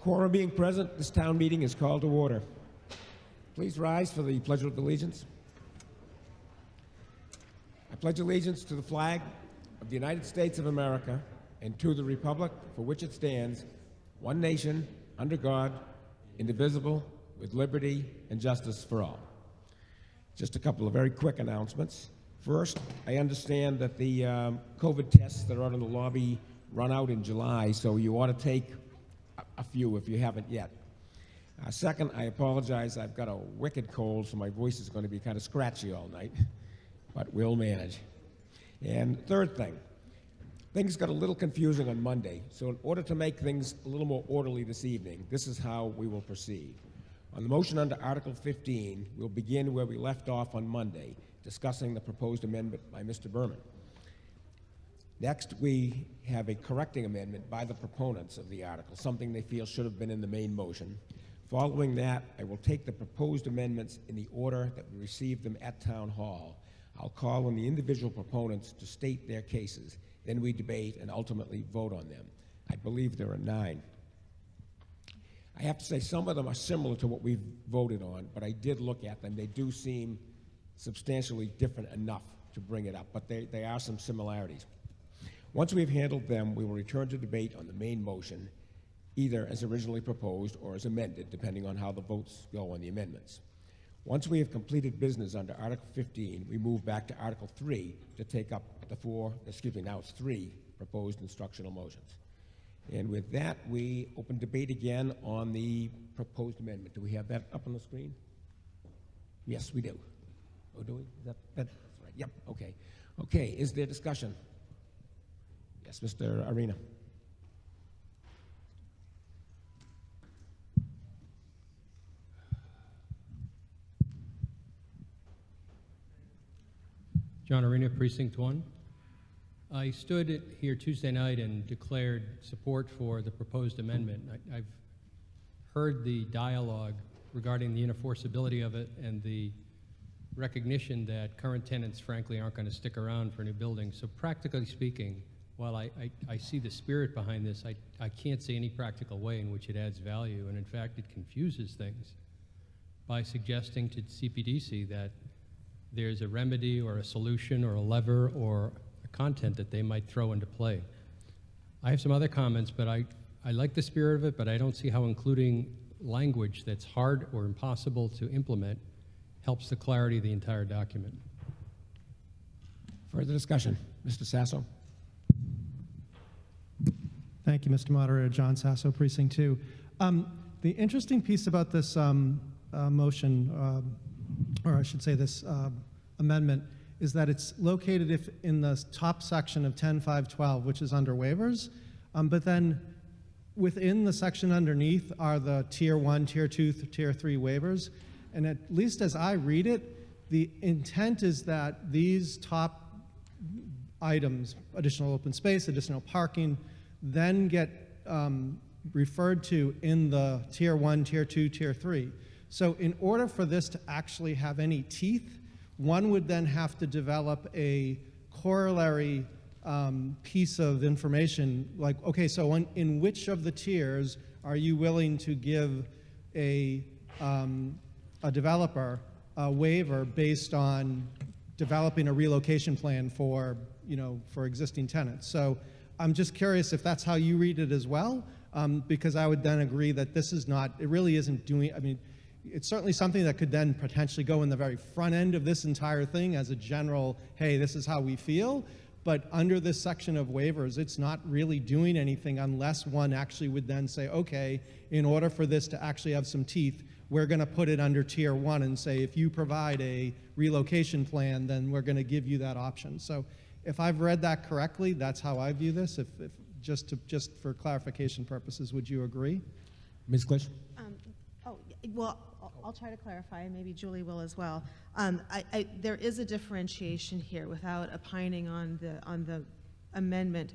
Quorum being present, this town meeting is called to order. Please rise for the Pledge of Allegiance. I pledge allegiance to the flag of the United States of America and to the republic for which it stands, one nation, under God, indivisible, with liberty and justice for all. Just a couple of very quick announcements. First, I understand that the COVID tests that are out in the lobby run out in July, so you ought to take a few if you haven't yet. Second, I apologize. I've got a wicked cold, so my voice is going to be kind of scratchy all night, but we'll manage. And third thing, things got a little confusing on Monday, so in order to make things a little more orderly this evening, this is how we will proceed. On the motion under Article 15, we'll begin where we left off on Monday, discussing the proposed amendment by Mr. Berman. Next, we have a correcting amendment by the proponents of the article, something they feel should have been in the main motion. Following that, I will take the proposed amendments in the order that we received them at Town Hall. I'll call on the individual proponents to state their cases. Then we debate and ultimately vote on them. I believe there are 9. I have to say some of them are similar to what we've voted on, but I did look at them. They do seem substantially different enough to bring it up, but there are some similarities. Once we've handled them, we will return to debate on the main motion, either as originally proposed or as amended, depending on how the votes go on the amendments. Once we have completed business under Article 15, we move back to Article 3 to take up now it's 3 proposed instructional motions. And with that, we open debate again on the proposed amendment. Do we have that up on the screen? Yes, we do. Oh, do we? That's right. Yep, okay. Okay, is there discussion? Yes, Mr. Arena. John Arena, Precinct 1. I stood here Tuesday night and declared support for the proposed amendment. I've heard the dialogue regarding the unenforceability of it and the recognition that current tenants, frankly, aren't going to stick around for new buildings. So practically speaking, while I see the spirit behind this, I can't see any practical way in which it adds value, and in fact, it confuses things by suggesting to CPDC that there's a remedy or a solution or a lever or a content that they might throw into play. I have some other comments, but I like the spirit of it, but I don't see how including language that's hard or impossible to implement helps the clarity of the entire document. Further discussion. Mr. Sasso. Thank you, Mr. Moderator. John Sasso, Precinct 2. The interesting piece about this motion, or I should say this amendment, is that it's located in the top section of 10.5.12, which is under waivers, but then within the section underneath are the Tier 1, Tier 2, Tier 3 waivers. And at least as I read it, the intent is that these top items, additional open space, additional parking, then get referred to in the Tier 1, Tier 2, Tier 3. So in order for this to actually have any teeth, one would then have to develop a corollary piece of information, like, okay, so in which of the tiers are you willing to give a developer a waiver based on developing a relocation plan for existing tenants? So I'm just curious if that's how you read it as well, because I would then agree that this is not, it really isn't doing, I mean, it's certainly something that could then potentially go in the very front end of this entire thing as a general, hey, this is how we feel. But under this section of waivers, it's not really doing anything unless one actually would then say, okay, in order for this to actually have some teeth, we're going to put it under Tier 1 and say, if you provide a relocation plan, then we're going to give you that option. So if I've read that correctly, that's how I view this. If just for clarification purposes, would you agree? Ms. Klisch? Well, I'll try to clarify, and maybe Julie will as well. There is a differentiation here without opining on the amendment.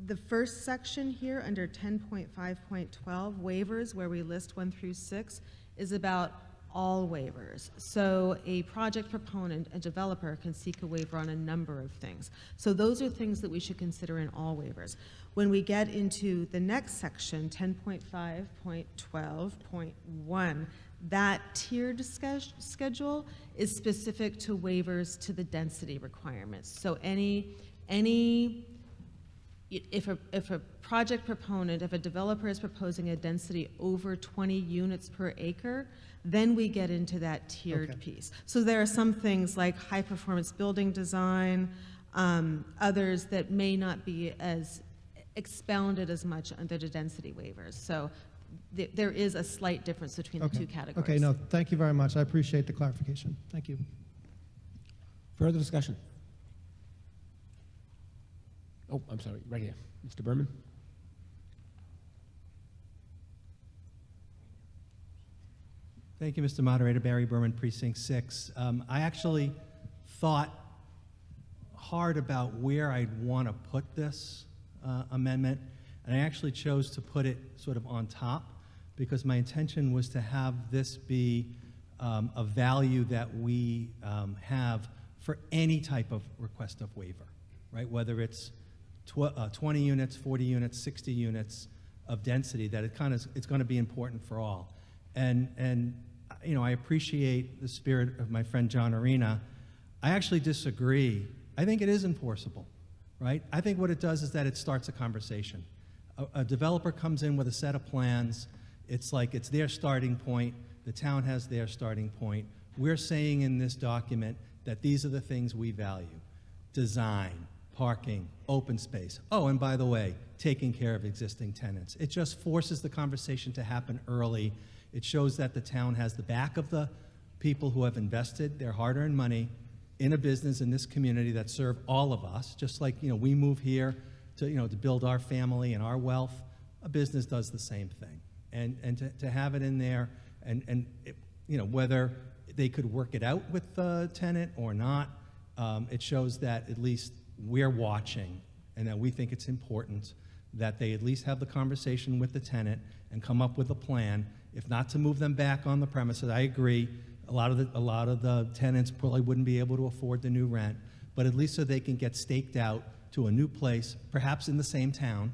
The first section here under 10.5.12, waivers, where we list 1 through 6, is about all waivers. So a project proponent, a developer, can seek a waiver on a number of things. So those are things that we should consider in all waivers. When we get into the next section, 10.5.12.1, that tiered schedule is specific to waivers to the density requirements. So if a project proponent, if a developer is proposing a density over 20 units per acre, then we get into that tiered piece. So there are some things like high performance building design, others that may not be as expounded as much under the density waivers. So there is a slight difference between the two categories. Okay, no, thank you very much. I appreciate the clarification. Thank you. Further discussion? Oh, I'm sorry, right here. Mr. Berman? Thank you, Mr. Moderator. Barry Berman, Precinct 6. I actually thought hard about where I'd want to put this amendment, and I actually chose to put it sort of on top because my intention was to have this be a value that we have for any type of request of waiver, right? Whether it's 20 units, 40 units, 60 units of density, that it's going to be important for all. And you know, I appreciate the spirit of my friend John Arena. I actually disagree. I think it is enforceable, right? I think what it does is that it starts a conversation. A developer comes in with a set of plans. It's like it's their starting point. The town has their starting point. We're saying in this document that these are the things we value: design, parking, open space. Oh, and by the way, taking care of existing tenants. It just forces the conversation to happen early. It shows that the town has the back of the people who have invested their hard-earned money in a business in this community that serve all of us. Just like, you know, we move here to, you know, to build our family and our wealth, a business does the same thing. And to have it in there, and it, you know, whether they could work it out with the tenant or not, it shows that at least we're watching and that we think it's important that they at least have the conversation with the tenant and come up with a plan, if not to move them back on the premises. I agree, a lot of the tenants probably wouldn't be able to afford the new rent, but at least so they can get staked out to a new place, perhaps in the same town,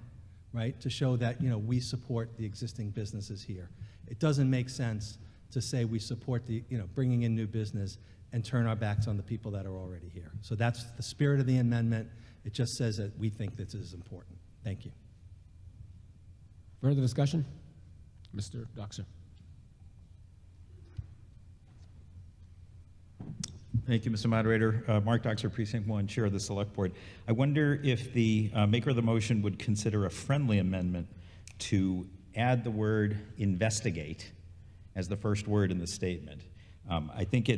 right, to show that, you know, we support the existing businesses here. It doesn't make sense to say we support the, you know, bringing in new business and turn our backs on the people that are already here. So that's the spirit of the amendment. It just says that we think this is important. Thank you. Further discussion? Mr. Doxer. Thank you, Mr. Moderator. Mark Doxer, Precinct 1, Chair of the Select Board. I wonder if the maker of the motion would consider a friendly amendment to add the word investigate as the first word in the statement. I think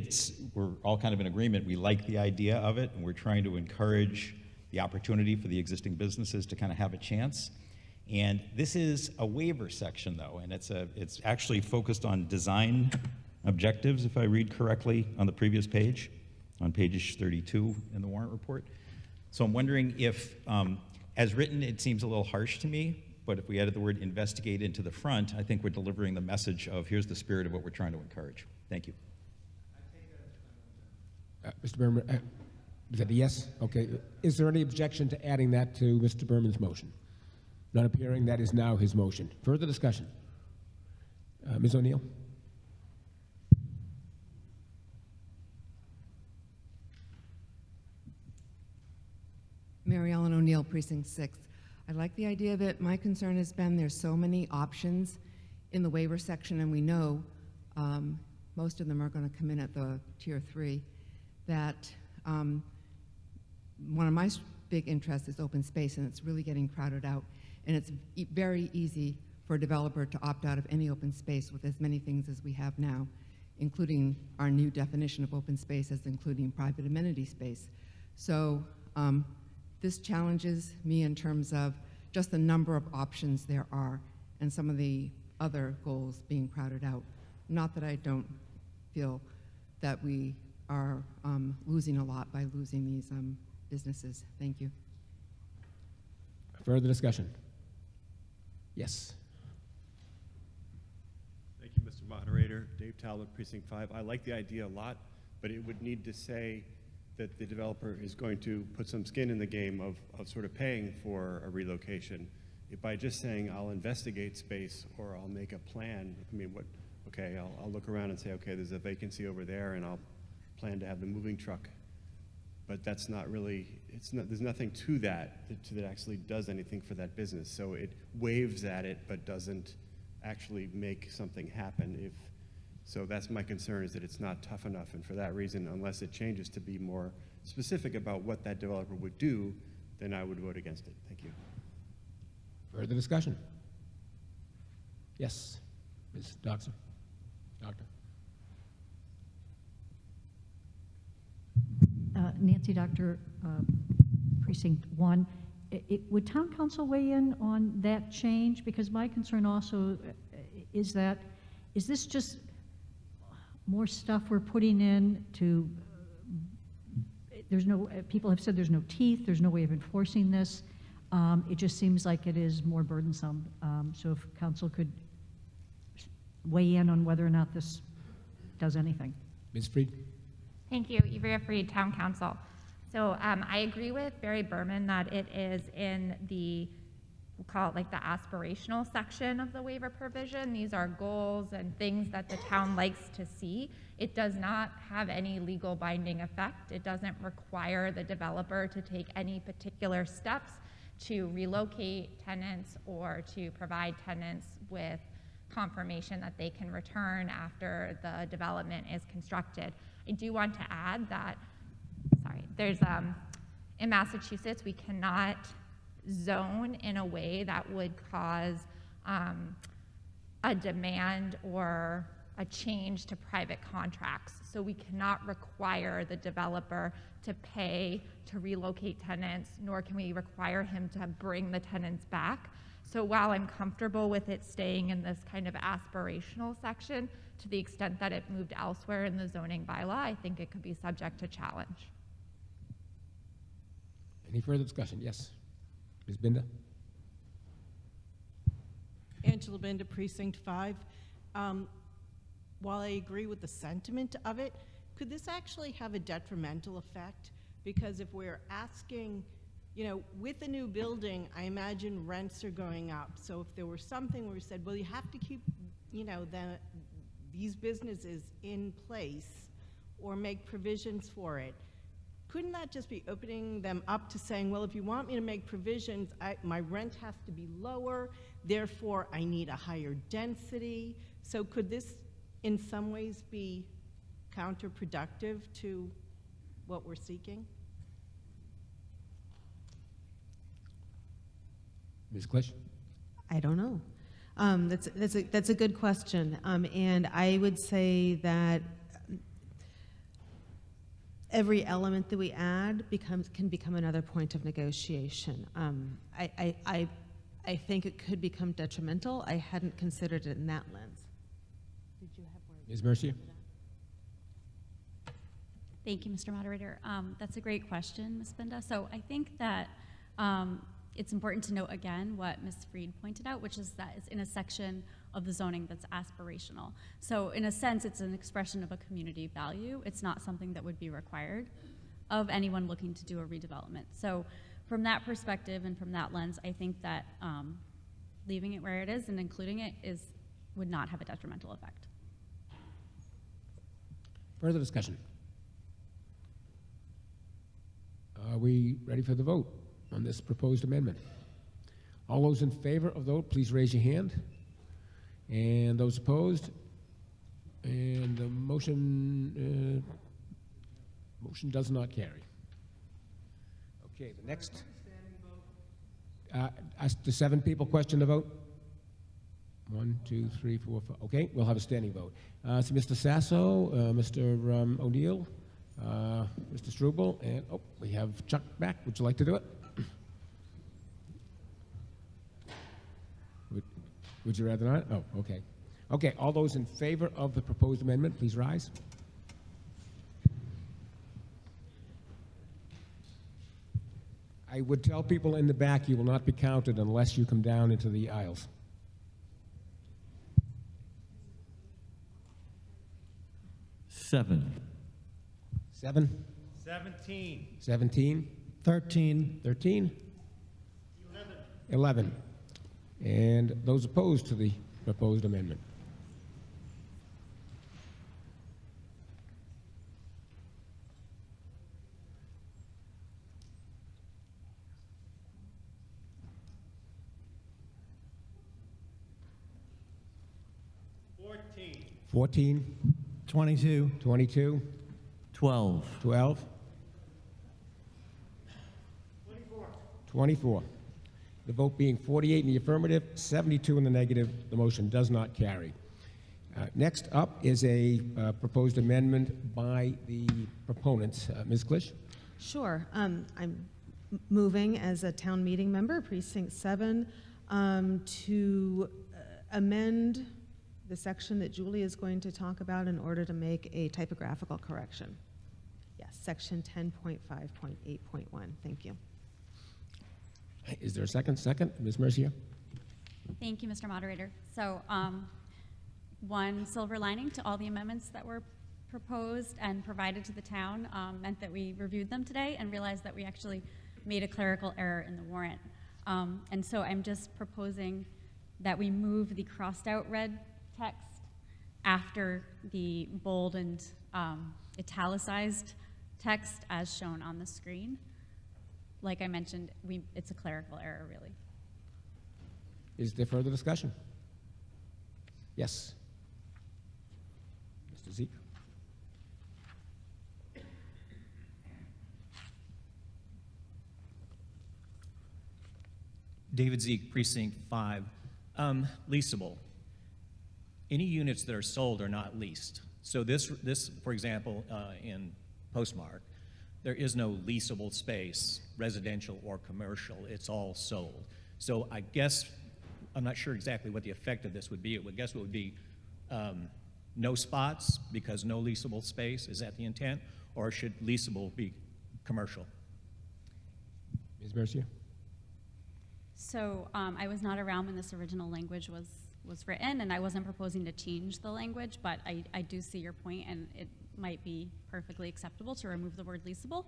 we're all kind of in agreement. We like the idea of it, and we're trying to encourage the opportunity for the existing businesses to kind of have a chance. And this is a waiver section, though, and it's actually focused on design objectives, if I read correctly, on the previous page, on page 32 in the warrant report. So I'm wondering if, as written, it seems a little harsh to me, but if we added the word investigate into the front, I think we're delivering the message of here's the spirit of what we're trying to encourage. Thank you. Mr. Berman, is that a yes? Okay. Is there any objection to adding that to Mr. Berman's motion? Not appearing, that is now his motion. Further discussion? Ms. O'Neill? Mary Ellen O'Neill, Precinct 6. I like the idea of it. My concern has been there's so many options in the waiver section, and we know most of them are going to come in at the Tier 3, that one of my big interests is open space, and it's really getting crowded out. And it's very easy for a developer to opt out of any open space with as many things as we have now, including our new definition of open space as including private amenity space. So this challenges me in terms of just the number of options there are and some of the other goals being crowded out. Not that I don't feel that we are losing a lot by losing these businesses. Thank you. Further discussion? Yes. Thank you, Mr. Moderator. Dave Talbot, Precinct 5. I like the idea a lot, but it would need to say that the developer is going to put some skin in the game of sort of paying for a relocation. If by just saying, I'll investigate space or I'll make a plan, I mean, what, okay, I'll look around and say, okay, there's a vacancy over there and I'll plan to have the moving truck. But that's not really, there's nothing to that actually does anything for that business. So it waves at it, but doesn't actually make something happen. So that's my concern, is that it's not tough enough. And for that reason, unless it changes to be more specific about what that developer would do, then I would vote against it. Thank you. Further discussion? Yes, Ms. Doctor. Nancy Doctor, Precinct 1. Would Town Council weigh in on that change? Because my concern also is that, is this just more stuff we're putting in to, there's no, people have said there's no teeth, there's no way of enforcing this. It just seems like it is more burdensome. So if Council could weigh in on whether or not this does anything. Ms. Freed? Thank you, Ivrea Freed, Town Council. So I agree with Barry Berman that it is in the, we'll call it like the aspirational section of the waiver provision. These are goals and things that the town likes to see. It does not have any legal binding effect. It doesn't require the developer to take any particular steps to relocate tenants or to provide tenants with confirmation that they can return after the development is constructed. I do want to add that, there's, in Massachusetts, we cannot zone in a way that would cause a demand or a change to private contracts. So we cannot require the developer to pay to relocate tenants, nor can we require him to bring the tenants back. So while I'm comfortable with it staying in this kind of aspirational section, to the extent that it moved elsewhere in the zoning bylaw, I think it could be subject to challenge. Any further discussion? Yes. Ms. Binder? Angela Binder, Precinct 5. While I agree with the sentiment of it, could this actually have a detrimental effect? Because if we're asking, you know, with a new building, I imagine rents are going up. So if there were something where we said, well, you have to keep, you know, these businesses in place or make provisions for it, couldn't that just be opening them up to saying, well, if you want me to make provisions, my rent has to be lower, therefore I need a higher density? So could this in some ways be counterproductive to what we're seeking? Ms. Klisch? I don't know. That's a good question, and I would say that every element that we add can become another point of negotiation. I think it could become detrimental. I hadn't considered it in that lens. Did you have one? Ms. Mercier? Thank you, Mr. Moderator. That's a great question, Ms. Binda. So I think that it's important to note again what Ms. Freed pointed out, which is that it's in a section of the zoning that's aspirational. So in a sense, it's an expression of a community value. It's not something that would be required of anyone looking to do a redevelopment. So from that perspective and from that lens, I think that leaving it where it is and including it would not have a detrimental effect. Further discussion? Are we ready for the vote on this proposed amendment? All those in favor of the vote, please raise your hand. And those opposed? And the motion does not carry. Okay, the next. The 7 people question the vote? 1, 2, 3, 4, 5. Okay, we'll have a standing vote. So Mr. Sasso, Mr. O'Neill, Mr. Struble, and we have Chuck back. Would you like to do it? Would you rather not? Oh, okay. Okay, all those in favor of the proposed amendment, please rise. I would tell people in the back you will not be counted unless you come down into the aisles. 7. 7, 17. 17, 13. 13, 11. And those opposed to the proposed amendment? Fourteen, 22. 22, 12. 12, 24. The vote being 48 in the affirmative, 72 in the negative, the motion does not carry. Next up is a proposed amendment by the proponents. Ms. Klisch? Sure. I'm moving as a town meeting member, Precinct 7, to amend the section that Julie is going to talk about in order to make a typographical correction. Yes, section 10.5.8.1. Thank you. Is there a second? Second, Ms. Mercier? Thank you, Mr. Moderator. So one silver lining to all the amendments that were proposed and provided to the town meant that we reviewed them today and realized that we actually made a clerical error in the warrant. And so I'm just proposing that we move the crossed out red text after the bold and italicized text as shown on the screen. Like I mentioned, it's a clerical error, really. Is there further discussion? Yes. Mr. Zeke? David Zeke, Precinct 5. Leasable. Any units that are sold are not leased. So this for example, in Postmark, there is no leasable space, residential or commercial. It's all sold. So I guess, I'm not sure exactly what the effect of this would be. I would guess it would be no spots because no leasable space. Is that the intent? Or should leasable be commercial? Ms. Mercier? So I was not around when this original language was written, and I wasn't proposing to change the language, but I do see your point, and it might be perfectly acceptable to remove the word leasable.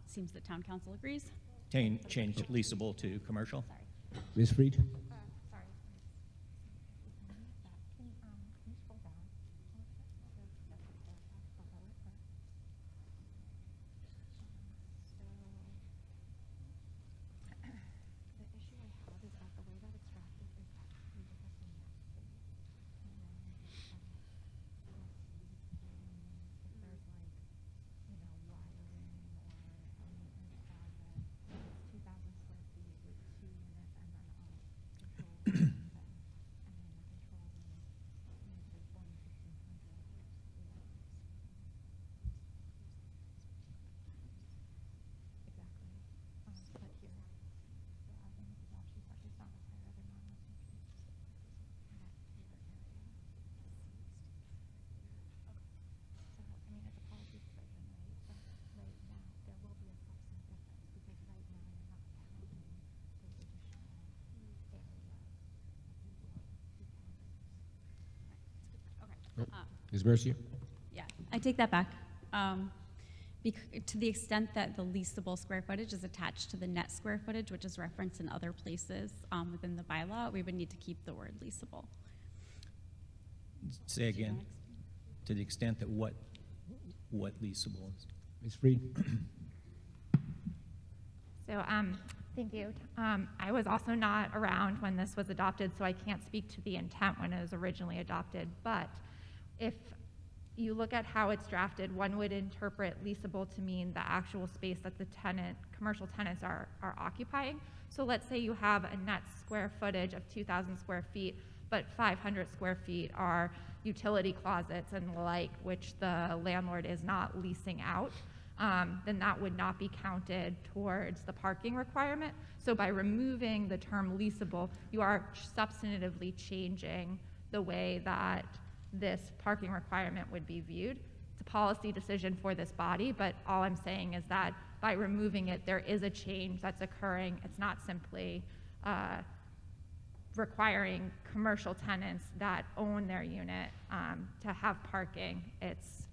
Seems that town council agrees. Change leasable to commercial? Sorry. Ms. Freed? Sorry. Can you scroll down? The issue I have is that the way that it's drafted is actually just a net space. And then if there's like, wiring or a maintenance project, it's 2,000 square feet with 2 units and then control room. And then the control room is only 1,500. Exactly. But here, the other is actually slightly not higher than non-residential. That here area. So, I mean, it's a policy decision, right? But right now, there will be a substantive difference because right now you're not counting those additional areas that you will be counting. Okay. Ms. Mercier? Yeah, I take that back. To the extent that the leasable square footage is attached to the net square footage, which is referenced in other places within the bylaw, we would need to keep the word leasable. Say again. To the extent that what leasable is? Ms. Freed? So, thank you. I was also not around when this was adopted, so I can't speak to the intent when it was originally adopted. But if you look at how it's drafted, one would interpret leasable to mean the actual space that the commercial tenants are occupying. So let's say you have a net square footage of 2,000 square feet, but 500 square feet are utility closets and the like, which the landlord is not leasing out. Then that would not be counted towards the parking requirement. So by removing the term leasable, you are substantively changing the way that this parking requirement would be viewed. It's a policy decision for this body, but all I'm saying is that by removing it, there is a change that's occurring. It's not simply requiring commercial tenants that own their unit to have parking, it's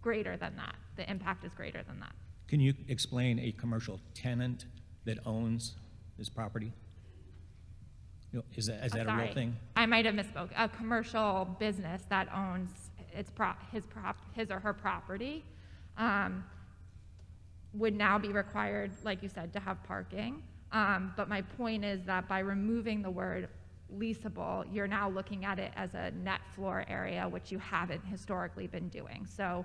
greater than that. The impact is greater than that. Can you explain a commercial tenant that owns this property? You know, is that a real Sorry, thing? I might have misspoke. A commercial business that owns his or her property would now be required, like you said, to have parking. But my point is that by removing the word leasable, you're now looking at it as a net floor area, which you haven't historically been doing. So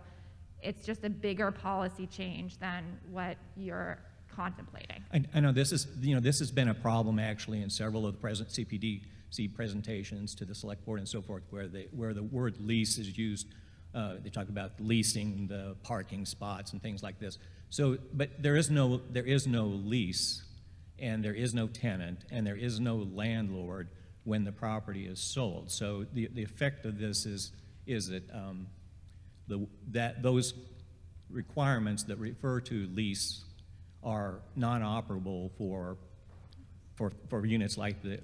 it's just a bigger policy change than what you're contemplating. I know this is, this has been a problem actually in several of the present CPDC presentations to the select board and so forth, where the word lease is used. They talk about leasing the parking spots and things like this. So, but there is no lease, and there is no tenant, and there is no landlord when the property is sold. So the effect of this is that those requirements that refer to lease are non-operable for units like the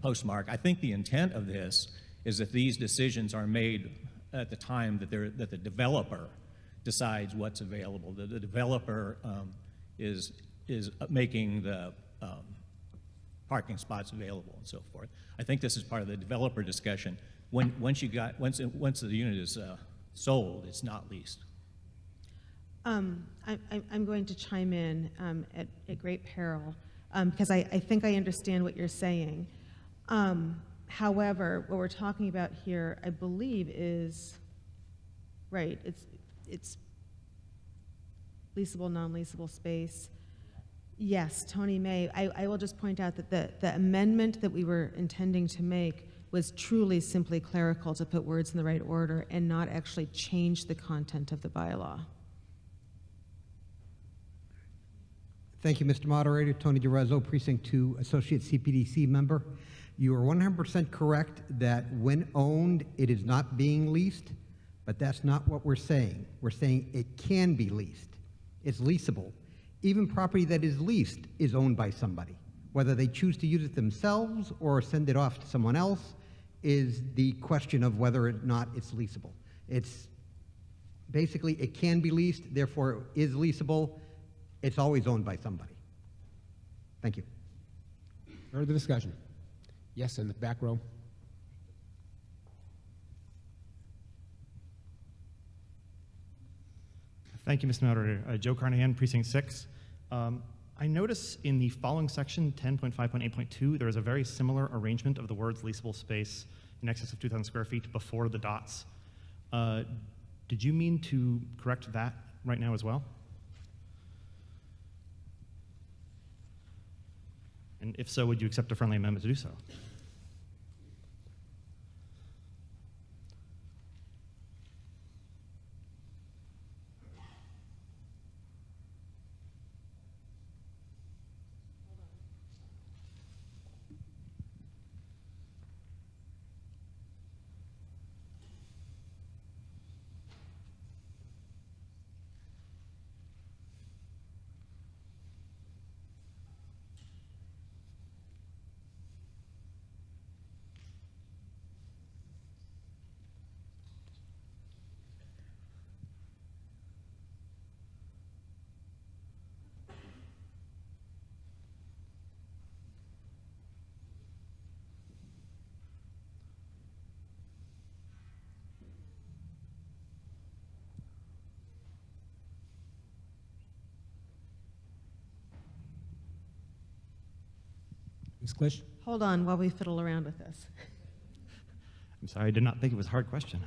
Postmark. I think the intent of this is that these decisions are made at the time that the developer decides what's available. The developer is making the parking spots available and so forth. I think this is part of the developer discussion. Once the unit is sold, it's not leased. I'm going to chime in at great peril because I think I understand what you're saying. However, what we're talking about here, I believe, is right. It's leasable, non-leasable space. Yes, Tony May. I will just point out that the amendment that we were intending to make was truly simply clerical to put words in the right order and not actually change the content of the bylaw. Thank you, Mr. Moderator. Tony DeRezzo, Precinct 2, Associate CPDC member. You are 100% correct that when owned, it is not being leased, but that's not what we're saying. We're saying it can be leased. It's leasable. Even property that is leased is owned by somebody. Whether they choose to use it themselves or send it off to someone else is the question of whether or not it's leasable. It's basically, it can be leased, therefore it is leasable. It's always owned by somebody. Thank you. Further discussion? Yes, in the back row. Thank you, Mr. Moderator. Joe Carnahan, Precinct 6. I notice in the following section, 10.5.8.2, there is a very similar arrangement of the words leasable space in excess of 2,000 square feet before the dots. Did you mean to correct that right now as well? And if so, would you accept a friendly amendment to do so? Ms. Klisch? Hold on while we fiddle around with this. I'm sorry, I did not think it was a hard question.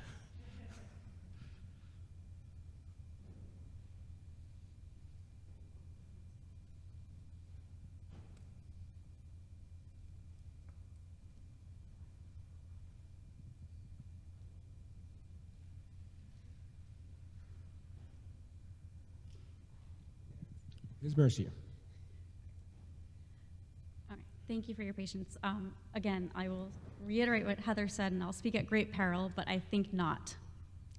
Ms. Mercier? Okay, thank you for your patience. Again, I will reiterate what Heather said, and I'll speak at great peril, but I think not.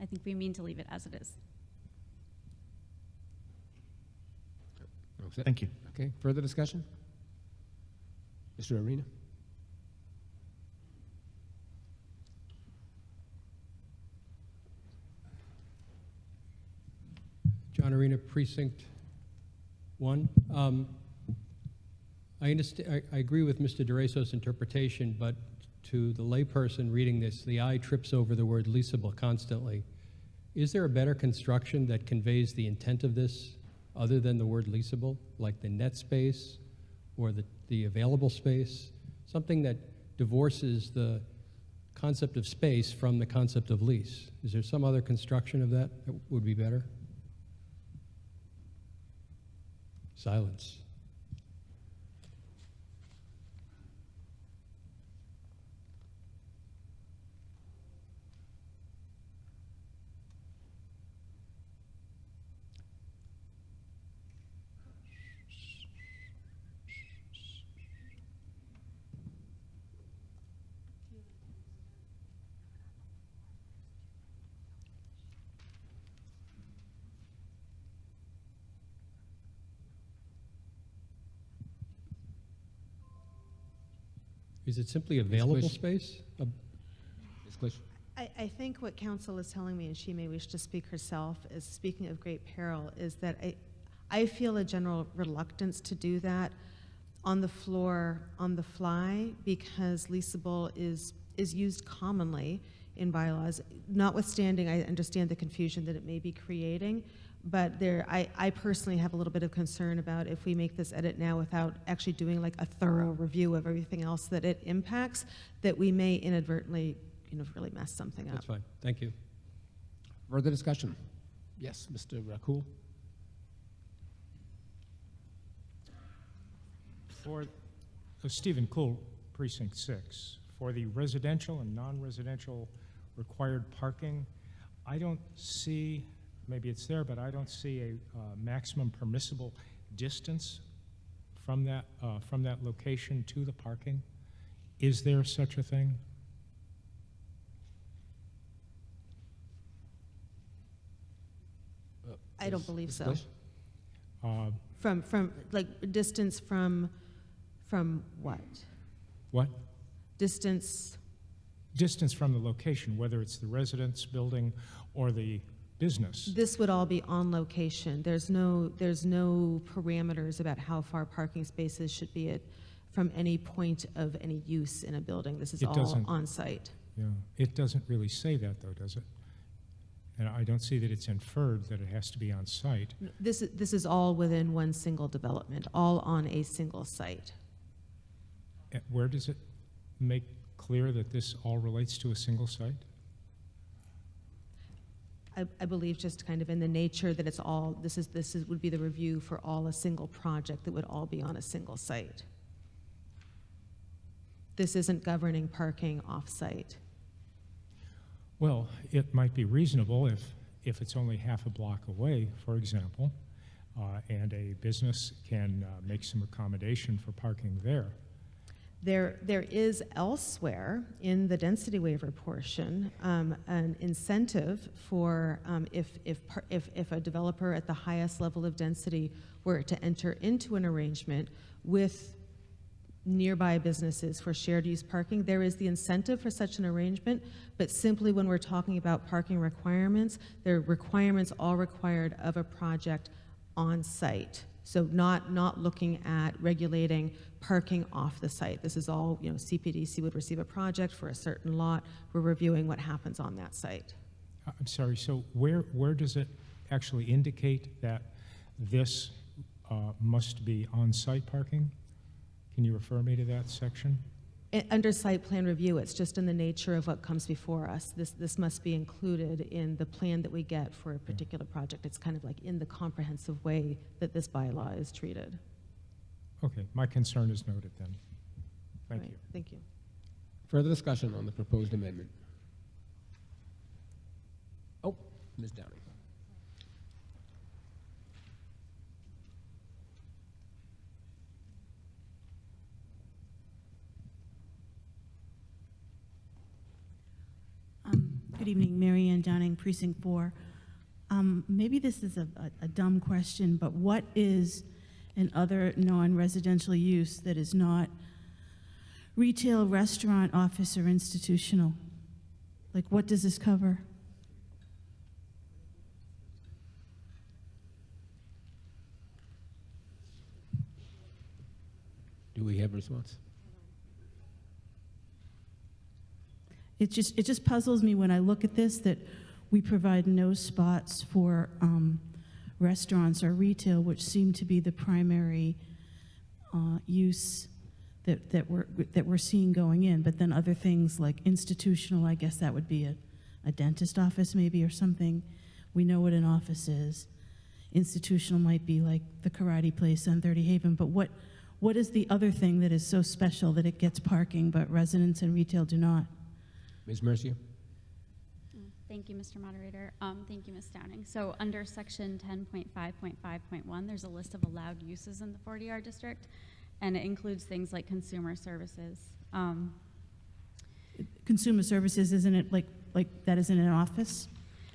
I think we mean to leave it as it is. All set? Thank you. Okay, further discussion? Mr. Arena? John Arena, Precinct 1. I understand. I agree with Mr. DeRaso's interpretation, but to the layperson reading this, the eye trips over the word leasable constantly. Is there a better construction that conveys the intent of this other than the word leasable, like the net space or the available space? Something that divorces the concept of space from the concept of lease. Is there some other construction of that that would be better? Silence. Is it simply available space? Ms. Clich? I think what counsel is telling me, and she may wish to speak herself, is speaking of great peril, is that I feel a general reluctance to do that on the floor, on the fly, because leasable is used commonly in bylaws. Notwithstanding, I understand the confusion that it may be creating, but I personally have a little bit of concern about if we make this edit now without actually doing like a thorough review of everything else that it impacts, that we may inadvertently, really mess something up. That's fine. Thank you. Further discussion? Yes, Mr. Cool? For Stephen Cool, Precinct 6, for the residential and non-residential required parking, I don't see, maybe it's there, but I don't see a maximum permissible distance from that location to the parking. Is there such a thing? I don't believe so. Clich? From like distance from what? What? Distance. Distance from the location, whether it's the residence building or the business. This would all be on location. There's no parameters about how far parking spaces should be from any point of any use in a building. This is all on site. Yeah, it doesn't really say that though, does it? And I don't see that it's inferred that it has to be on site. This is all within one single development, all on a single site. Where does it make clear that this all relates to a single site? I believe just kind of in the nature that it's all, this would be the review for all a single project that would all be on a single site. This isn't governing parking off-site. Well, it might be reasonable if it's only half a block away, for example, and a business can make some accommodation for parking there. There is elsewhere in the density waiver portion an incentive for if a developer at the highest level of density were to enter into an arrangement with nearby businesses for shared use parking, there is the incentive for such an arrangement, but simply when we're talking about parking requirements, there are requirements all required of a project on site. So not looking at regulating parking off the site. This is all, CPDC would receive a project for a certain lot. We're reviewing what happens on that site. I'm sorry, so where does it actually indicate that this must be on-site parking? Can you refer me to that section? Under site plan review, it's just in the nature of what comes before us. This must be included in the plan that we get for a particular project. It's kind of like in the comprehensive way that this bylaw is treated. Okay, my concern is noted then. Thank you. Thank you. Further discussion on the proposed amendment? Oh, Ms. Downing. Good evening, Mary Ann Downing, Precinct 4. Maybe this is a dumb question, but what is an other non-residential use that is not retail, restaurant, office, or institutional? Like, what does this cover? Do we have a response? It just puzzles me when I look at this that we provide no spots for restaurants or retail, which seem to be the primary use that we're seeing going in. But then other things like institutional, I guess that would be a dentist office maybe or something. We know what an office is. Institutional might be like the karate place on 30 Haven. But what is the other thing that is so special that it gets parking but residents and retail do not? Ms. Mercier? Thank you, Mr. Moderator. Thank you, Ms. Downing. So under section 10.5.5.1, there's a list of allowed uses in the 40R district, and it includes things like consumer services. Consumer services, isn't it like that isn't an office?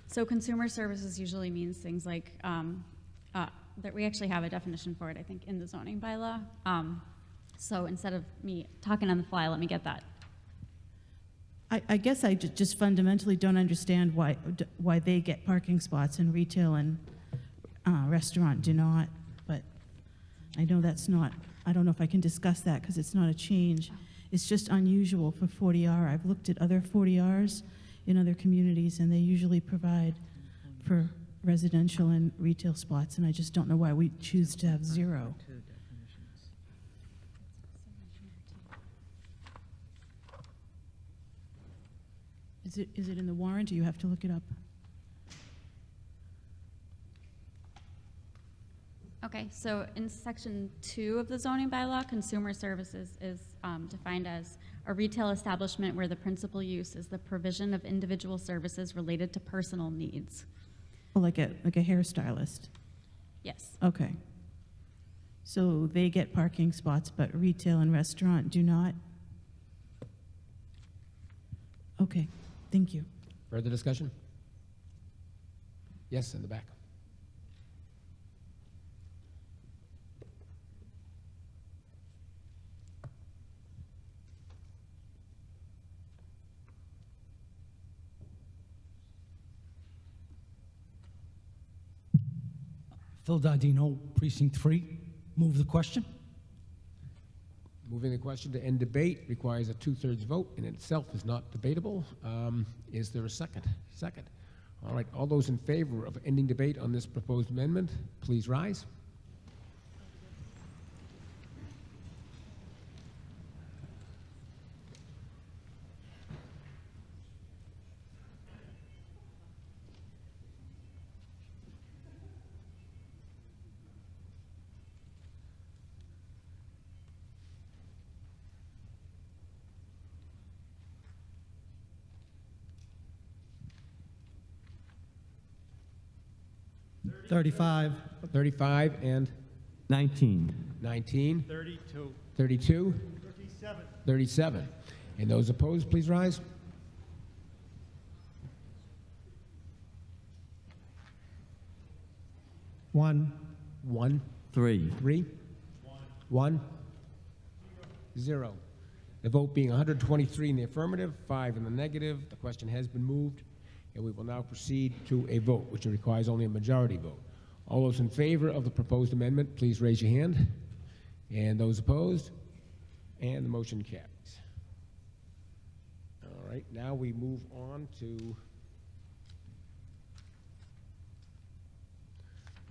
So consumer services usually means things like, that we actually have a definition for it, I think, in the zoning bylaw. So instead of me talking on the fly, let me get that. I guess I just fundamentally don't understand why they get parking spots and retail and restaurant do not, but I know that's not, I don't know if I can discuss that because it's not a change. It's just unusual for 40R. I've looked at other 40Rs in other communities and they usually provide for residential and retail spots, and I just don't know why we choose to have zero. Is it in the warrant, or you have to look it up? Okay, so in section 2 of the zoning bylaw, consumer services is defined as a retail establishment where the principal use is the provision of individual services related to personal needs. Oh, like a hairstylist? Yes. Okay. So they get parking spots, but retail and restaurant do not? Okay, thank you. Further discussion? Yes, in the back. Phil Dardino, Precinct 3. Move the question. Moving the question to end debate requires a 2/3 vote. In itself is not debatable. Is there a second? Second. All right, all those in favor of ending debate on this proposed amendment, please rise. $35. 35 and 19. 19. 32. 32. 37. 37. And those opposed, please rise. One. 1. 3. 3. 1. 0. The vote being 123 in the affirmative, 5 in the negative. The question has been moved, and we will now proceed to a vote, which requires only a majority vote. All those in favor of the proposed amendment, please raise your hand. And those opposed? And the motion carries. All right, now we move on to...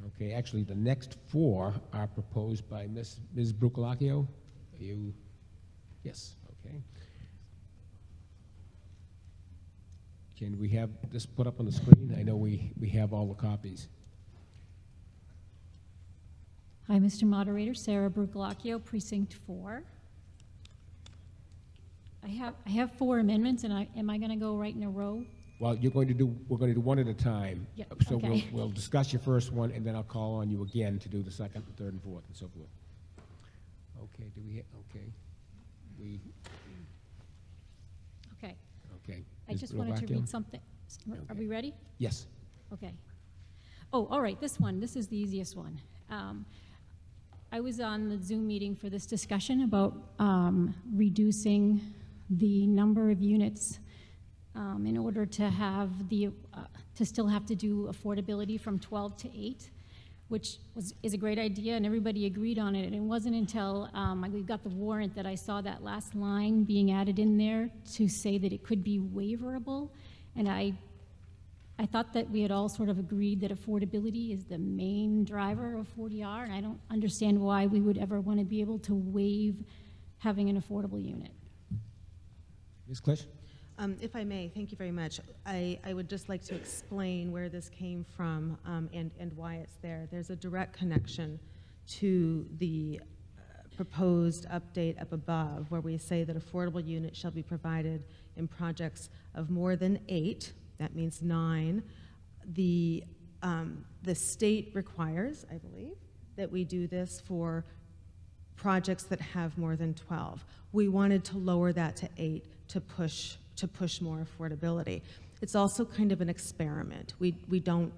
Okay, actually, the next 4 are proposed by Ms. Brucolacchio. Are you... Yes, okay. Can we have this put up on the screen? I know we have all the copies. Hi, Mr. Moderator, Sarah Brucolacchio, Precinct 4. I have 4 amendments, and am I going to go right in a row? Well, we're going to do one at a time. Yeah, So okay. we'll discuss your first one, and then I'll call on you again to do the second, and third, and fourth, and so forth. Okay, Okay. Okay. I Ms. just wanted to Brucolacchio? read something. Are we ready? Yes. Okay. Oh, all right, this one. This is the easiest one. I was on the Zoom meeting for this discussion about reducing the number of units in order to have to still have to do affordability from 12 to 8, which is a great idea, and everybody agreed on it. And it wasn't until we got the warrant that I saw that last line being added in there to say that it could be waiverable. And I thought that we had all sort of agreed that affordability is the main driver of 40R, and I don't understand why we would ever want to be able to waive having an affordable unit. Ms. Klisch? If I may, thank you very much. I would just like to explain where this came from and why it's there. There's a direct connection to the proposed update up above, where we say that affordable units shall be provided in projects of more than 8. That means 9. The state requires, I believe, that we do this for projects that have more than 12. We wanted to lower that to 8 to push more affordability. It's also kind of an experiment. We don't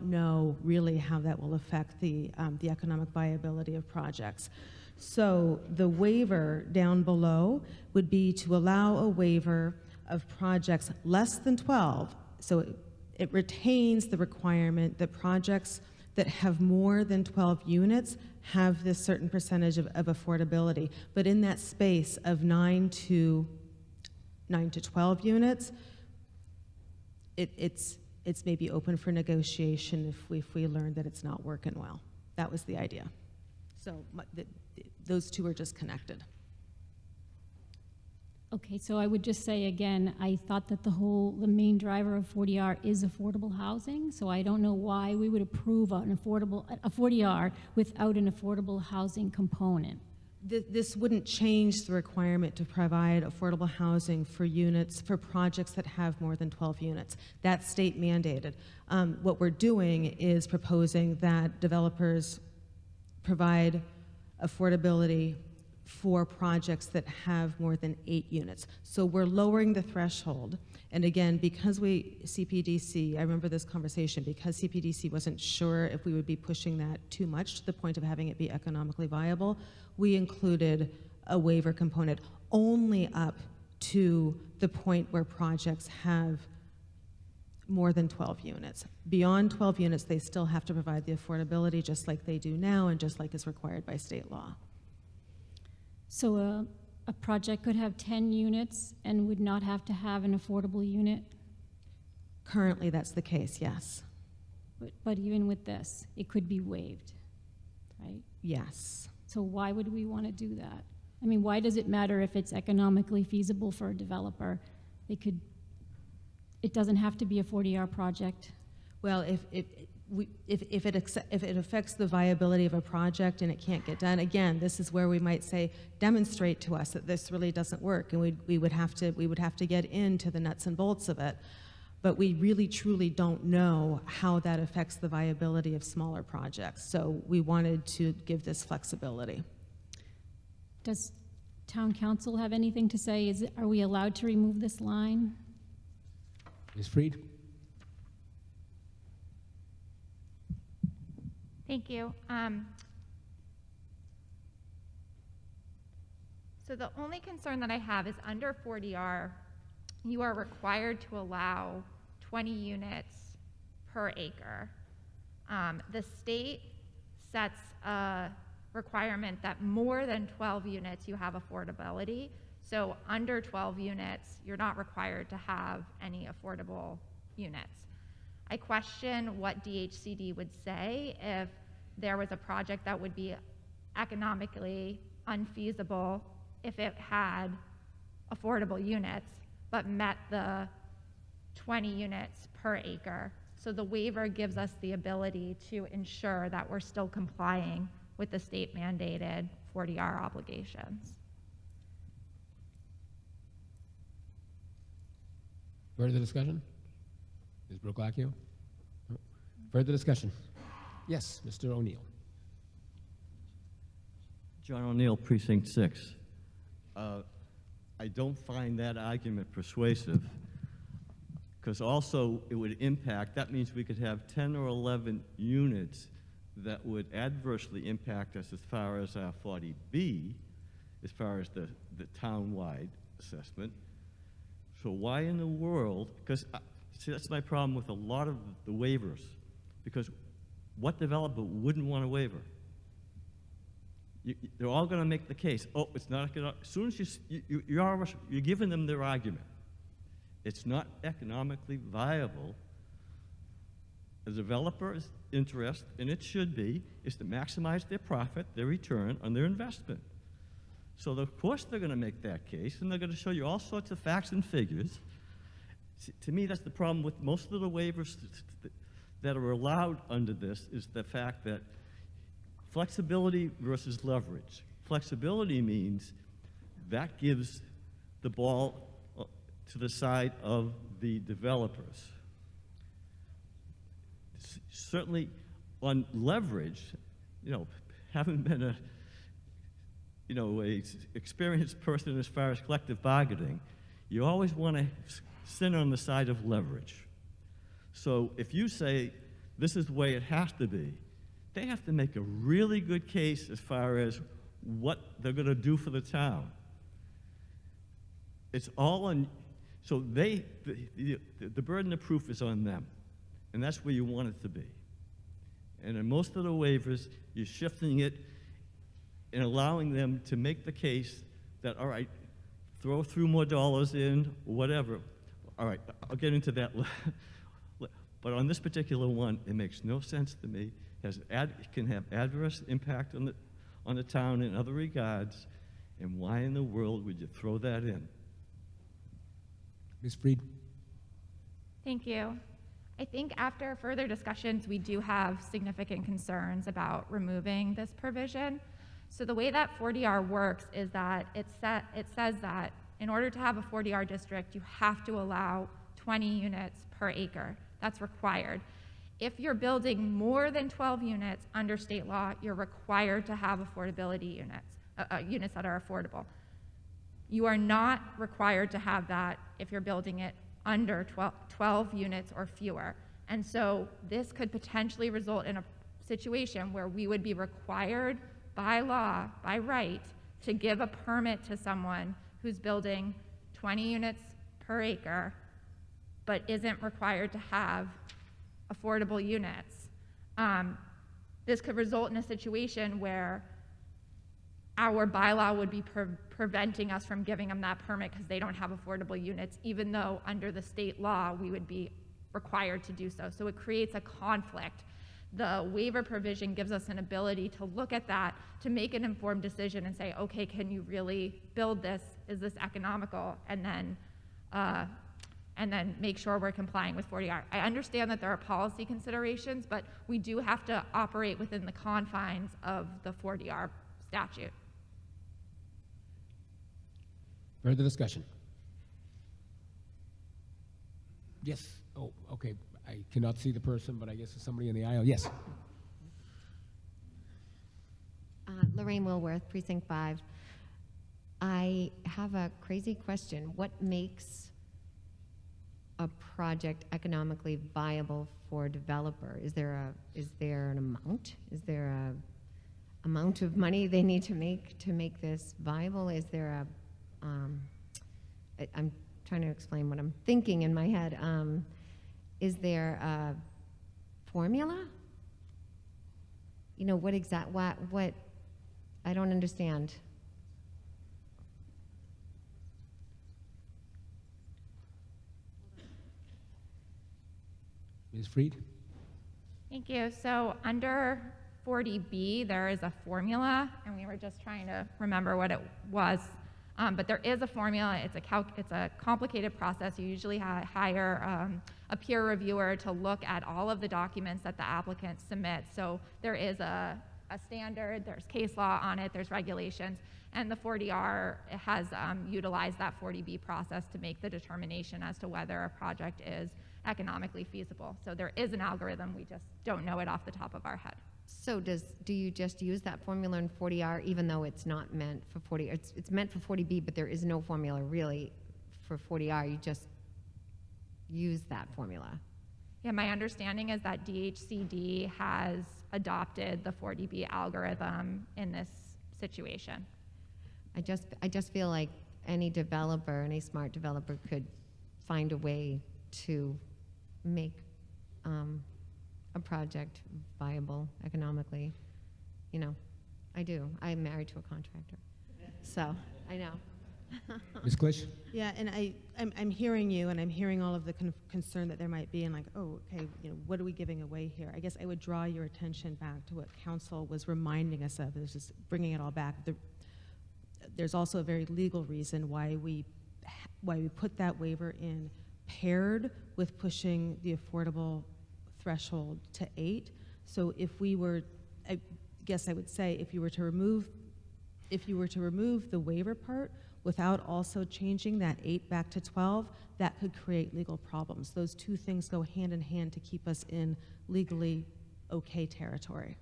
know really how that will affect the economic viability of projects. So the waiver down below would be to allow a waiver of projects less than 12. So it retains the requirement that projects that have more than 12 units have this certain percentage of affordability. But in that space of 9 to 12 units, it's maybe open for negotiation if we learn that it's not working well. That was the idea. So those two are just connected. Okay, so I would just say again, I thought that the main driver of 40R is affordable housing, so I don't know why we would approve a 40R without an affordable housing component. This wouldn't change the requirement to provide affordable housing for projects that have more than 12 units. That's state mandated. What we're doing is proposing that developers provide affordability for projects that have more than 8 units. So we're lowering the threshold. And again, because CPDC, I remember this conversation, because CPDC wasn't sure if we would be pushing that too much to the point of having it be economically viable, we included a waiver component only up to the point where projects have more than 12 units. Beyond 12 units, they still have to provide the affordability just like they do now and just like is required by state law. So a project could have 10 units and would not have to have an affordable unit? Currently, that's the case, yes. But even with this, it could be waived, right? Yes. So why would we want to do that? I mean, why does it matter if it's economically feasible for a developer? It doesn't have to be a 40R project. Well, if it affects the viability of a project and it can't get done, again, this is where we might say, demonstrate to us that this really doesn't work, and we would have to get into the nuts and bolts of it. But we really truly don't know how that affects the viability of smaller projects. So we wanted to give this flexibility. Does town council have anything to say? Are we allowed to remove this line? Ms. Freed? Thank you. So the only concern that I have is under 40R, you are required to allow 20 units per acre. The state sets a requirement that more than 12 units you have affordability. So under 12 units, you're not required to have any affordable units. I question what DHCD would say if there was a project that would be economically unfeasible if it had affordable units, but met the 20 units per acre. So the waiver gives us the ability to ensure that we're still complying with the state mandated 40R obligations. Further discussion? Ms. Brooklacchio? No? Further discussion? Yes, Mr. O'Neill. John O'Neill, Precinct 6. I don't find that argument persuasive, because also it would impact, that means we could have 10 or 11 units that would adversely impact us as far as our 40B, as far as the town-wide assessment. So why in the world, because see, that's my problem with a lot of the waivers, because what developer wouldn't want a waiver? They're all going to make the case, oh, it's not economic. As soon as you're giving them their argument. It's not economically viable. A developer's interest, and it should be, is to maximize their profit, their return on their investment. So of course they're going to make that case, and they're going to show you all sorts of facts and figures. To me, that's the problem with most of the waivers that are allowed under this, is the fact that flexibility versus leverage. Flexibility means that gives the ball to the side of the developers. Certainly on leverage, having been a experienced person as far as collective bargaining, you always want to sit on the side of leverage. So if you say this is the way it has to be, they have to make a really good case as far as what they're going to do for the town. It's all on, so the burden of proof is on them, and that's where you want it to be. And in most of the waivers, you're shifting it and allowing them to make the case that, all right, throw through more dollars in, whatever. All right, I'll get into that. But on this particular one, it makes no sense to me. It can have adverse impact on the town in other regards, and why in the world would you throw that in? Ms. Freed? Thank you. I think after further discussions, we do have significant concerns about removing this provision. So the way that 40R works is that it says that in order to have a 40R district, you have to allow 20 units per acre. That's required. If you're building more than 12 units under state law, you're required to have affordability units, units that are affordable. You are not required to have that if you're building it under 12 units or fewer. And so this could potentially result in a situation where we would be required by law, by right, to give a permit to someone who's building 20 units per acre, but isn't required to have affordable units. This could result in a situation where our bylaw would be preventing us from giving them that permit because they don't have affordable units, even though under the state law we would be required to do so. So it creates a conflict. The waiver provision gives us an ability to look at that, to make an informed decision and say, okay, can you really build this? Is this economical? And then make sure we're complying with 40R. I understand that there are policy considerations, but we do have to operate within the confines of the 40R statute. Further discussion? Yes. Oh, okay. I cannot see the person, but I guess there's somebody in the aisle. Yes. Lorraine Wilworth, Precinct 5. I have a crazy question. What makes a project economically viable for a developer? Is there an amount? Is there a amount of money they need to make this viable? Is there a I'm trying to explain what I'm thinking in my head. Is there a formula? What I don't understand. Ms. Freed? Thank you. So under 40B, there is a formula, and we were just trying to remember what it was. But there is a formula. It's a complicated process. You usually hire a peer reviewer to look at all of the documents that the applicant submits. So there is a standard, there's case law on it, there's regulations, and the 40R has utilized that 40B process to make the determination as to whether a project is economically feasible. So there is an algorithm, we just don't know it off the top of our head. So do you just use that formula in 40R even though it's not meant for 40? It's meant for 40B, but there is no formula really for 40R. You just use that formula. Yeah, my understanding is that DHCD has adopted the 40B algorithm in this situation. I just feel like any developer, any smart developer could find a way to make a project viable economically. You know, I do. I'm married to a contractor, so I know. Ms. Klisch? Yeah, and I'm hearing you, and I'm hearing all of the concern that there might be, and like, oh, okay, you know, what are we giving away here? I guess I would draw your attention back to what council was reminding us of. It's just bringing it all back. There's also a very legal reason why we put that waiver in, paired with pushing the affordable threshold to 8. So if we were, I guess I would say, if you were to remove the waiver part without also changing that 8 back to 12, that could create legal problems. Those two things go hand in hand to keep us in legally okay territory.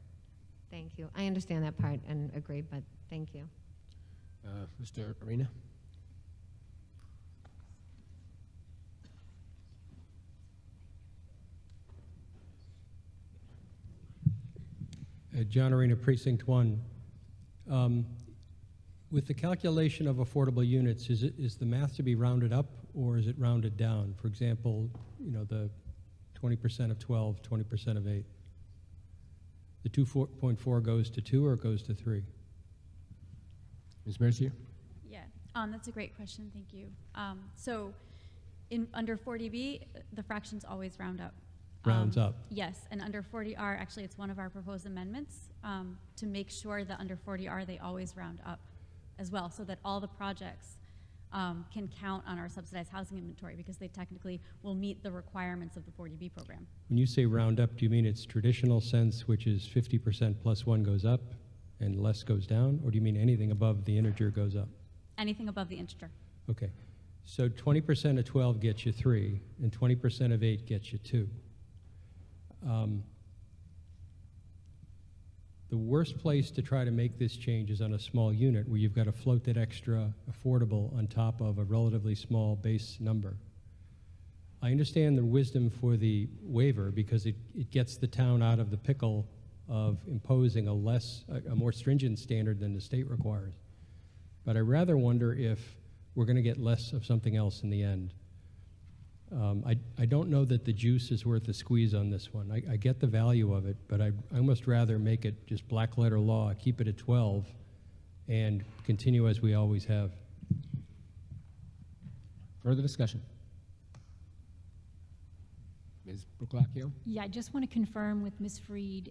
Thank you. I understand that part and agree, but thank you. Mr. Arena? John Arena, Precinct 1. With the calculation of affordable units, is the math to be rounded up or is it rounded down? For example, you know, the 20% of 12, 20% of 8. The 2.4 goes to 2 or it goes to 3? Ms. Mercier? Yeah, that's a great question, thank you. So under 40B, the fractions always round up. Rounds up. Yes, and under 40R, actually it's one of our proposed amendments to make sure that under 40R they always round up as well, so that all the projects can count on our subsidized housing inventory because they technically will meet the requirements of the 40B program. When you say round up, do you mean its traditional sense, which is 50% plus 1 goes up and less goes down, or do you mean anything above the integer goes up? Anything above the integer. Okay, so 20% of 12 gets you 3, and 20% of 8 gets you 2. The worst place to try to make this change is on a small unit where you've got to float that extra affordable on top of a relatively small base number. I understand the wisdom for the waiver because it gets the town out of the pickle of imposing a more stringent standard than the state requires. But I rather wonder if we're going to get less of something else in the end. I don't know that the juice is worth the squeeze on this one. I get the value of it, but I almost rather make it just black letter law, keep it at 12, and continue as we always have. Further discussion? Ms. Bruclacchio? Yeah, I just want to confirm with Ms. Freed,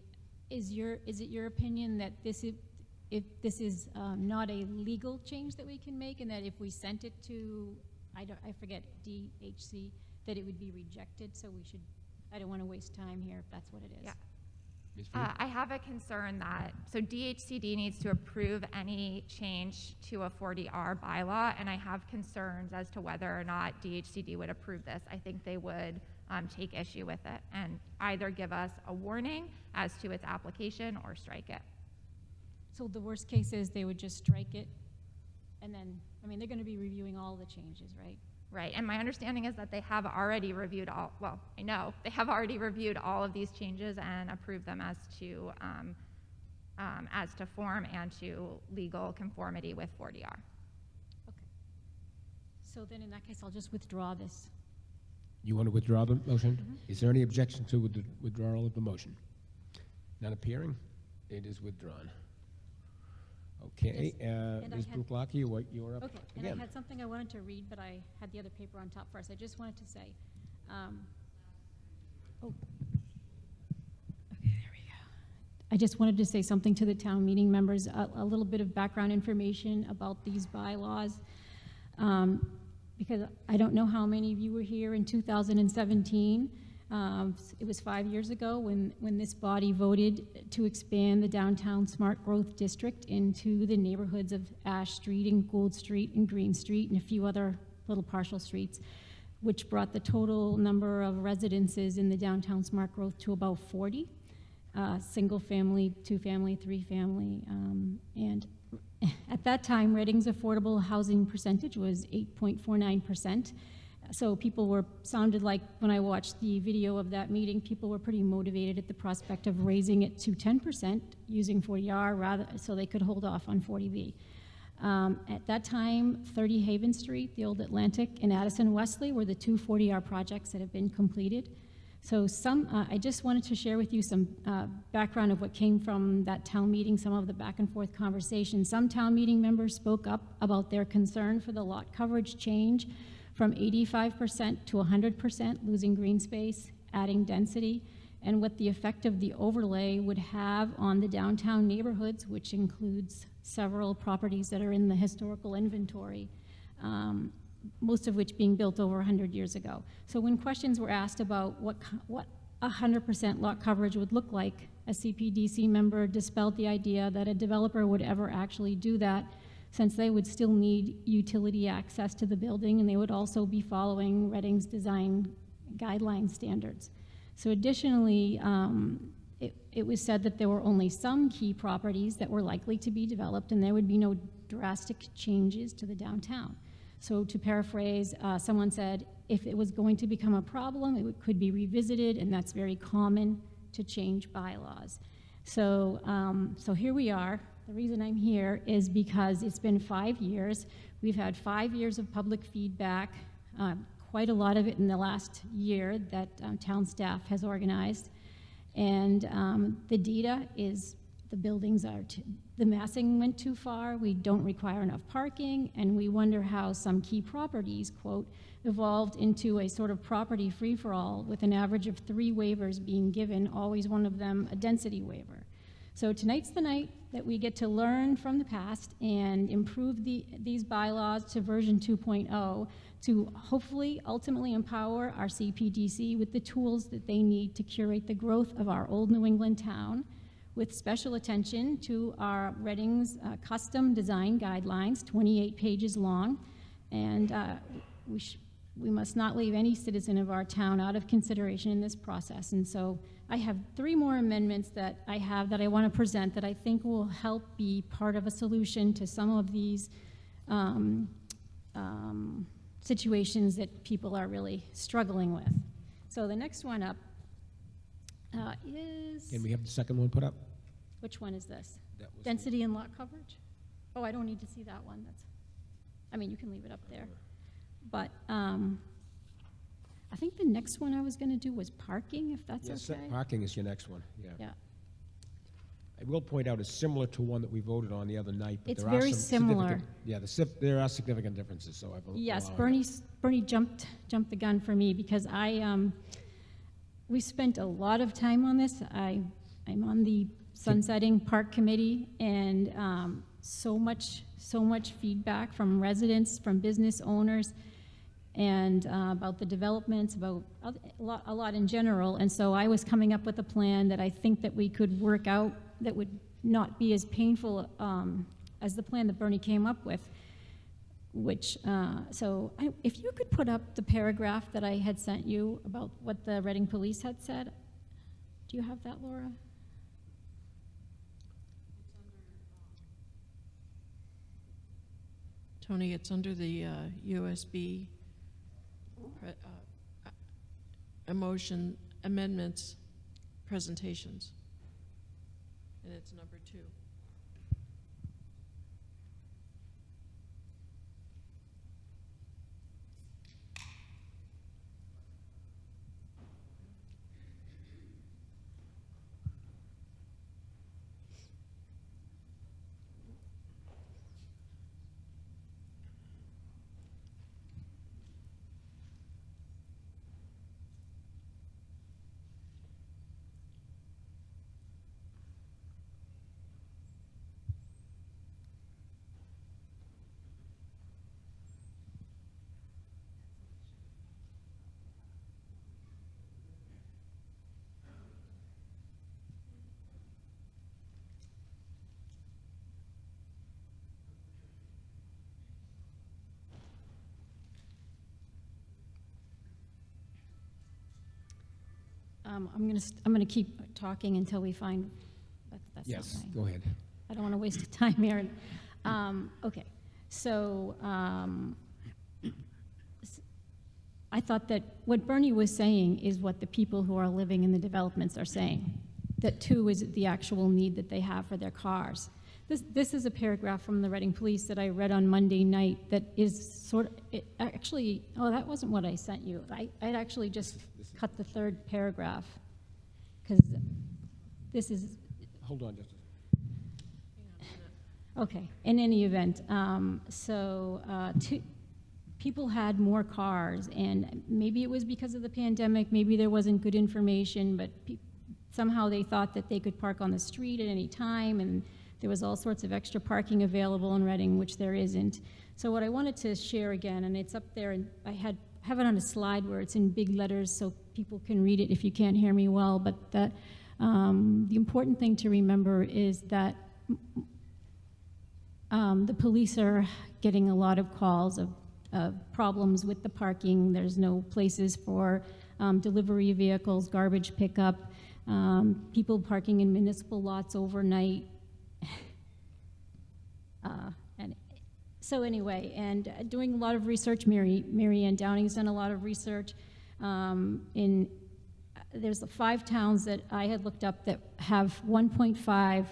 is it your opinion that if this is not a legal change that we can make, and that if we sent it to, I forget, DHC, that it would be rejected? So I don't want to waste time here if that's what it is. Yeah. I have a concern that, so DHCD needs to approve any change to a 40R bylaw, and I have concerns as to whether or not DHCD would approve this. I think they would take issue with it and either give us a warning as to its application or strike it. So the worst case is they would just strike it, and then, I mean, they're going to be reviewing all the changes, right? Right, and my understanding is that they have already reviewed I know they have already reviewed all of these changes and approved them as to form and to legal conformity with 40R. Okay. So then in that case, I'll just withdraw this. You want to withdraw the motion? Is there any objection to the withdrawal of the motion? None appearing? It is withdrawn. Okay, Ms. Bruclacchio, you're up Okay, again. and I had something I wanted to read, but I had the other paper on top first. I just wanted to say, okay, there we go. I just wanted to say something to the town meeting members, a little bit of background information about these bylaws, because I don't know how many of you were here in 2017. It was 5 years ago when this body voted to expand the downtown smart growth district into the neighborhoods of Ash Street and Gould Street and Green Street and a few other little partial streets, which brought the total number of residences in the downtown smart growth to about 40, single family, 2 family, 3 family. And at that time, Reading's affordable housing percentage was 8.49%. So people sounded like, when I watched the video of that meeting, people were pretty motivated at the prospect of raising it to 10% using 40R so they could hold off on 40B. At that time, 30 Haven Street, the old Atlantic, and Addison Wesley were the two 40R projects that have been completed. So I just wanted to share with you some background of what came from that town meeting, some of the back and forth conversations. Some town meeting members spoke up about their concern for the lot coverage change from 85% to 100%, losing green space, adding density, and what the effect of the overlay would have on the downtown neighborhoods, which includes several properties that are in the historical inventory, most of which being built over 100 years ago. So when questions were asked about what 100% lot coverage would look like, a CPDC member dispelled the idea that a developer would ever actually do that, since they would still need utility access to the building, and they would also be following Reading's design guideline standards. So additionally, it was said that there were only some key properties that were likely to be developed, and there would be no drastic changes to the downtown. So to paraphrase, someone said, if it was going to become a problem, it could be revisited, and that's very common to change bylaws. So, so here we are. The reason I'm here is because it's been 5 years. We've had 5 years of public feedback, quite a lot of it in the last year that town staff has organized. And the data is the buildings the massing went too far, we don't require enough parking, and we wonder how some key properties, quote, evolved into a sort of property free-for-all with an average of 3 waivers being given, always one of them a density waiver. So tonight's the night that we get to learn from the past and improve these bylaws to version 2.0 to hopefully ultimately empower our CPDC with the tools that they need to curate the growth of our old New England town, with special attention to our Reading's custom design guidelines, 28 pages long, and we must not leave any citizen of our town out of consideration in this process. And so I have 3 more amendments that I want to present that I think will help be part of a solution to some of these situations that people are really struggling with. So the next one up is... Can we have the second one put up? Which one is this? Density and lot coverage? Oh, I don't need to see that one. I mean, you can leave it up there. But I think the next one I was going to do was parking, if that's okay. Yes, parking is your next one, yeah. Yeah. I will point out it's similar to one that we voted on the other night, but It's there are very some similar. there are significant differences, so I've Yes, allowed it. Bernie jumped the gun for me because we spent a lot of time on this. I'm on the sunsetting park committee, and so much feedback from residents, from business owners, and about the developments, about a lot in general. And so I was coming up with a plan that I think that we could work out that would not be as painful as the plan that Bernie came up with. Which, if you could put up the paragraph that I had sent you about what the Reading Police had said. Do you have that, Laura? Tony, it's under the USB emotion amendments presentations. And it's number 2. I'm gonna keep talking until we find. That's Yes, not go ahead. I don't want to waste time here. Okay, so I thought that what Bernie was saying is what the people who are living in the developments are saying, that 2 is the actual need that they have for their cars. This is a paragraph from the Reading Police that I read on Monday night that is sort of, it actually, oh, that wasn't what I sent you. I'd actually just cut the 3rd paragraph, because this is, Hold on just a okay, in any event, people had more cars, and maybe it was because of the pandemic, maybe there wasn't good information, but somehow they thought that they could park on the street at any time, and there was all sorts of extra parking available in Reading, which there isn't. So what I wanted to share again, and it's up there, and I have it on a slide where it's in big letters so people can read it if you can't hear me well, but that the important thing to remember is that the police are getting a lot of calls of problems with the parking. There's no places for delivery vehicles, garbage pickup, people parking in municipal lots overnight. And so anyway, and doing a lot of research, Mary Ann Downing's done a lot of research. There's 5 towns that I had looked up that have 1.5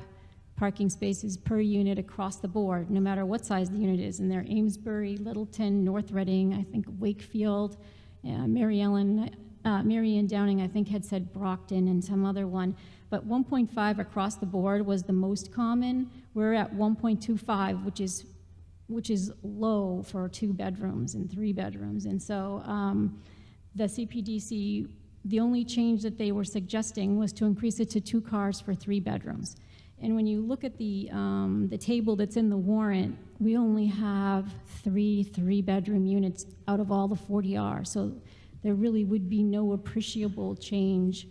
parking spaces per unit across the board, no matter what size the unit is. And they're Amesbury, Littleton, North Reading, I think Wakefield, Mary Ann Downing, I think, had said Brockton and some other one. But 1.5 across the board was the most common. We're at 1.25, which is low for 2 bedrooms and 3 bedrooms. And so the CPDC, the only change that they were suggesting was to increase it to 2 cars for 3 bedrooms. And when you look at the table that's in the warrant, we only have 3 3-bedroom units out of all the 40R. So there really would be no appreciable change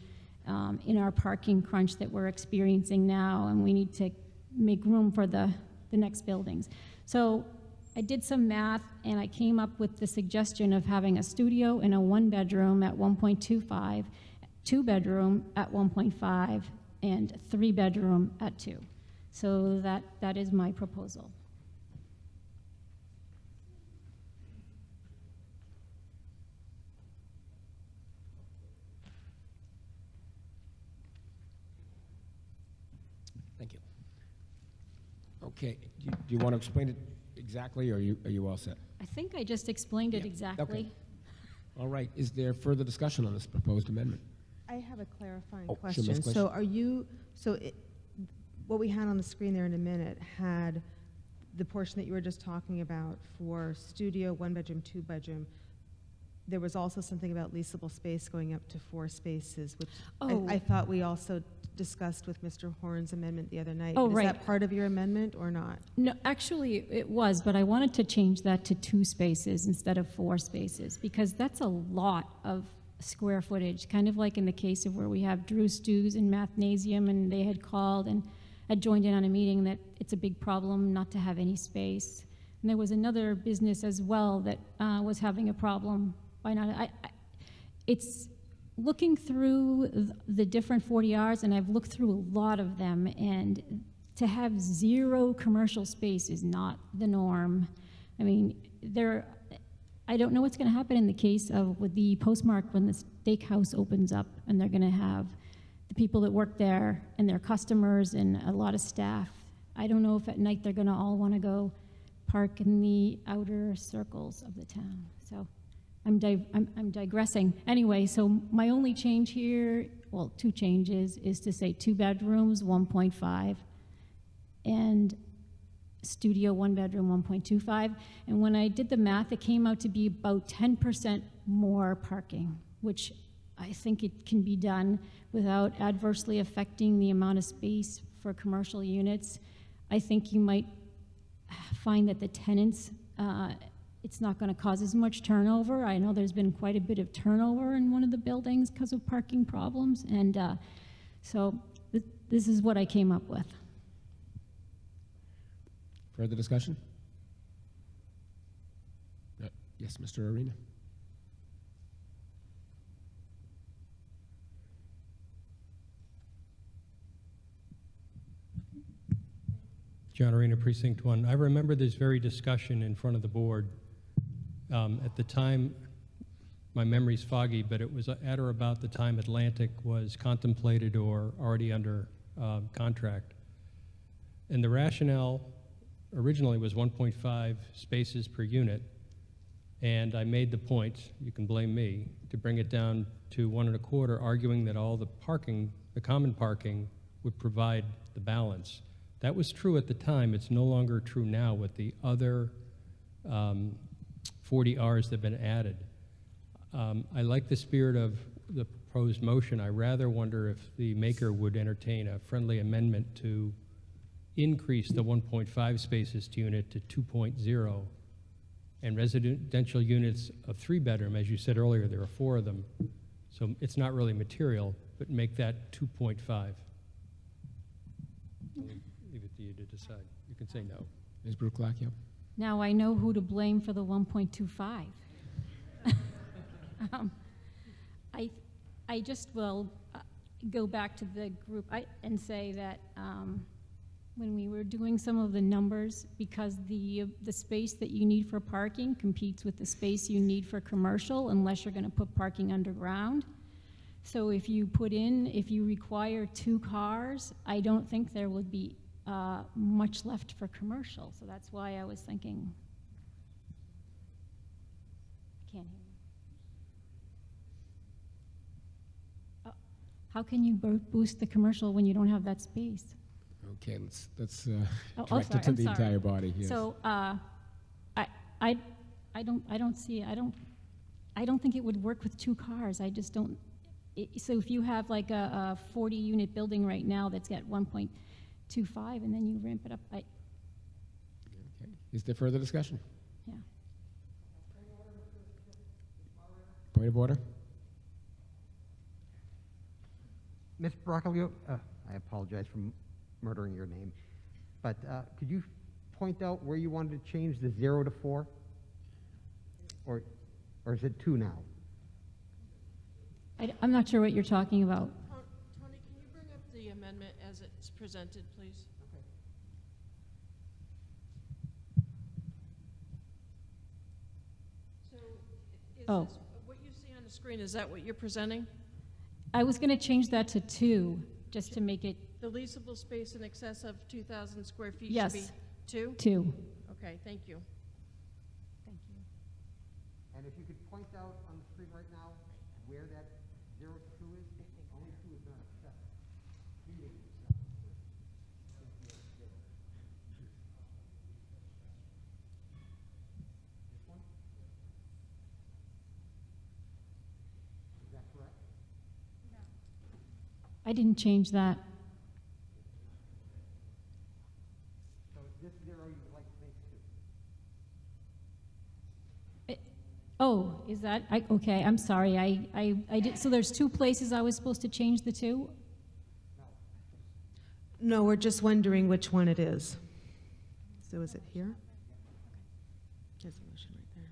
in our parking crunch that we're experiencing now, and we need to make room for the next buildings. So I did some math, and I came up with the suggestion of having a studio and a 1-bedroom at 1.25, 2-bedroom at 1.5, and 3-bedroom at 2. So that is my proposal. Thank you. Okay, do you want to explain it exactly, or are you all set? I think I just explained it exactly. Okay. All right, is there further discussion on this proposed amendment? I have a clarifying Oh, sure, question. Ms. Question. So are you, what we had on the screen there in a minute had the portion that you were just talking about for studio, 1-bedroom, 2-bedroom. There was also something about leasable space going up to 4 spaces, which I thought we also discussed with Mr. Horn's amendment the other night. Oh, Is right. that part of your amendment or not? No, actually, it was, but I wanted to change that to 2 spaces instead of 4 spaces, because that's a lot of square footage, kind of like in the case of where we have Drew Stews and Mathnasium, and they had called and had joined in on a meeting that it's a big problem not to have any space. And there was another business as well that was having a problem. Why not? It's looking through the different 40Rs, and I've looked through a lot of them, and to have 0 commercial space is not the norm. I mean, I don't know what's going to happen in the case of with the Postmark when the steakhouse opens up, and they're going to have the people that work there and their customers and a lot of staff. I don't know if at night they're going to all want to go park in the outer circles of the town. So I'm digressing. Anyway, so my only change here, well, 2 changes, is to say 2 bedrooms, 1.5, and studio 1-bedroom, 1.25. And when I did the math, it came out to be about 10% more parking, which I think it can be done without adversely affecting the amount of space for commercial units. I think you might find that the tenants, it's not going to cause as much turnover. I know there's been quite a bit of turnover in one of the buildings because of parking problems, and so this is what I came up with. Further discussion? Yes, Mr. Arena. John Arena, Precinct 1. I remember this very discussion in front of the board. At the time, my memory's foggy, but it was at or about the time Atlantic was contemplated or already under contract. And the rationale originally was 1.5 spaces per unit. And I made the point, you can blame me, to bring it down to 1.25, arguing that all the parking, the common parking, would provide the balance. That was true at the time. It's no longer true now with the other 40 Rs that have been added. I like the spirit of the proposed motion. I rather wonder if the maker would entertain a friendly amendment to increase the 1.5 spaces to unit to 2.0, and residential units of 3-bedroom, as you said earlier, there are 4 of them, so it's not really material, but make that 2.5. Leave it to you to decide. You can say no. Ms. Bruclacchio? Now I know who to blame for the 1.25. I just will go back to the group and say that when we were doing some of the numbers, because the space that you need for parking competes with the space you need for commercial, unless you're going to put parking underground. So if you require 2 cars, I don't think there would be much left for commercial. So that's why I was thinking. I can't hear you. How can you boost the commercial when you don't have that space? Okay, let's sorry, direct it to I'm the sorry. entire body. Yes. So I don't think it would work with 2 cars. I just don't. So if you have like a 40-unit building right now that's got 1.25, and then you ramp it up, Okay. Is there further discussion? Yeah. Point of order? Ms. Bracalio, I apologize for murdering your name, but could you point out where you wanted to change the 0 to 4? Or is it 2 now? I'm not sure what you're talking about. Tony, can you bring up the amendment as it's presented, please? Okay. So is Oh. this, what you see on the screen, is that what you're presenting? I was going to change that to 2, just to make it The leasable space in excess of 2,000 square feet Yes. should be 2? 2. Okay, thank you. Thank you. And if you could point out on the screen right now where that 0 to 2 is, only 2 is not accepted. This one? Is that correct? I didn't change that. So this 0 you would like to make 2? Oh, is that, okay, I'm sorry, I did, so there's 2 places I was supposed to change the 2? No, we're just wondering which one it is. So is it here? There's a motion right there.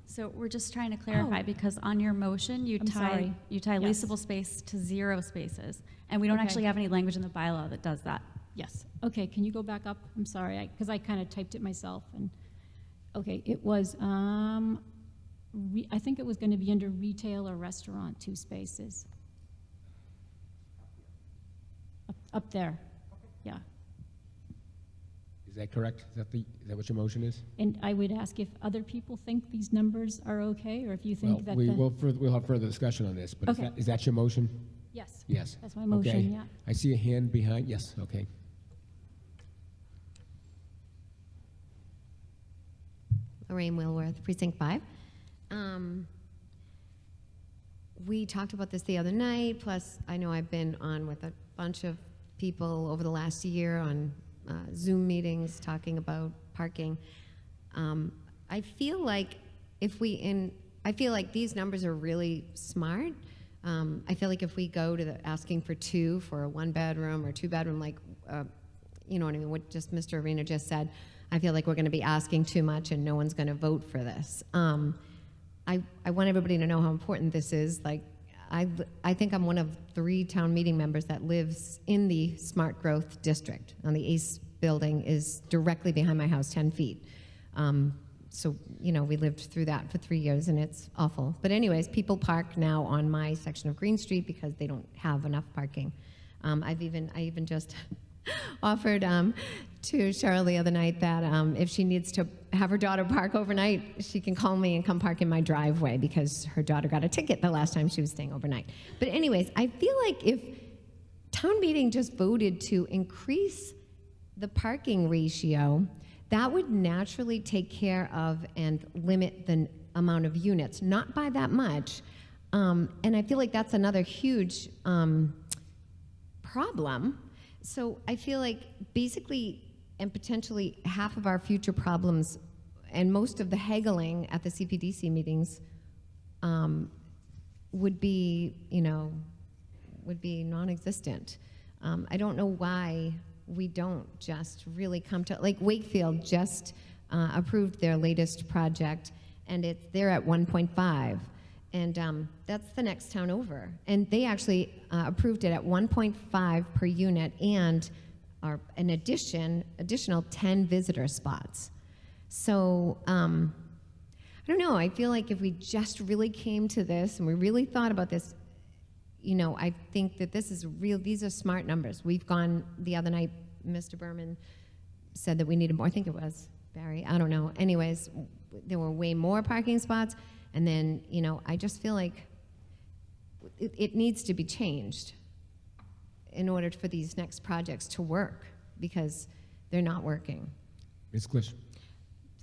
So we're just trying to clarify, because on your motion, you I'm tie sorry. Yes. leasable space to 0 spaces, and we don't Okay. actually have any language in the bylaw that does that. Yes, okay, can you go back up? I'm sorry, because I kind of typed it myself, and, okay, it was, I think it was going to be under retail or restaurant, 2 spaces. Up there, yeah. Is that correct? Is that what your motion is? And I would ask if other people think these numbers are okay, or if you think that We'll have further discussion on this, but Okay. is that your motion? Yes. Yes. That's my motion, Okay. yeah. I see a hand behind, yes, okay. Lorraine Wheelworth, Precinct 5. We talked about this the other night, plus I know I've been on with a bunch of people over the last year on Zoom meetings talking about parking. I feel like these numbers are really smart. I feel like if we go to asking for 2 for a 1-bedroom or 2-bedroom, like, you know what I mean, what just Mr. Arena just said, I feel like we're going to be asking too much and no one's going to vote for this. I want everybody to know how important this is. Like, I think I'm one of 3 town meeting members that lives in the smart growth district. The ACE building is directly behind my house, 10 feet. So, you know, we lived through that for 3 years, and it's awful. But anyways, people park now on my section of Green Street because they don't have enough parking. I even just offered to Cheryl the other night that if she needs to have her daughter park overnight, she can call me and come park in my driveway because her daughter got a ticket the last time she was staying overnight. But anyways, I feel like if town meeting just voted to increase the parking ratio, that would naturally take care of and limit the amount of units, not by that much. And I feel like that's another huge problem. So I feel like basically and potentially half of our future problems and most of the haggling at the CPDC meetings would be, you know, would be non-existent. I don't know why we don't just really come to, like Wakefield just approved their latest project, and they're at 1.5, and that's the next town over. And they actually approved it at 1.5 per unit and an additional 10 visitor spots. So I don't know, I feel like if we just really came to this and we really thought about this, you know, I think that this is real, these are smart numbers. We've gone, the other night, Mr. Berman said that we needed more, I think it was Barry, I don't know. Anyways, there were way more parking spots, and then, you know, I just feel like it needs to be changed in order for these next projects to work, because they're not working. Ms. Klisch.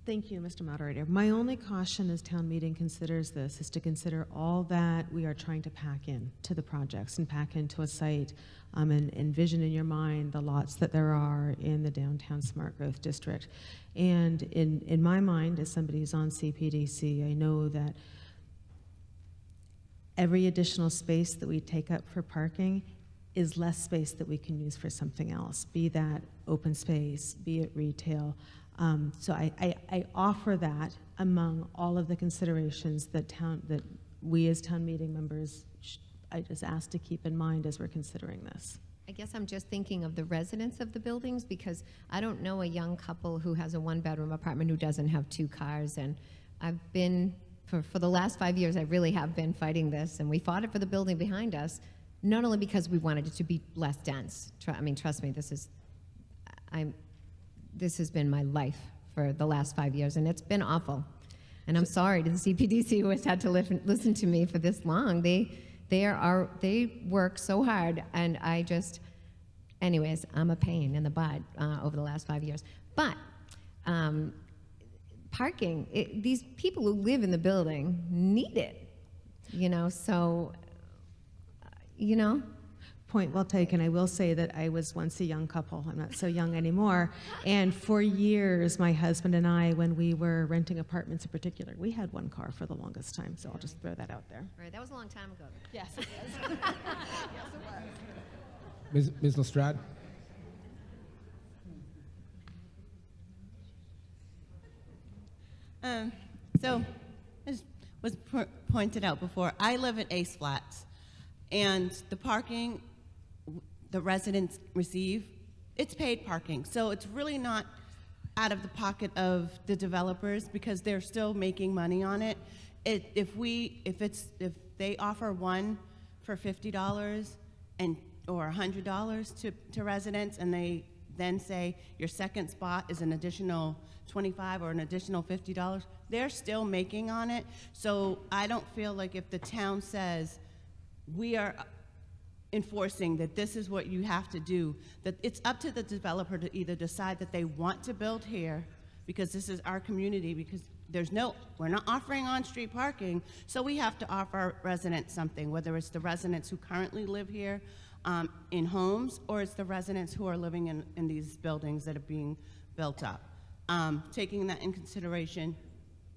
Thank you, Mr. Moderator. My only caution as town meeting considers this is to consider all that we are trying to pack in to the projects and pack into a site, and envision in your mind the lots that there are in the downtown smart growth district. And in my mind, as somebody who's on CPDC, I know that every additional space that we take up for parking is less space that we can use for something else, be that open space, be it retail. So I offer that among all of the considerations that we as town meeting members, I just ask to keep in mind as we're considering this. I guess I'm just thinking of the residents of the buildings, because I don't know a young couple who has a one-bedroom apartment who doesn't have 2 cars, and I've been, for the last 5 years, I really have been fighting this, and we fought it for the building behind us, not only because we wanted it to be less dense. I mean, trust me, this has been my life for the last 5 years, and it's been awful. And I'm sorry to the CPDC who has had to listen to me for this long. They work so hard, and anyways, I'm a pain in the butt over the last 5 years. But parking, these people who live in the building need it, you know, so, you know. Point well taken. I will say that I was once a young couple. I'm not so young anymore. And for years, my husband and I, when we were renting apartments in particular, we had 1 car for the longest time. So I'll just throw that out there. Right, that was a long time ago. Yes, it was. Yes, it was. Ms. Lestrade. So, as was pointed out before, I live at Ace Flats, and the parking the residents receive, it's paid parking. So it's really not out of the pocket of the developers, because they're still making money on it. If they offer one for $50 or $100 to residents, and they then say your second spot is an additional $25 or an additional $50, they're still making on it. So I don't feel like if the town says we are enforcing that this is what you have to do, that it's up to the developer to either decide that they want to build here, because this is our community, because we're not offering on-street parking, so we have to offer our residents something, whether it's the residents who currently live here in homes, or it's the residents who are living in these buildings that are being built up. Taking that in consideration,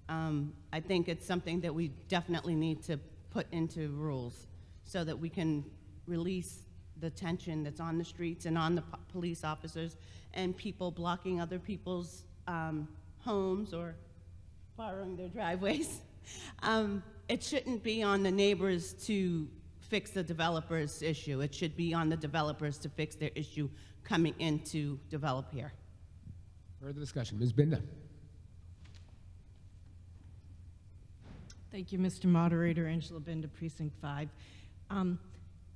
I think it's something that we definitely need to put into rules so that we can release the tension that's on the streets and on the police officers and people blocking other people's homes or borrowing their driveways. It shouldn't be on the neighbors to fix the developer's issue. It should be on the developers to fix their issue coming in to develop here. Further discussion. Ms. Binder. Thank you, Mr. Moderator. Angela Benda, Precinct 5.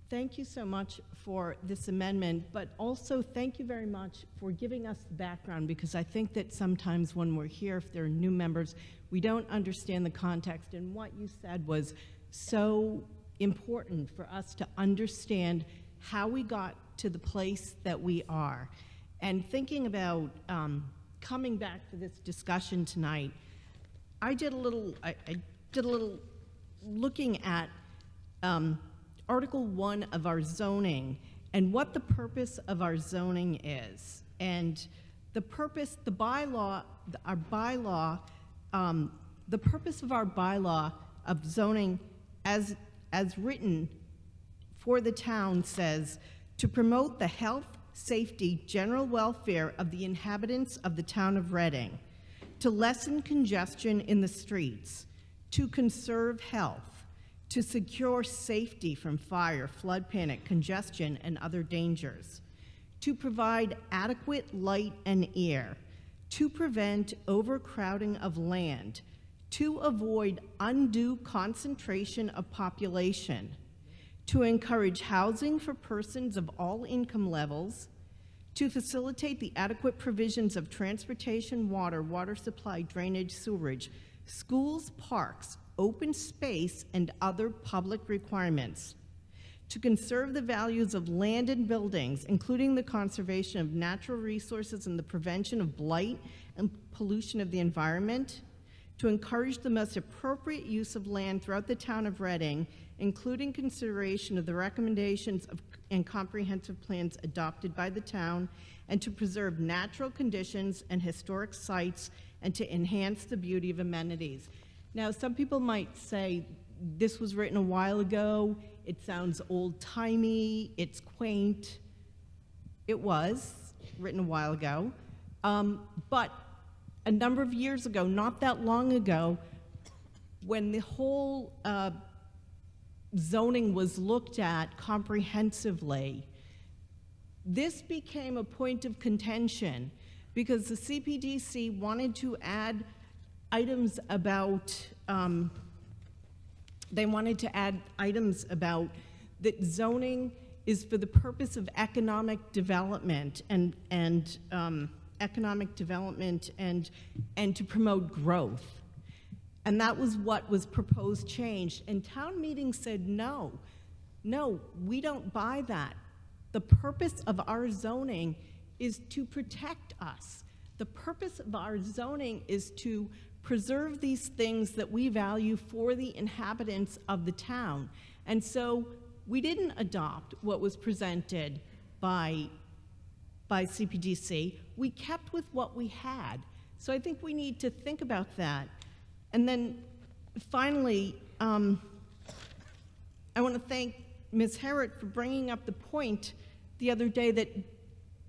Thank you so much for this amendment, but also thank you very much for giving us the background, because I think that sometimes when we're here, if there are new members, we don't understand the context. And what you said was so important for us to understand how we got to the place that we are. And thinking about coming back for this discussion tonight, I did a little looking at Article 1 of our zoning and what the purpose of our zoning is. And the purpose, the bylaw, our bylaw, the purpose of our bylaw of zoning as written for the town says, to promote the health, safety, general welfare of the inhabitants of the town of Reading, to lessen congestion in the streets, to conserve health, to secure safety from fire, flood panic, congestion, and other dangers, to provide adequate light and air, to prevent overcrowding of land, to avoid undue concentration of population, to encourage housing for persons of all income levels, to facilitate the adequate provisions of transportation, water supply, drainage, sewerage, schools, parks, open space, and other public requirements, to conserve the values of land and buildings, including the conservation of natural resources and the prevention of blight and pollution of the environment, to encourage the most appropriate use of land throughout the town of Reading, including consideration of the recommendations and comprehensive plans adopted by the town, and to preserve natural conditions and historic sites, and to enhance the beauty of amenities. Now, some people might say this was written a while ago, it sounds old-timey, it's quaint. It was written a while ago, but a number of years ago, not that long ago, when the whole zoning was looked at comprehensively, this became a point of contention because the CPDC wanted to add items about, that zoning is for the purpose of economic development and to promote growth. And that was what was proposed changed. And town meeting said, no, we don't buy that. The purpose of our zoning is to protect us. The purpose of our zoning is to preserve these things that we value for the inhabitants of the town. And so we didn't adopt what was presented by CPDC. We kept with what we had. So I think we need to think about that. And then finally, I want to thank Ms. Herrick for bringing up the point the other day that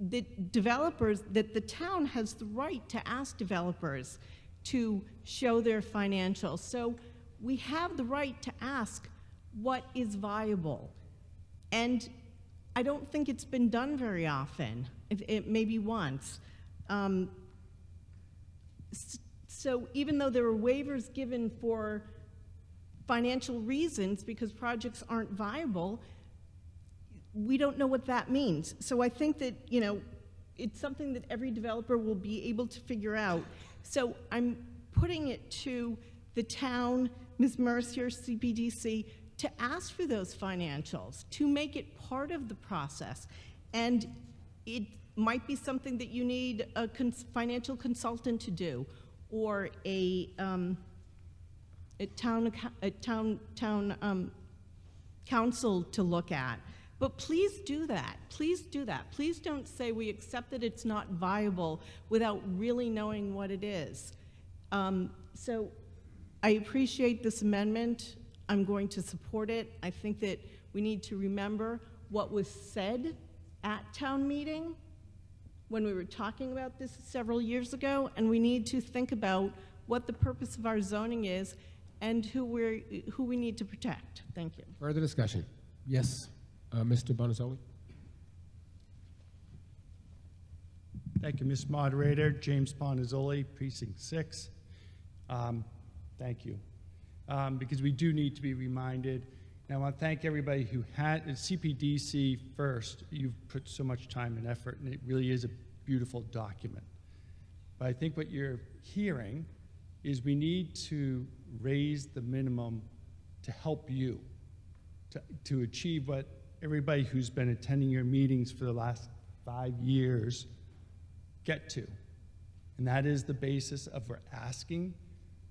the town has the right to ask developers to show their financials. So we have the right to ask what is viable. And I don't think it's been done very often, maybe once. So even though there were waivers given for financial reasons because projects aren't viable, we don't know what that means. So I think that, it's something that every developer will be able to figure out. So I'm putting it to the town, Ms. Mercier, CPDC, to ask for those financials, to make it part of the process. And it might be something that you need a financial consultant to do, or a town council to look at. But please do that. Please do that. Please don't say we accept that it's not viable without really knowing what it is. So I appreciate this amendment. I'm going to support it. I think that we need to remember what was said at town meeting when we were talking about this several years ago, and we need to think about what the purpose of our zoning is and who we need to protect. Thank you. Further discussion? Yes, Mr. Bonazzoli. Thank you, Mr. Moderator. James Bonazzoli, Precinct 6. Thank you. because we do need to be reminded. And I want to thank everybody who had CPDC first. You've put so much time and effort, and it really is a beautiful document. But I think what you're hearing is we need to raise the minimum to help you, to achieve what everybody who's been attending your meetings for the last 5 years get to. And that is the basis of we're asking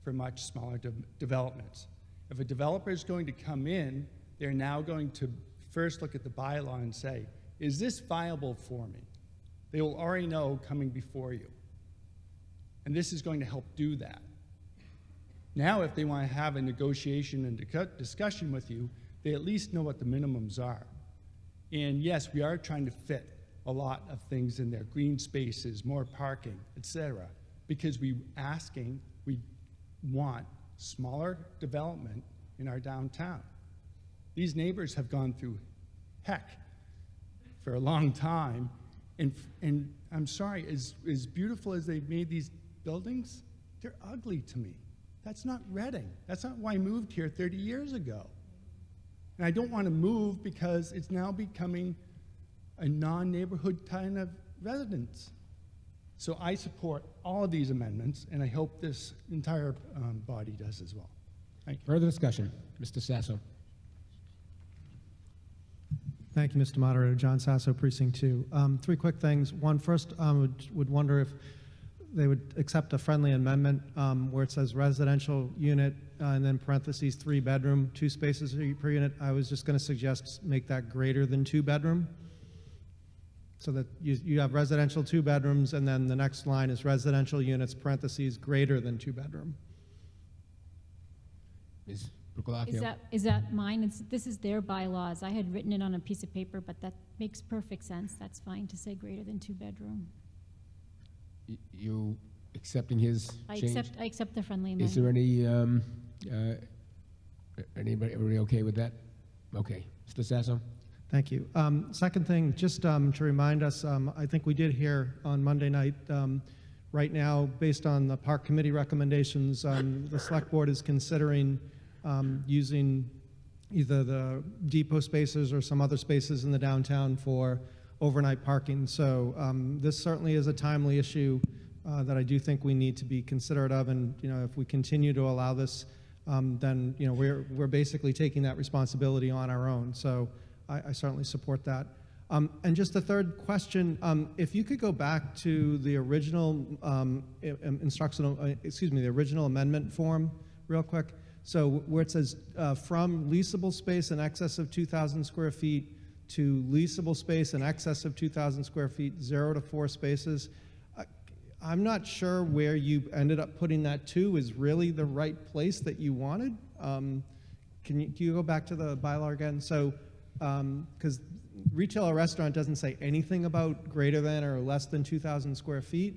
for much smaller developments. If a developer is going to come in, they're now going to first look at the bylaw and say, is this viable for me? They will already know coming before you. And this is going to help do that. Now, if they want to have a negotiation and discussion with you, they at least know what the minimums are. And yes, we are trying to fit a lot of things in there, green spaces, more parking, etc. Because we want smaller development in our downtown. These neighbors have gone through heck for a long time, and I'm sorry, as beautiful as they've made these buildings, they're ugly to me. That's not Reading. That's not why I moved here 30 years ago. And I don't want to move because it's now becoming a non-neighborhood kind of residence. So I support all of these amendments, and I hope this entire body does as well. Thank you. Further discussion. Mr. Sasso. Thank you, Mr. Moderator. John Sasso, Precinct 2. 3 quick things. One, first, would wonder if they would accept a friendly amendment where it says residential unit and then parentheses 3-bedroom, 2 spaces per unit. I was just going to suggest make that greater than 2-bedroom, so that you have residential 2 bedrooms, and then the next line is residential units, parentheses, greater than 2-bedroom. Ms. Brucolacchio. Is that mine? This is their bylaws. I had written it on a piece of paper, but that makes perfect sense. That's fine to say greater than 2-bedroom. You accepting his change? I accept the friendly Is amendment. there any, everybody okay with that? Okay. Mr. Sasso? Thank you. Second thing, just to remind us, I think we did hear on Monday night, right now, based on the Park Committee recommendations, the Select Board is considering using either the depot spaces or some other spaces in the downtown for overnight parking. So this certainly is a timely issue that I do think we need to be considerate of. And if we continue to allow this, then we're basically taking that responsibility on our own. So I certainly support that. And just the third question, if you could go back to the original the original amendment form real quick. So where it says from leasable space in excess of 2,000 square feet to leasable space in excess of 2,000 square feet, 0 to 4 spaces. I'm not sure where you ended up putting that to is really the right place that you wanted. Can you go back to the bylaw again? So, because retail or restaurant doesn't say anything about greater than or less than 2,000 square feet.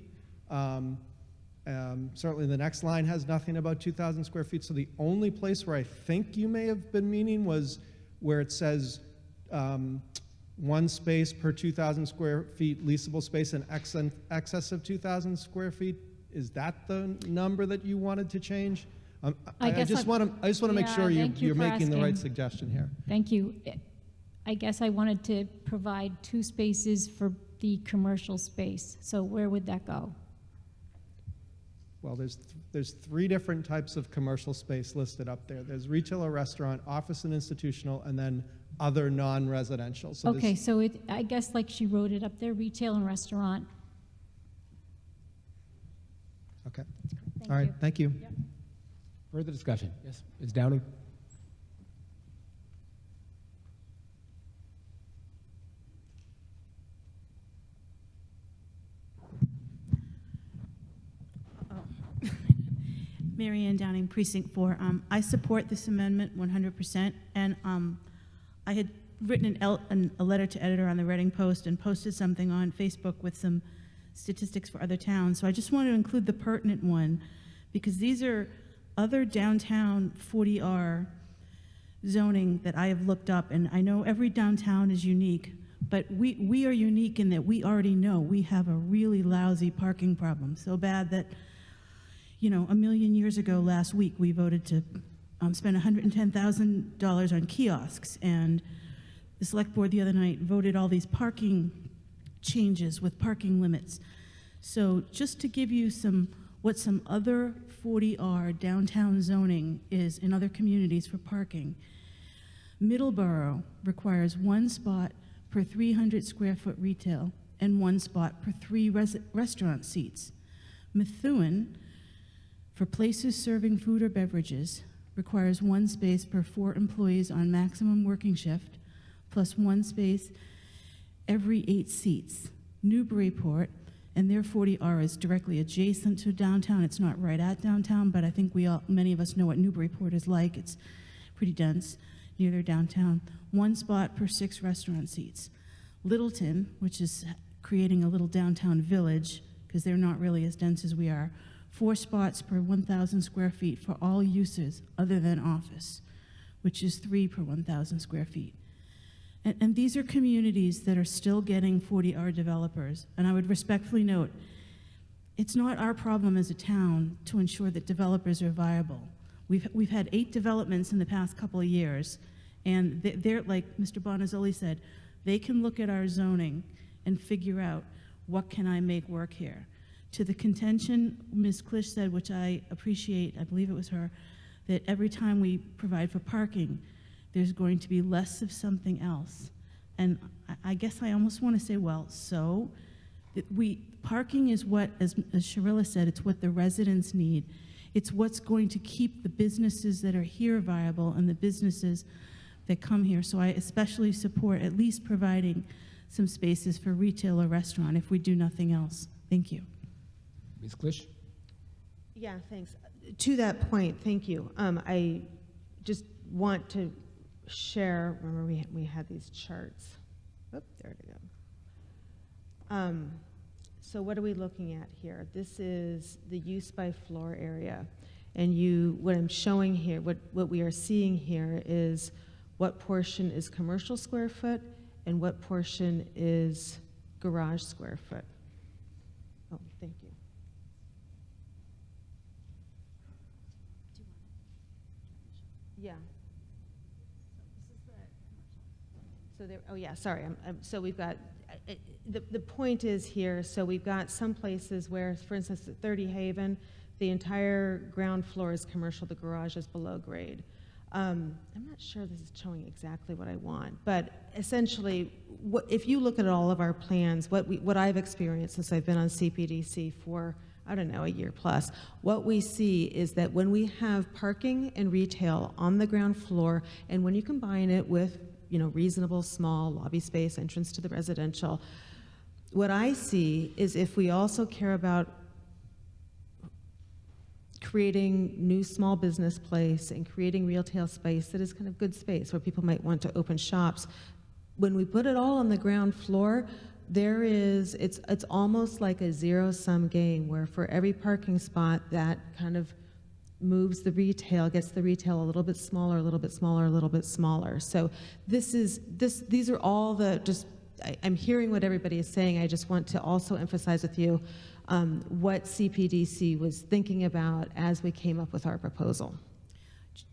Certainly the next line has nothing about 2,000 square feet. So the only place where I think you may have been meaning was where it says 1 space per 2,000 square feet leasable space in excess of 2,000 square feet. Is that the number that you wanted to change? I just want to make sure you're making the right suggestion here. Thank you. I guess I wanted to provide 2 spaces for the commercial space. So where would that go? Well, there's 3 different types of commercial space listed up there. There's retail or restaurant, office and institutional, and then other non-residential. So okay, so I guess like she wrote it up there, retail and restaurant. Okay. All right, thank you. Yep. Further discussion? Yes, Ms. Downing? Mary Ann Downing, Precinct 4. I support this amendment 100%, and I had written a letter to editor on the Reading Post and posted something on Facebook with some statistics for other towns. So I just wanted to include the pertinent one, because these are other downtown 40R zoning that I have looked up, and I know every downtown is unique, but we are unique in that we already know we have a really lousy parking problem, so bad that, 1 million years ago last week we voted to spent $110,000 on kiosks, and the select board the other night voted all these parking changes with parking limits. So just to give you what some other 40R downtown zoning is in other communities for parking, Middleborough requires 1 spot per 300 square foot retail and 1 spot per 3 restaurant seats. Methuen, for places serving food or beverages, requires 1 space per 4 employees on maximum working shift, plus 1 space every 8 seats. Newburyport, and their 40R is directly adjacent to downtown. It's not right at downtown, but I think many of us know what Newburyport is like. It's pretty dense near their downtown. 1 spot per 6 restaurant seats. Littleton, which is creating a little downtown village, because they're not really as dense as we are, 4 spots per 1,000 square feet for all uses other than office, which is 3 per 1,000 square feet. And these are communities that are still getting 40R developers. And I would respectfully note, it's not our problem as a town to ensure that developers are viable. We've had 8 developments in the past couple of years, and they're, like Mr. Bonazzoli said, they can look at our zoning and figure out, what can I make work here? To the contention Ms. Klisch said, which I appreciate, I believe it was her, that every time we provide for parking, there's going to be less of something else. And I guess I almost want to say, well, so parking is what, as Sharilla said, it's what the residents need. It's what's going to keep the businesses that are here viable and the businesses that come here. So I especially support at least providing some spaces for retail or restaurant if we do nothing else. Thank you. Ms. Klisch? Yeah, thanks. To that point, thank you. I just want to share, remember we had these charts. Oop, there we go. So what are we looking at here? This is the use by floor area. And what I'm showing here, what we are seeing here is what portion is commercial square foot and what portion is garage square foot. Oh, thank you. Yeah. So there, oh yeah, sorry. So we've got, the point is here, so we've got some places where, for instance, at 30 Haven, the entire ground floor is commercial, the garage is below grade. I'm not sure this is showing exactly what I want, but essentially, if you look at all of our plans, what I've experienced since I've been on CPDC for, I don't know, a year plus, what we see is that when we have parking and retail on the ground floor, and when you combine it with reasonable small lobby space, entrance to the residential, what I see is if we also care about creating new small business place and creating retail space that is kind of good space where people might want to open shops, when we put it all on the ground floor, it's almost like a zero-sum game where for every parking spot that kind of moves the retail, gets the retail a little bit smaller, a little bit smaller, a little bit smaller. So these are all I'm hearing what everybody is saying. I just want to also emphasize with you what CPDC was thinking about as we came up with our proposal.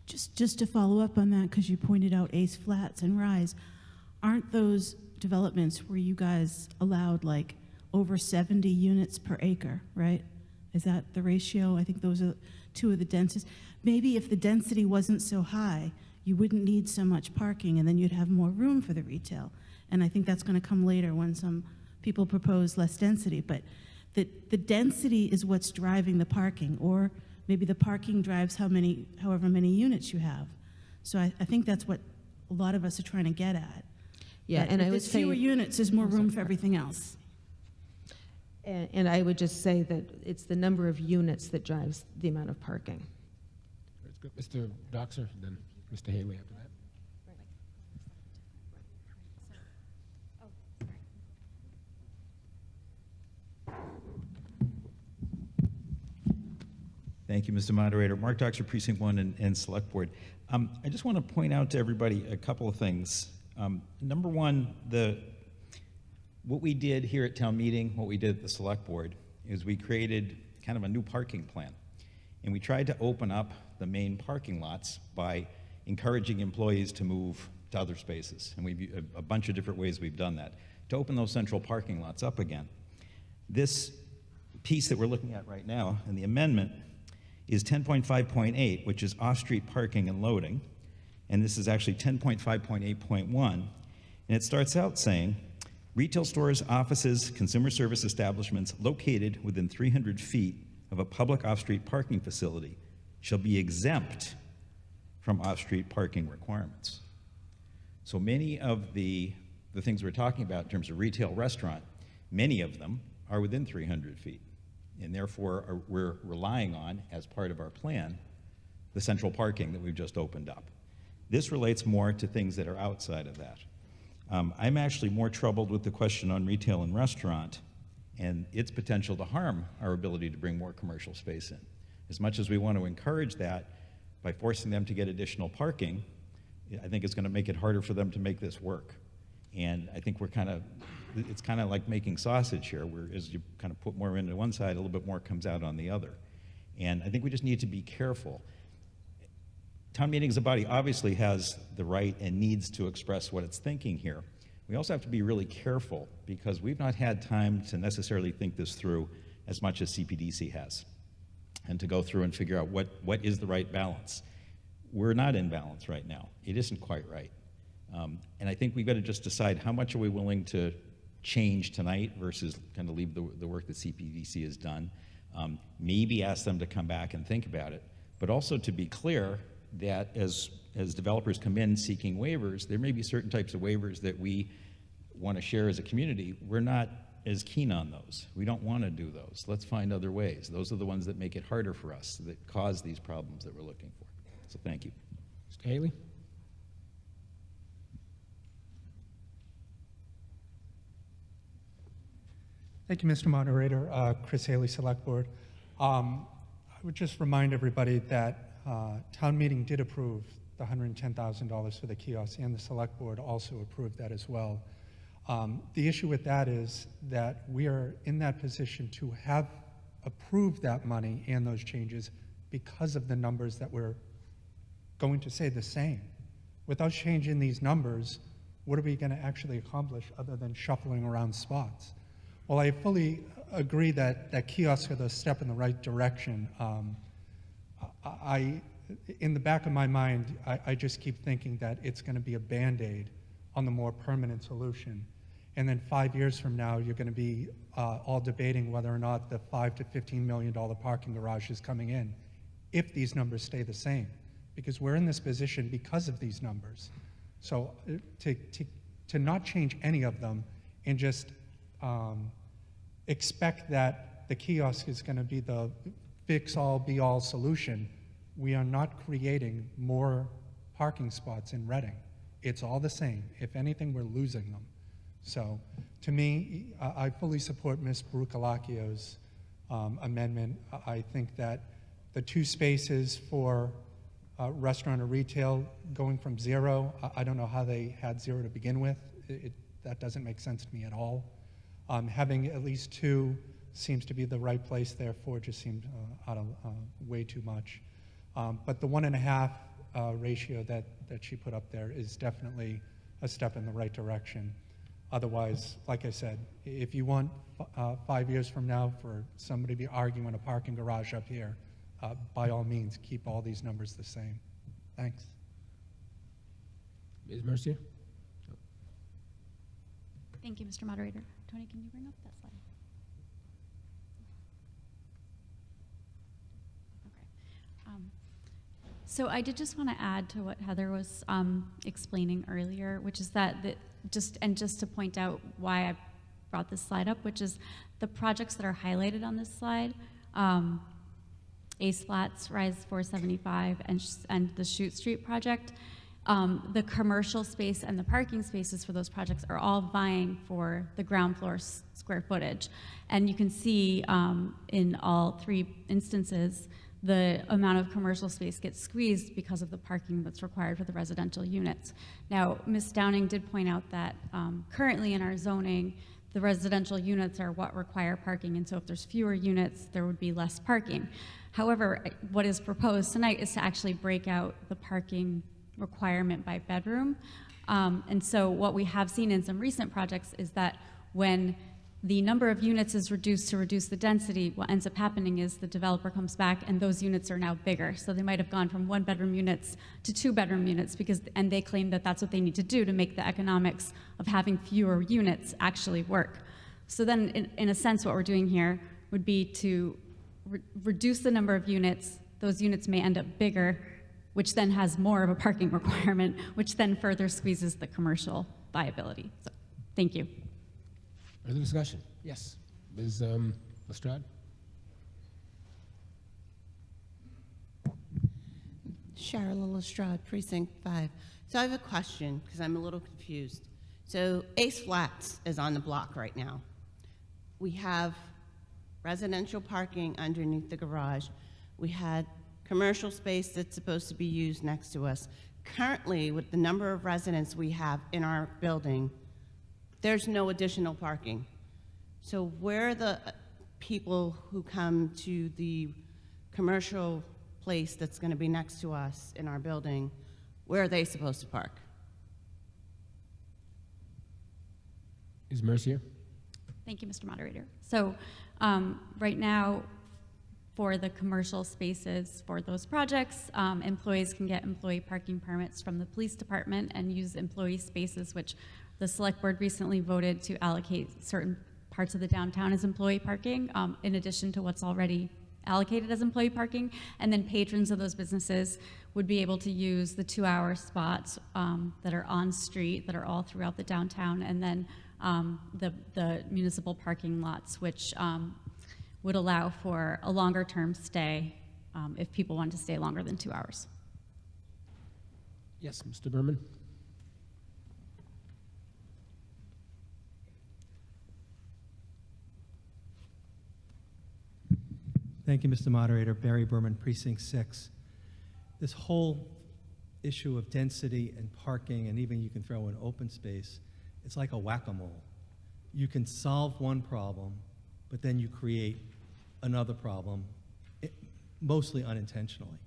Just to follow up on that, because you pointed out Ace Flats and Rise, aren't those developments where you guys allowed like over 70 units per acre, right? Is that the ratio? I think those are 2 of the densest. Maybe if the density wasn't so high, you wouldn't need so much parking, and then you'd have more room for the retail. And I think that's going to come later when some people propose less density. But the density is what's driving the parking, or maybe the parking drives however many units you have. So I think that's what a lot of us are trying to get at. Yeah, and I would say fewer units, there's more room for everything else. And I would just say that it's the number of units that drives the amount of parking. That's good. Mr. Doxer, then Mr. Haley after that. Thank you, Mr. Moderator. Mark Doxer, Precinct 1 and Select Board. I just want to point out to everybody a couple of things. Number one, what we did here at town meeting, what we did at the Select Board, is we created kind of a new parking plan. And we tried to open up the main parking lots by encouraging employees to move to other spaces. And we've a bunch of different ways we've done that to open those central parking lots up again. This piece that we're looking at right now in the amendment is 10.5.8, which is off-street parking and loading. And this is actually 10.5.8.1. And it starts out saying, retail stores, offices, consumer service establishments located within 300 feet of a public off-street parking facility shall be exempt from off-street parking requirements. So many of the things we're talking about in terms of retail restaurant, many of them are within 300 feet. And therefore, we're relying on, as part of our plan, the central parking that we've just opened up. This relates more to things that are outside of that. I'm actually more troubled with the question on retail and restaurant and its potential to harm our ability to bring more commercial space in. As much as we want to encourage that by forcing them to get additional parking, I think it's going to make it harder for them to make this work. And I think it's kind of like making sausage here, where as you kind of put more into one side, a little bit more comes out on the other. And I think we just need to be careful. Town meeting as a body obviously has the right and needs to express what it's thinking here. We also have to be really careful because we've not had time to necessarily think this through as much as CPDC has, and to go through and figure out what is the right balance. We're not in balance right now. It isn't quite right. And I think we've got to just decide how much are we willing to change tonight versus kind of leave the work that CPDC has done. Maybe ask them to come back and think about it, but also to be clear that as developers come in seeking waivers, there may be certain types of waivers that we want to share as a community. We're not as keen on those. We don't want to do those. Let's find other ways. Those are the ones that make it harder for us, that cause these problems that we're looking for. So thank you. Mr. Haley? Thank you, Mr. Moderator. Chris Haley, Select Board. I would just remind everybody that town meeting did approve the $110,000 for the kiosks, and the Select Board also approved that as well. The issue with that is that we are in that position to have approved that money and those changes because of the numbers that we're going to say the same. Without changing these numbers, what are we going to actually accomplish other than shuffling around spots? Well, I fully agree that kiosks are the step in the right direction. In the back of my mind, I just keep thinking that it's going to be a Band-Aid on the more permanent solution. And then 5 years from now, you're going to be all debating whether or not the $5 to $15 million parking garage is coming in, if these numbers stay the same. Because we're in this position because of these numbers. So to not change any of them and just expect that the kiosk is going to be the fix-all, be-all solution, we are not creating more parking spots in Reading. It's all the same. If anything, we're losing them. So to me, I fully support Ms. Baruchalakio's amendment. I think that the 2 spaces for restaurant or retail going from 0, I don't know how they had 0 to begin with. That doesn't make sense to me at all. Having at least 2 seems to be the right place, therefore just seemed out of way too much. But the 1.5 ratio that she put up there is definitely a step in the right direction. Otherwise, like I said, if you want 5 years from now for somebody to be arguing a parking garage up here, by all means, keep all these numbers the same. Thanks. Ms. Mercier? Thank you, Mr. Moderator. Tony, can you bring up that slide? Okay. So I did just want to add to what Heather was explaining earlier, which is that just to point out why I brought this slide up, which is the projects that are highlighted on this slide, Ace Flats, Rise 475, and the Chute Street project. The commercial space and the parking spaces for those projects are all vying for the ground floor square footage. And you can see in all 3 instances, the amount of commercial space gets squeezed because of the parking that's required for the residential units. Now, Ms. Downing did point out that currently in our zoning, the residential units are what require parking, and so if there's fewer units, there would be less parking. However, what is proposed tonight is to actually break out the parking requirement by bedroom. And so what we have seen in some recent projects is that when the number of units is reduced to reduce the density, what ends up happening is the developer comes back and those units are now bigger. So they might have gone from 1-bedroom units to 2-bedroom units and they claim that that's what they need to do to make the economics of having fewer units actually work. So then in a sense, what we're doing here would be to reduce the number of units. Those units may end up bigger, which then has more of a parking requirement, which then further squeezes the commercial viability. So, thank you. Further discussion? Yes. Ms. Lestrade? Cheryl Lestrade, Precinct 5. So I have a question, because I'm a little confused. So Ace Flats is on the block right now. We have residential parking underneath the garage. We had commercial space that's supposed to be used next to us. Currently, with the number of residents we have in our building, there's no additional parking. So where are the people who come to the commercial place that's going to be next to us in our building, where are they supposed to park? Is Mercier? Thank you, Mr. Moderator. So right now, for the commercial spaces for those projects, employees can get employee parking permits from the police department and use employee spaces, which the select board recently voted to allocate certain parts of the downtown as employee parking, in addition to what's already allocated as employee parking. And then patrons of those businesses would be able to use the 2-hour spots that are on street, that are all throughout the downtown, and then the municipal parking lots, which would allow for a longer term stay if people want to stay longer than 2 hours. Yes, Mr. Berman? Thank you, Mr. Moderator. Barry Berman, Precinct 6. This whole issue of density and parking, and even you can throw in open space, it's like a whack-a-mole. You can solve one problem, but then you create another problem, mostly unintentionally.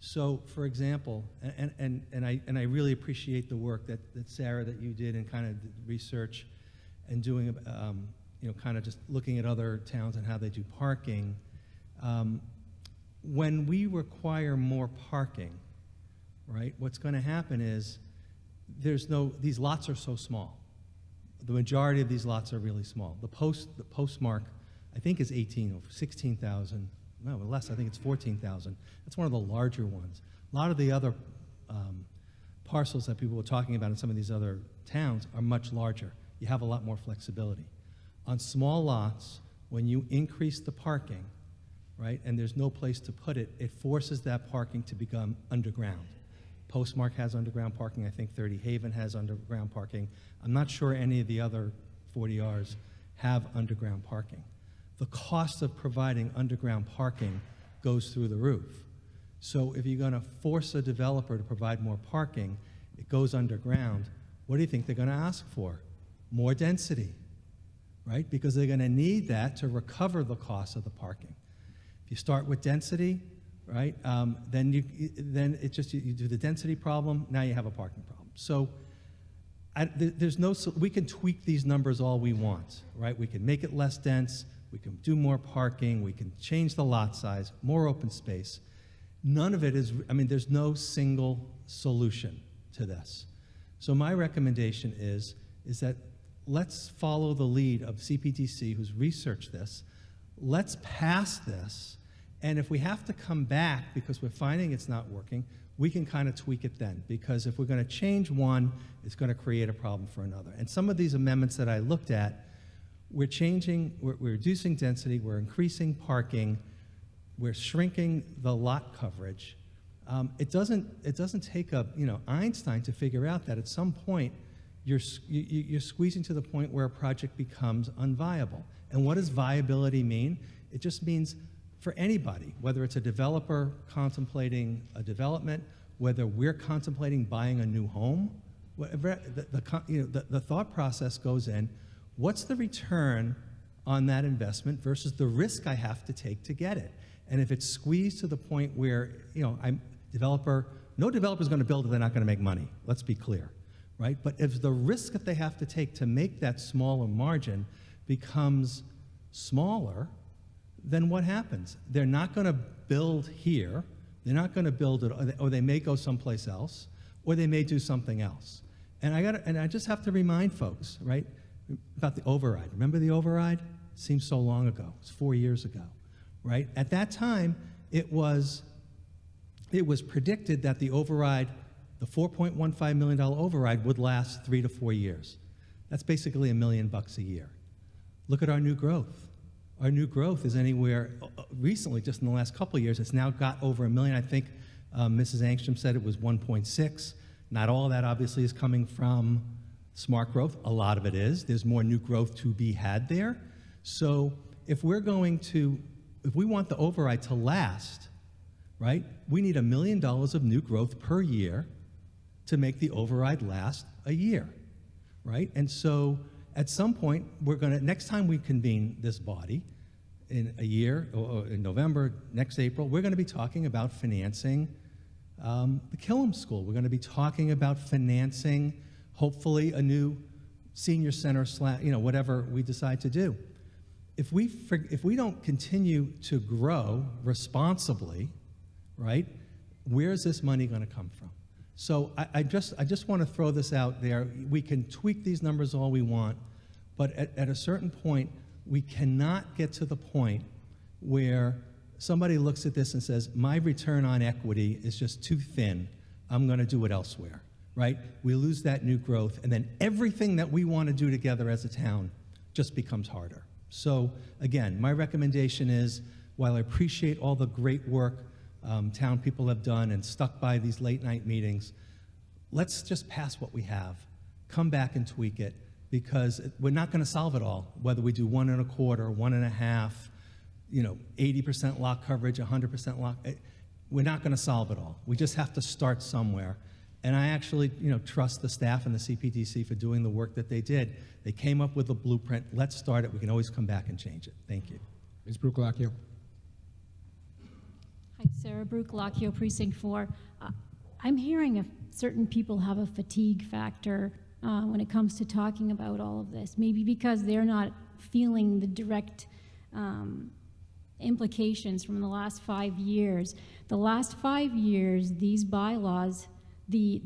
So, for example, and I really appreciate the work that Sarah, that you did in kind of research and doing, kind of just looking at other towns and how they do parking. When we require more parking, right, what's going to happen is these lots are so small. The majority of these lots are really small. The postmark, I think, is 16,000. No, less. I think it's 14,000. That's one of the larger ones. A lot of the other parcels that people were talking about in some of these other towns are much larger. You have a lot more flexibility. On small lots, when you increase the parking, right, and there's no place to put it, it forces that parking to become underground. Postmark has underground parking. I think 30 Haven has underground parking. I'm not sure any of the other 40Rs have underground parking. The cost of providing underground parking goes through the roof. So if you're going to force a developer to provide more parking, it goes underground. What do you think they're going to ask for? More density, right? Because they're going to need that to recover the cost of the parking. If you start with density, right, then you do the density problem, now you have a parking problem. So we can tweak these numbers all we want, right? We can make it less dense, we can do more parking, we can change the lot size, more open space. None of it is, there's no single solution to this. So my recommendation is that let's follow the lead of CPDC, who's researched this. Let's pass this, and if we have to come back because we're finding it's not working, we can kind of tweak it then, because if we're going to change one, it's going to create a problem for another. And some of these amendments that I looked at, we're reducing density, we're increasing parking, we're shrinking the lot coverage. It doesn't take a Einstein to figure out that at some point you're squeezing to the point where a project becomes unviable. And what does viability mean? It just means for anybody, whether it's a developer contemplating a development, whether we're contemplating buying a new home, whatever, the thought process goes in, what's the return on that investment versus the risk I have to take to get it? And if it's squeezed to the point where, no developer's going to build if they're not going to make money. Let's be clear, right? But if the risk that they have to take to make that smaller margin becomes smaller, then what happens? They're not going to build here. They're not going to build it, or they may go someplace else, or they may do something else. And I just have to remind folks, right, about the override. Remember the override? Seems so long ago. It was 4 years ago, right? At that time, it was predicted that the override, the $4.15 million override, would last 3 to 4 years. That's basically $1 million a year. Look at our new growth. Our new growth is anywhere, recently, just in the last couple of years, it's now got over $1 million. I think Mrs. Angstrom said it was 1.6. Not all of that, obviously, is coming from smart growth. A lot of it is. There's more new growth to be had there. So if we want the override to last, right, we need $1 million of new growth per year to make the override last a year, right? And so at some point, next time we convene this body, in a year, or in November, next April, we're going to be talking about financing the Killam School. We're going to be talking about financing, hopefully, a new senior center, whatever we decide to do. If we don't continue to grow responsibly, right, where's this money going to come from? So I just want to throw this out there. We can tweak these numbers all we want, but at a certain point, we cannot get to the point where somebody looks at this and says, my return on equity is just too thin. I'm going to do it elsewhere, right? We lose that new growth, and then everything that we want to do together as a town just becomes harder. So again, my recommendation is, while I appreciate all the great work town people have done and stuck by these late night meetings, let's just pass what we have, come back and tweak it, because we're not going to solve it all, whether we do 1 1/4, 1 1/2, 80% lot coverage, 100% lot. We're not going to solve it all. We just have to start somewhere. And I actually, trust the staff and the CPDC for doing the work that they did. They came up with a blueprint. Let's start it. We can always come back and change it. Thank you. Ms. Brucolacchio. Hi, Sarah Brucolacchio, Precinct 4. I'm hearing certain people have a fatigue factor when it comes to talking about all of this. Maybe because they're not feeling the direct implications from the last 5 years. The last 5 years, these bylaws, the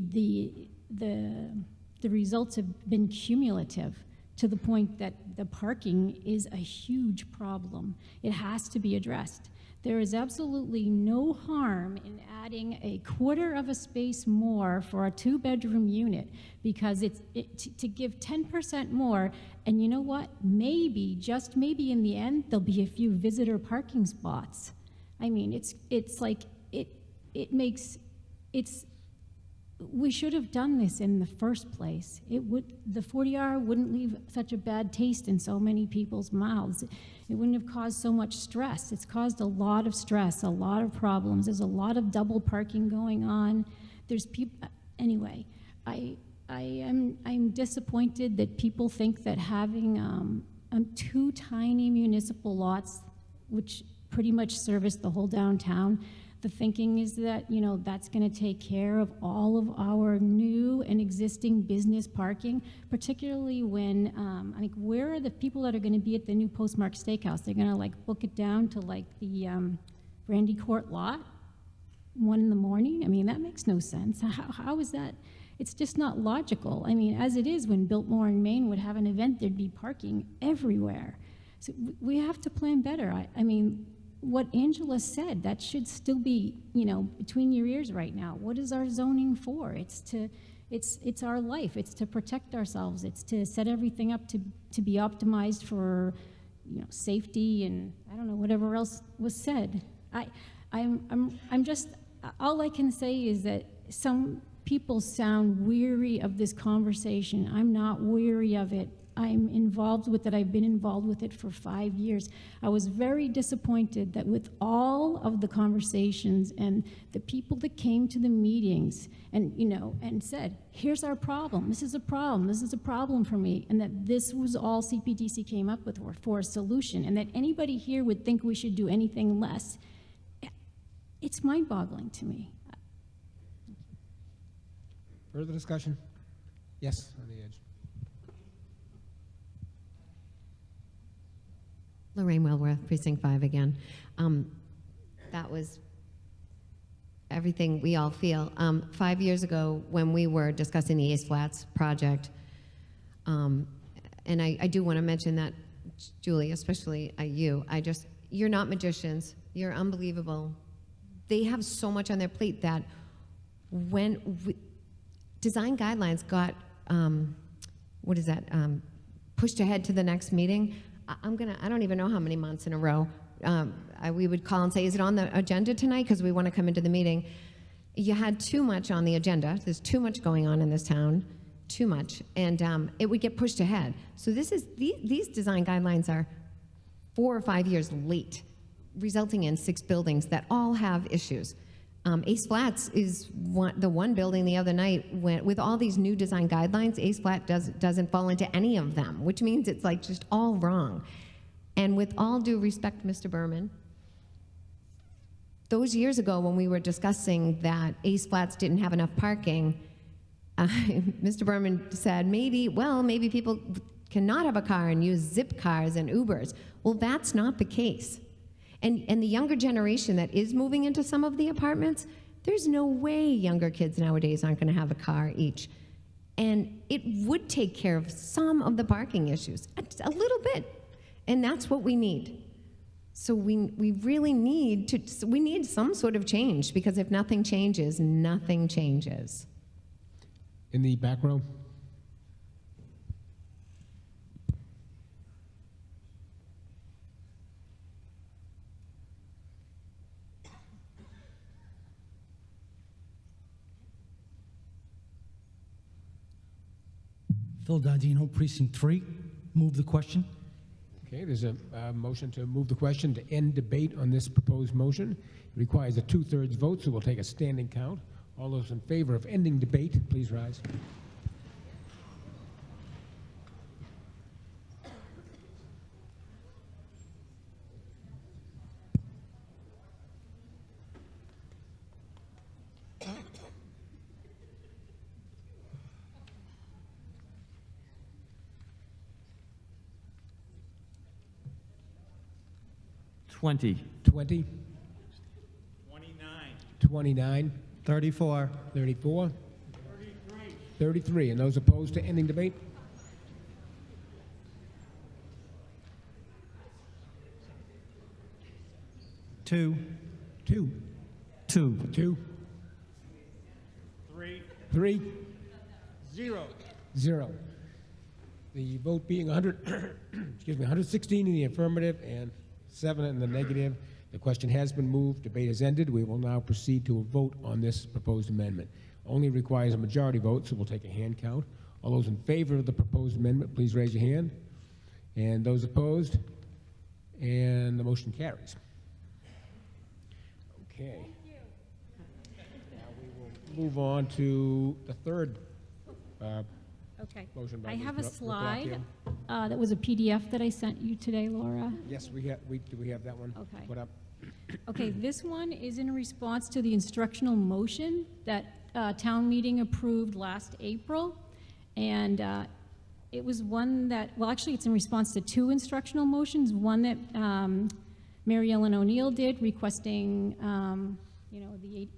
results have been cumulative to the point that the parking is a huge problem. It has to be addressed. There is absolutely no harm in adding a quarter of a space more for a 2-bedroom unit, because to give 10% more, and you know what? Maybe, just maybe in the end, there'll be a few visitor parking spots. I mean, we should have done this in the first place. The 40R wouldn't leave such a bad taste in so many people's mouths. It wouldn't have caused so much stress. It's caused a lot of stress, a lot of problems. There's a lot of double parking going on. There's people, anyway, I'm disappointed that people think that having 2 tiny municipal lots, which pretty much service the whole downtown, the thinking is that, that's going to take care of all of our new and existing business parking, particularly when, where are the people that are going to be at the new Postmark Steakhouse? They're going to book it down to the Brandy Court lot, 1 in the morning? I mean, that makes no sense. How is that? It's just not logical. I mean, as it is, when Biltmore and Maine would have an event, there'd be parking everywhere. So we have to plan better. I mean, what Angela said, that should still be, between your ears right now. What is our zoning for? It's our life. It's to protect ourselves. It's to set everything up to be optimized for, safety and I don't know, whatever else was said. I'm just, all I can say is that some people sound weary of this conversation. I'm not weary of it. I'm involved with it. I've been involved with it for 5 years. I was very disappointed that with all of the conversations and the people that came to the meetings and, and said, here's our problem. This is a problem. This is a problem for me. And that this was all CPDC came up with for a solution. And that anybody here would think we should do anything less It's mind-boggling to me. Further discussion? Yes, on the edge. Lorraine Wellworth, Precinct 5 again. That was everything we all feel. 5 years ago, when we were discussing the Ace Flats project, and I do want to mention that, Julie, especially you're not magicians. You're unbelievable. They have so much on their plate that when design guidelines got, pushed ahead to the next meeting, I don't even know how many months in a row, we would call and say, is it on the agenda tonight? Because we want to come into the meeting. You had too much on the agenda. There's too much going on in this town, too much. And it would get pushed ahead. So these design guidelines are 4 or 5 years late, resulting in 6 buildings that all have issues. Ace Flats is the one building the other night with all these new design guidelines. Ace Flat doesn't fall into any of them, which means it's like just all wrong. And with all due respect, Mr. Berman, those years ago when we were discussing that Ace Flats didn't have enough parking, Mr. Berman said maybe people cannot have a car and use Zip cars and Ubers. Well, that's not the case. And the younger generation that is moving into some of the apartments, there's no way younger kids nowadays aren't going to have a car each. And it would take care of some of the parking issues, a little bit. And that's what we need. So we really need some sort of change, because if nothing changes, nothing changes. In the back row. Phil Dardino, Precinct 3. Move the question. Okay, there's a motion to move the question to end debate on this proposed motion. It requires a 2/3 vote, so we'll take a standing count. All those in favor of ending debate, please rise. Twenty. 20. 29. 34. 34. 33. And those opposed to ending debate? Two. 2. 2. 2. 3. 0. 0. The vote being 116 in the affirmative and 7 in the negative. The question has been moved. Debate is ended. We will now proceed to a vote on this proposed amendment. Only requires a majority vote, so we'll take a hand count. All those in favor of the proposed amendment, please raise your hand. And those opposed? And the motion carries. Okay. Now we will move on to the third Okay. motion by I Ms. have a Rapacchio. slide that was a PDF that I sent you today, Laura. Yes, do we have that one? Okay. Put up. Okay, this one is in response to the instructional motion that town meeting approved last April. And it was one that, well, actually it's in response to 2 instructional motions. One that Mary Ellen O'Neill did requesting, the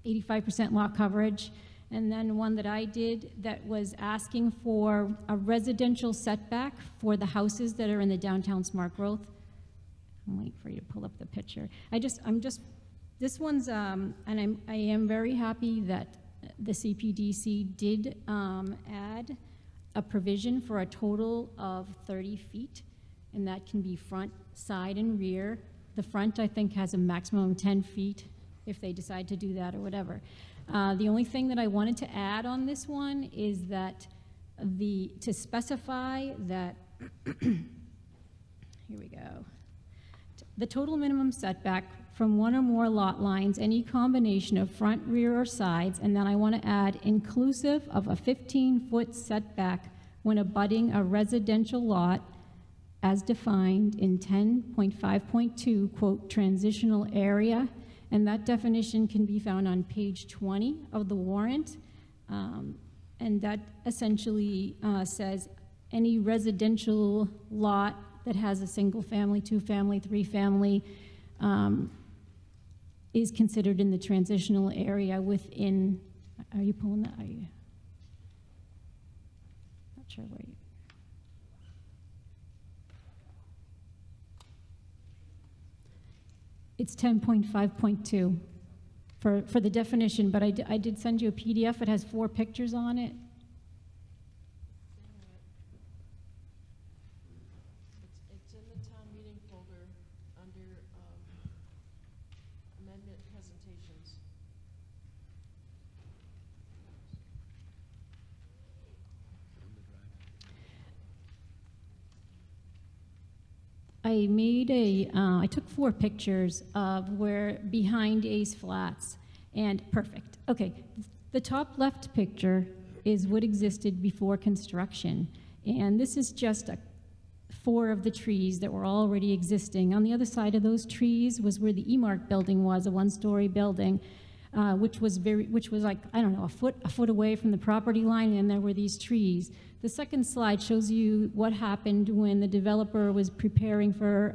85% lot coverage. And then one that I did that was asking for a residential setback for the houses that are in the downtown smart growth. I'm waiting for you to pull up the picture. this one's, and I am very happy that the CPDC did add a provision for a total of 30 feet, and that can be front, side, and rear. The front, I think, has a maximum of 10 feet if they decide to do that or whatever. The only thing that I wanted to add on this one is that to specify that, here we go, the total minimum setback from one or more lot lines, any combination of front, rear, or sides, and then I want to add inclusive of a 15-foot setback when abutting a residential lot as defined in 10.5.2, quote, transitional area, and that definition can be found on page 20 of the warrant. And that essentially says any residential lot that has a single family, 2-family, 3-family is considered in the transitional area within, are you pulling that? Are you? Not sure where you. It's 10.5.2 for the definition, but I did send you a PDF. It has 4 pictures on it. It's in the town meeting folder under amendment presentations. I made I took 4 pictures of where behind Ace Flats, and perfect. Okay, the top left picture is what existed before construction, and this is just 4 of the trees that were already existing. On the other side of those trees was where the E-Mark building was, a 1-story building, which was like, I don't know, a foot away from the property line, and there were these trees. The second slide shows you what happened when the developer was preparing for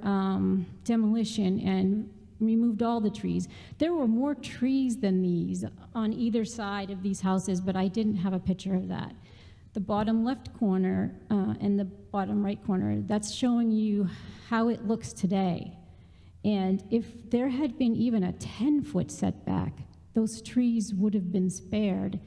demolition and removed all the trees. There were more trees than these on either side of these houses, but I didn't have a picture of that. The bottom left corner and the bottom right corner, that's showing you how it looks today. And if there had been even a 10-foot setback, those trees would have been spared.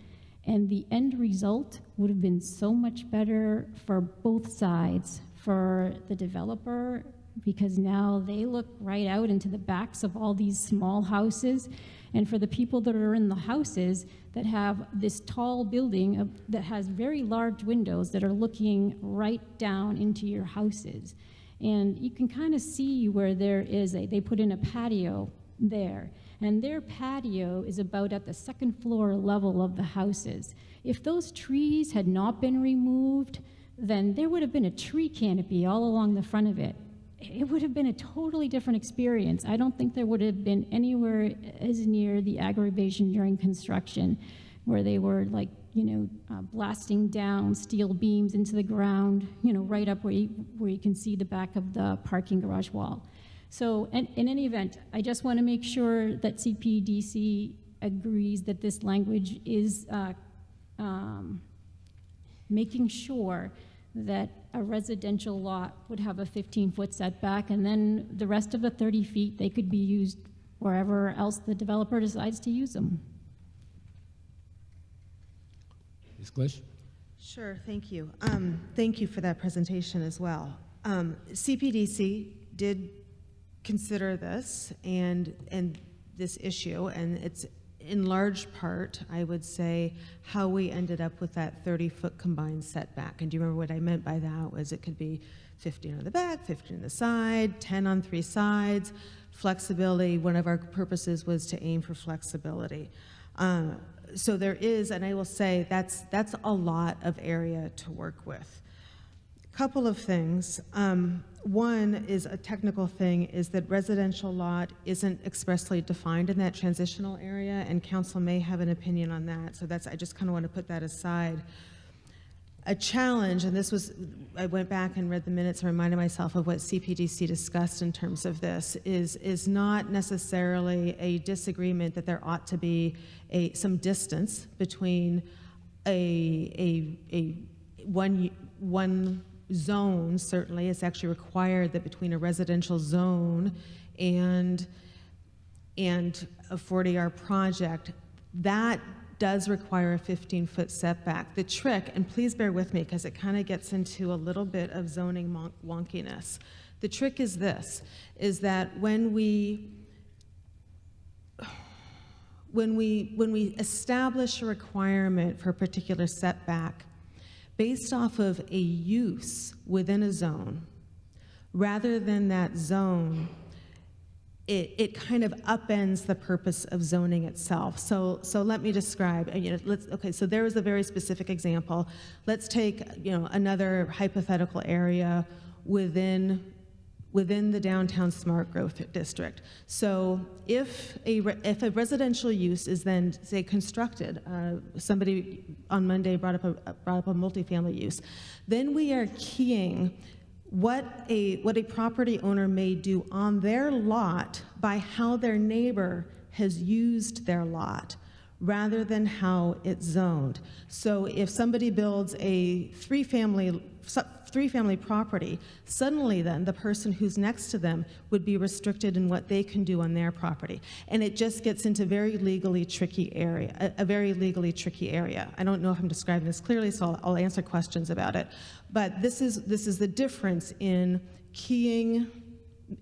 And the end result would have been so much better for both sides, for the developer, because now they look right out into the backs of all these small houses, and for the people that are in the houses that have this tall building that has very large windows that are looking right down into your houses. And you can kind of see where there is they put in a patio there. And their patio is about at the second floor level of the houses. If those trees had not been removed, then there would have been a tree canopy all along the front of it. It would have been a totally different experience. I don't think there would have been anywhere as near the aggravation during construction, where they were like, blasting down steel beams into the ground, right up where you can see the back of the parking garage wall. So in any event, I just want to make sure that CPDC agrees that this language is making sure that a residential lot would have a 15-foot setback, and then the rest of the 30 feet, they could be used wherever else the developer decides to use them. Ms. Glish? Sure, thank you. Thank you for that presentation as well. CPDC did consider this and this issue, and it's in large part, I would say, how we ended up with that 30-foot combined setback. And do you remember what I meant by that? Was it could be 15 on the back, 15 on the side, 10 on 3 sides, flexibility. One of our purposes was to aim for flexibility. So there is, and I will say that's a lot of area to work with. A couple of things. One is a technical thing, is that residential lot isn't expressly defined in that transitional area, and council may have an opinion on that. So I just kind of want to put that aside. A challenge, and this was, I went back and read the minutes and reminded myself of what CPDC discussed in terms of this, is not necessarily a disagreement that there ought to be some distance between one zone. Certainly, it's actually required that between a residential zone and a 40R project, that does require a 15-foot setback. The trick, and please bear with me because it kind of gets into a little bit of zoning wonkiness. The trick is this, is that when we establish a requirement for a particular setback based off of a use within a zone, rather than that zone, it kind of upends the purpose of zoning itself. So let me describe. Okay, so there is a very specific example. Let's take another hypothetical area within within the downtown smart growth district. So if a residential use is then, say, constructed, somebody on Monday brought up a multifamily use, then we are keying what a property owner may do on their lot by how their neighbor has used their lot, rather than how it's zoned. So if somebody builds a three-family property, suddenly then the person who's next to them would be restricted in what they can do on their property. And it just gets into a very legally tricky area. I don't know if I'm describing this clearly, so I'll answer questions about it. But this is the difference in keying,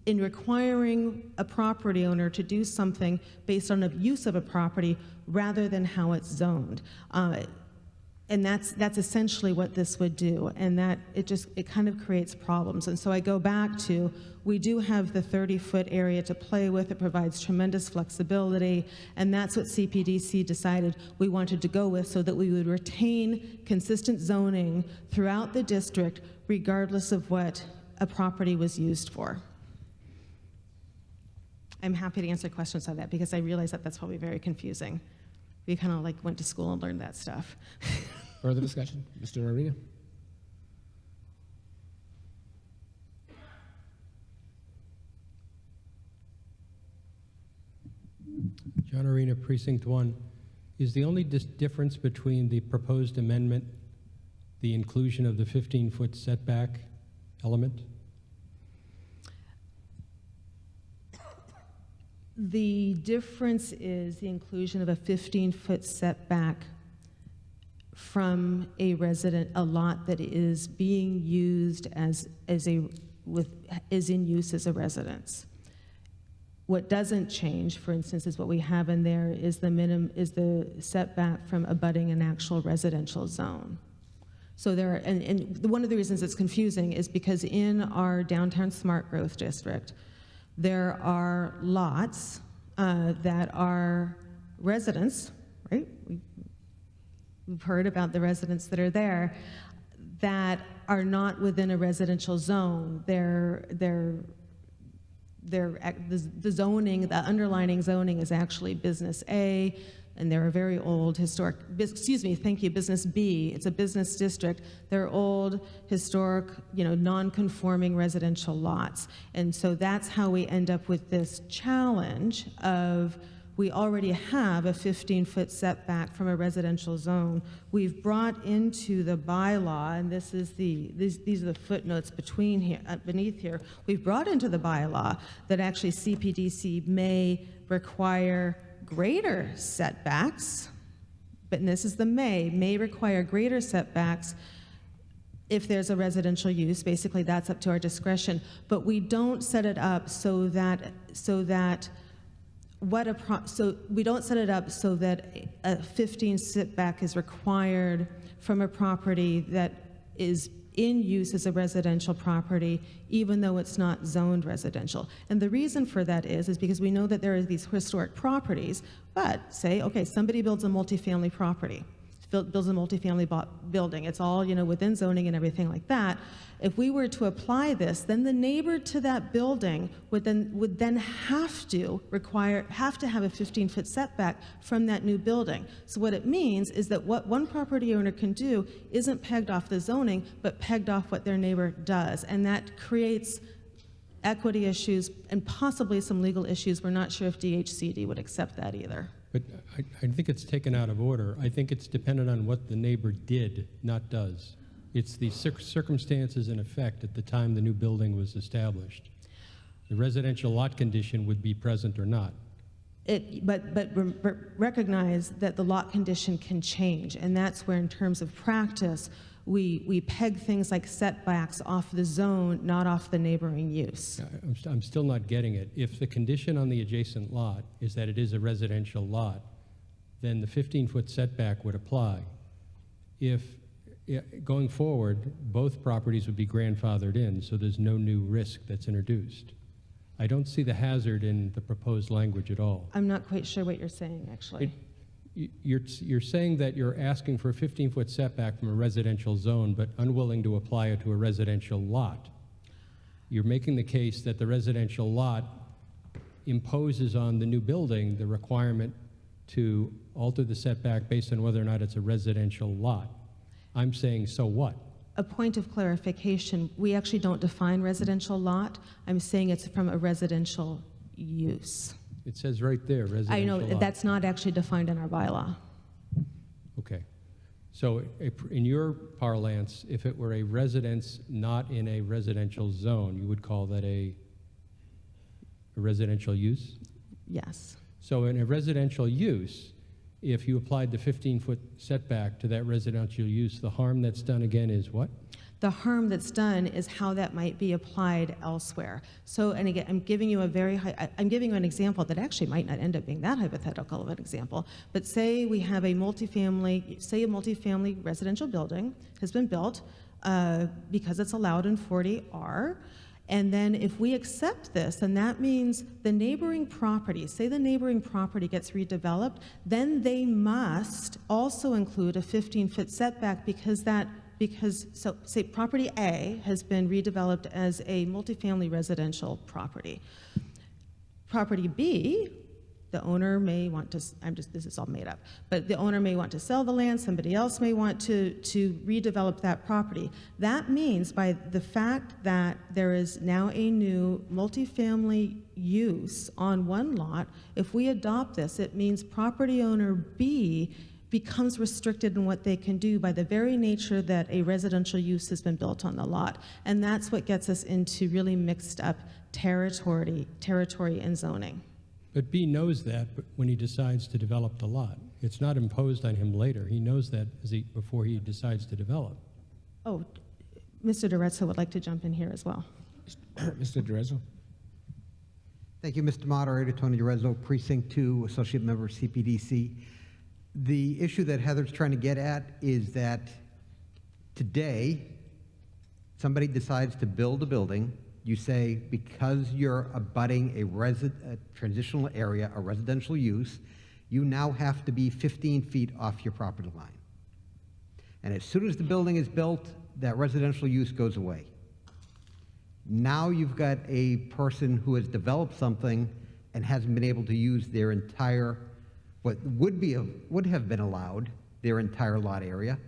in requiring a property owner to do something based on the use of a property rather than how it's zoned. And that's essentially what this would do, and that it kind of creates problems. And so I go back to, we do have the 30-foot area to play with. It provides tremendous flexibility, and that's what CPDC decided we wanted to go with, so that we would retain consistent zoning throughout the district regardless of what a property was used for. I'm happy to answer questions on that, because I realize that that's probably very confusing. We kind of like went to school and learned that stuff. Further discussion? Mr. Arena? John Arena, Precinct 1. Is the only difference between the proposed amendment the inclusion of the 15-foot setback element? The difference is the inclusion of a 15-foot setback from a lot that is being used is in use as a residence. What doesn't change, for instance, is what we have in there is the setback from abutting an actual residential zone. So there are, and one of the reasons it's confusing is because in our downtown smart growth district, there are lots that are residents, right? We've heard about the residents that are there that are not within a residential zone. The zoning, the underlining zoning is actually Business A, and they're a very old historic, Business B. It's a business district. They're old, historic, non-conforming residential lots. And so that's how we end up with this challenge of, we already have a 15-foot setback from a residential zone. We've brought into the bylaw, and these are the footnotes beneath here. We've brought into the bylaw that actually CPDC may require greater setbacks, but this is the may require greater setbacks if there's a residential use. Basically, that's up to our discretion. But we don't set it up so that a 15 setback is required from a property that is in use as a residential property, even though it's not zoned residential. And the reason for that is because we know that there are these historic properties, but say, okay, somebody builds a multifamily property, builds a multifamily building. It's all, within zoning and everything like that. If we were to apply this, then the neighbor to that building would then have to have a 15-foot setback from that new building. So what it means is that what one property owner can do isn't pegged off the zoning, but pegged off what their neighbor does. And that creates equity issues and possibly some legal issues. We're not sure if DHCD would accept that either. But I think it's taken out of order. I think it's dependent on what the neighbor did, not does. It's the circumstances in effect at the time the new building was established. The residential lot condition would be present or not. But recognize that the lot condition can change, and that's where, in terms of practice, we peg things like setbacks off the zone, not off the neighboring use. I'm still not getting it. If the condition on the adjacent lot is that it is a residential lot, then the 15-foot setback would apply. If going forward, both properties would be grandfathered in, so there's no new risk that's introduced. I don't see the hazard in the proposed language at all. I'm not quite sure what you're saying, actually. You're saying that you're asking for a 15-foot setback from a residential zone, but unwilling to apply it to a residential lot. you're making the case that the residential lot imposes on the new building the requirement to alter the setback based on whether or not it's a residential lot. I'm saying, so what? A point of clarification, we actually don't define residential lot. I'm saying it's from a residential use. It says right there, residential I know, lot. that's not actually defined in our bylaw. Okay. So in your parlance, if it were a residence not in a residential zone, you would call that a residential use? Yes. So in a residential use, if you applied the 15-foot setback to that residential use, the harm that's done again is what? The harm that's done is how that might be applied elsewhere. So, and again, I'm giving you I'm giving you an example that actually might not end up being that hypothetical of an example, but say we have a multifamily residential building has been built because it's allowed in 40R, and then if we accept this, then that means the neighboring property, say the neighboring property gets redeveloped, then they must also include a 15-foot setback because say property A has been redeveloped as a multifamily residential property. Property B, the owner may want to, this is all made up, but the owner may want to sell the land, somebody else may want to redevelop that property. That means by the fact that there is now a new multifamily use on one lot, if we adopt this, it means property owner B becomes restricted in what they can do by the very nature that a residential use has been built on the lot. And that's what gets us into really mixed up territory and zoning. But B knows that when he decides to develop the lot. It's not imposed on him later. He knows that before he decides to develop. Oh, Mr. DiRezzo would like to jump in here as well. Mr. DiRezzo. Thank you, Mr. Moderator. Tony DiRezzo, Precinct 2, Associate Member, CPDC. The issue that Heather's trying to get at is that today, somebody decides to build a building. You say, because you're abutting a transitional area, a residential use, you now have to be 15 feet off your property line. And as soon as the building is built, that residential use goes away. Now you've got a person who has developed something and hasn't been able to use their entire, what would have been allowed, their entire lot area,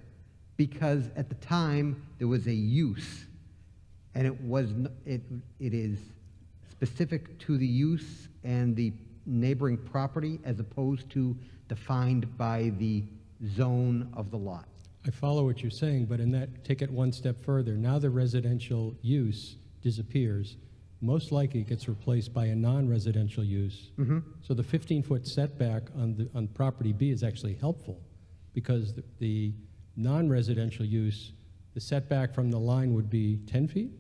because at the time there was a use. And it is specific to the use and the neighboring property as opposed to defined by the zone of the lot. I follow what you're saying, but take it one step further. Now the residential use disappears. Most likely it gets replaced by a non-residential use. Mm-hmm. So the 15-foot setback on property B is actually helpful because the non-residential use, the setback from the line would be 10 feet?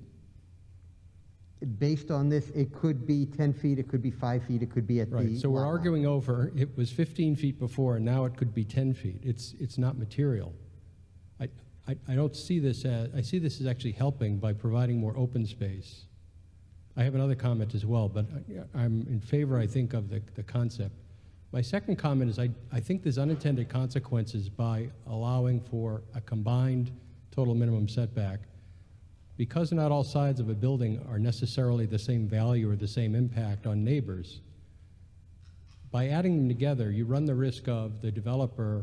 Based on this, it could be 10 feet, it could be 5 feet, it could be at the Right, so we're lot line. arguing over, it was 15 feet before, and now it could be 10 feet. It's not material. I don't see this as, I see this as actually helping by providing more open space. I have another comment as well, but I'm in favor, I think, of the concept. My second comment is I think there's unintended consequences by allowing for a combined total minimum setback. Because not all sides of a building are necessarily the same value or the same impact on neighbors, by adding them together, you run the risk of the developer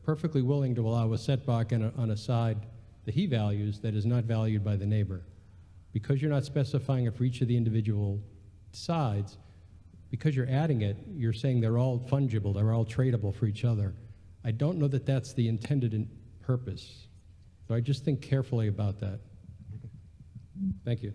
perfectly willing to allow a setback on a side that he values that is not valued by the neighbor. Because you're not specifying it for each of the individual sides, because you're adding it, you're saying they're all fungible, they're all tradable for each other. I don't know that that's the intended purpose. So I just think carefully about that. Thank you.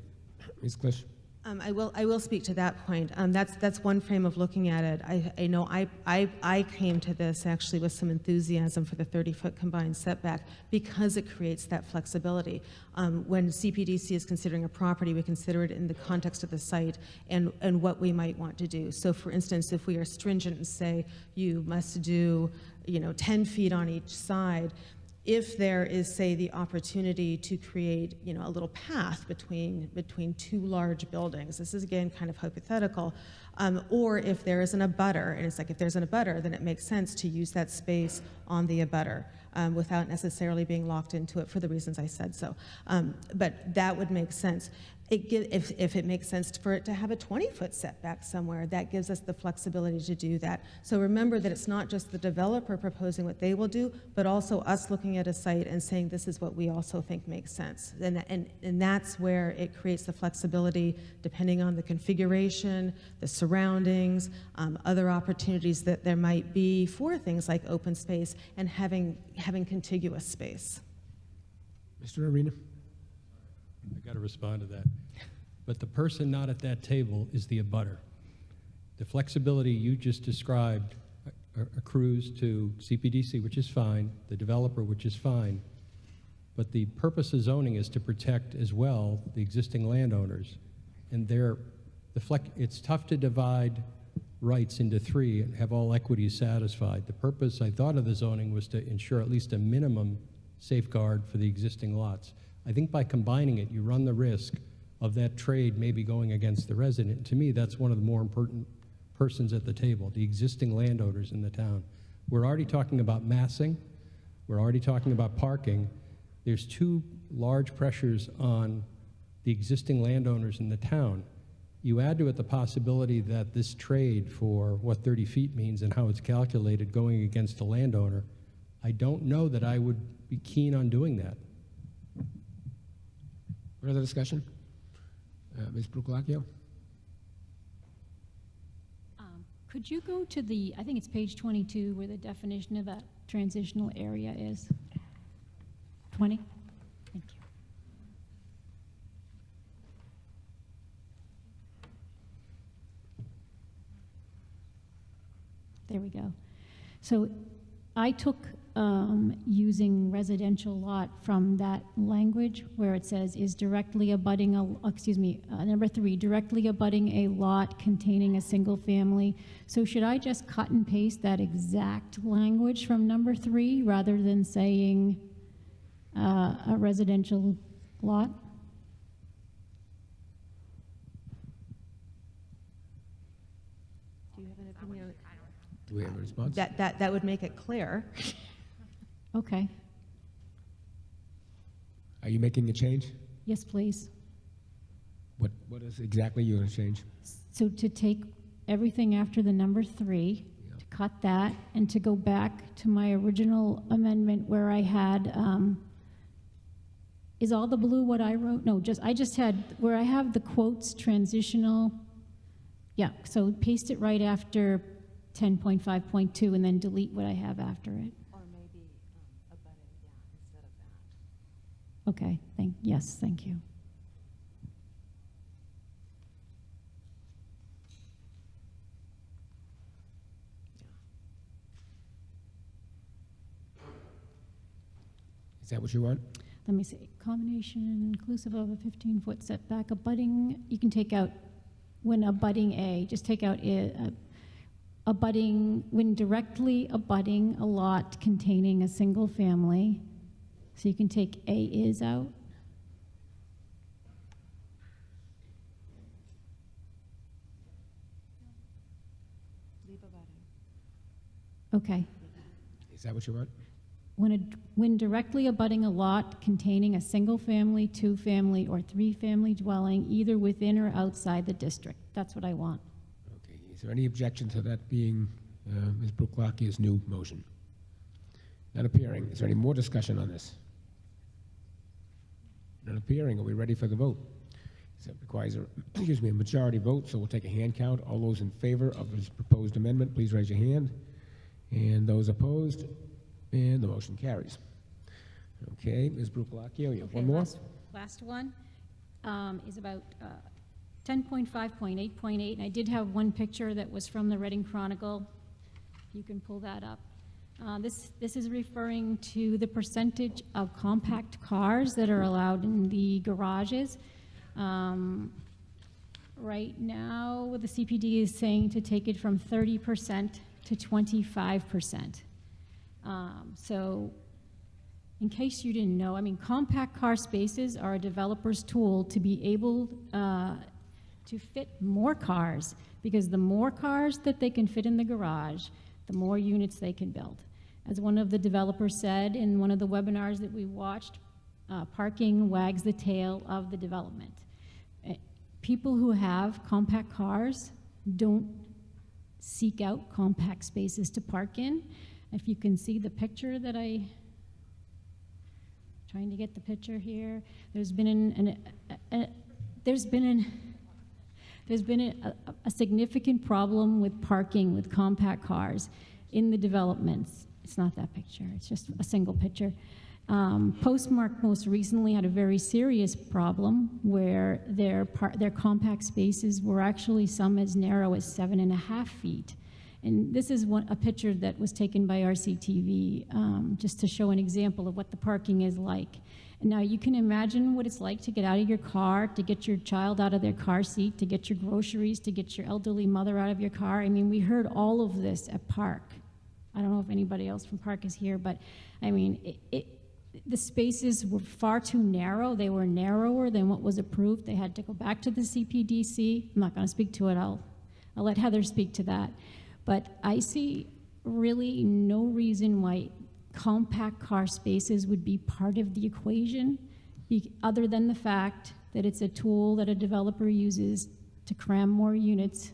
Ms. Klisch. I will speak to that point. That's one frame of looking at it. I know I came to this actually with some enthusiasm for the 30-foot combined setback because it creates that flexibility. When CPDC is considering a property, we consider it in the context of the site and what we might want to do. So for instance, if we are stringent and say you must do 10 feet on each side, if there is, say, the opportunity to create, a little path between two large buildings, this is again kind of hypothetical, or if there is an abutter, and it's like if there's an abutter, then it makes sense to use that space on the abutter. without necessarily being locked into it for the reasons I said so. But that would make sense. If it makes sense for it to have a 20-foot setback somewhere, that gives us the flexibility to do that. So remember that it's not just the developer proposing what they will do, but also us looking at a site and saying this is what we also think makes sense. And that's where it creates the flexibility depending on the configuration, the surroundings, other opportunities that there might be for things like open space and having contiguous space. Mr. Arena? I got to respond to that. But the person not at that table is the abutter. The flexibility you just described accrues to CPDC, which is fine, the developer, which is fine, but the purpose of zoning is to protect as well the existing landowners. And it's tough to divide rights into three and have all equities satisfied. The purpose, I thought, of the zoning was to ensure at least a minimum safeguard for the existing lots. I think by combining it, you run the risk of that trade maybe going against the resident. To me, that's one of the more important persons at the table, the existing landowners in the town. We're already talking about massing. We're already talking about parking. There's two large pressures on the existing landowners in the town. You add to it the possibility that this trade for what 30 feet means and how it's calculated going against a landowner, I don't know that I would be keen on doing that. Further discussion? Ms. Brucolacchio? Could you go to the, I think it's page 22, where the definition of that transitional area is? 20? Thank you. There we go. So I took using residential lot from that language where it says is directly abutting number 3, directly abutting a lot containing a single family. So should I just cut and paste that exact language from number 3 rather than saying a residential lot? Do you have an opinion? Do we have a response? That would make it clear. Okay. Are you making a change? Yes, please. What is exactly you going to change? So to take everything after the number 3, to cut that, and to go back to my original amendment where I had, is all the blue what I wrote? No, I just had, where I have the quotes transitional, yeah, so paste it right after 10.5.2 and then delete what I have after it. Or maybe abutting, instead of that. Okay, yes, thank you. Is that what you want? Let me see, combination inclusive of a 15-foot setback, abutting, you can take out, when abutting A, just take out abutting, when directly abutting a lot containing a single family. So you can take A is out. Leave abutting. Okay. Is that what you want? When directly abutting a lot containing a single family, 2-family, or 3-family dwelling, either within or outside the district. That's what I want. Okay. Is there any objection to that being Ms. Brucolacchio's new motion? Not appearing. Is there any more discussion on this? Not appearing. Are we ready for the vote? So it requires a majority vote, so we'll take a hand count. All those in favor of this proposed amendment, please raise your hand. And those opposed? And the motion carries. Okay, Ms. Brucolacchio, you have one more? Last one is about 10.5.8.8, and I did have one picture that was from the Reading Chronicle. You can pull that up. This is referring to the percentage of compact cars that are allowed in the garages. Right now, the CPD is saying to take it from 30% to 25%. So in case you didn't know, I mean, compact car spaces are a developer's tool to be able to fit more cars, because the more cars that they can fit in the garage, the more units they can build. As one of the developers said in one of the webinars that we watched, parking wags the tail of the development. People who have compact cars don't seek out compact spaces to park in. If you can see the picture that trying to get the picture here, there's been a significant problem with parking with compact cars in the developments. It's not that picture, it's just a single picture. Postmark most recently had a very serious problem where their compact spaces were actually some as narrow as 7.5 feet. And this is a picture that was taken by RCTV just to show an example of what the parking is like. And now you can imagine what it's like to get out of your car, to get your child out of their car seat, to get your groceries, to get your elderly mother out of your car. I mean, we heard all of this at Park. I don't know if anybody else from Park is here, but I mean, the spaces were far too narrow. They were narrower than what was approved. They had to go back to the CPDC. I'm not going to speak to it. I'll let Heather speak to that. But I see really no reason why compact car spaces would be part of the equation, other than the fact that it's a tool that a developer uses to cram more units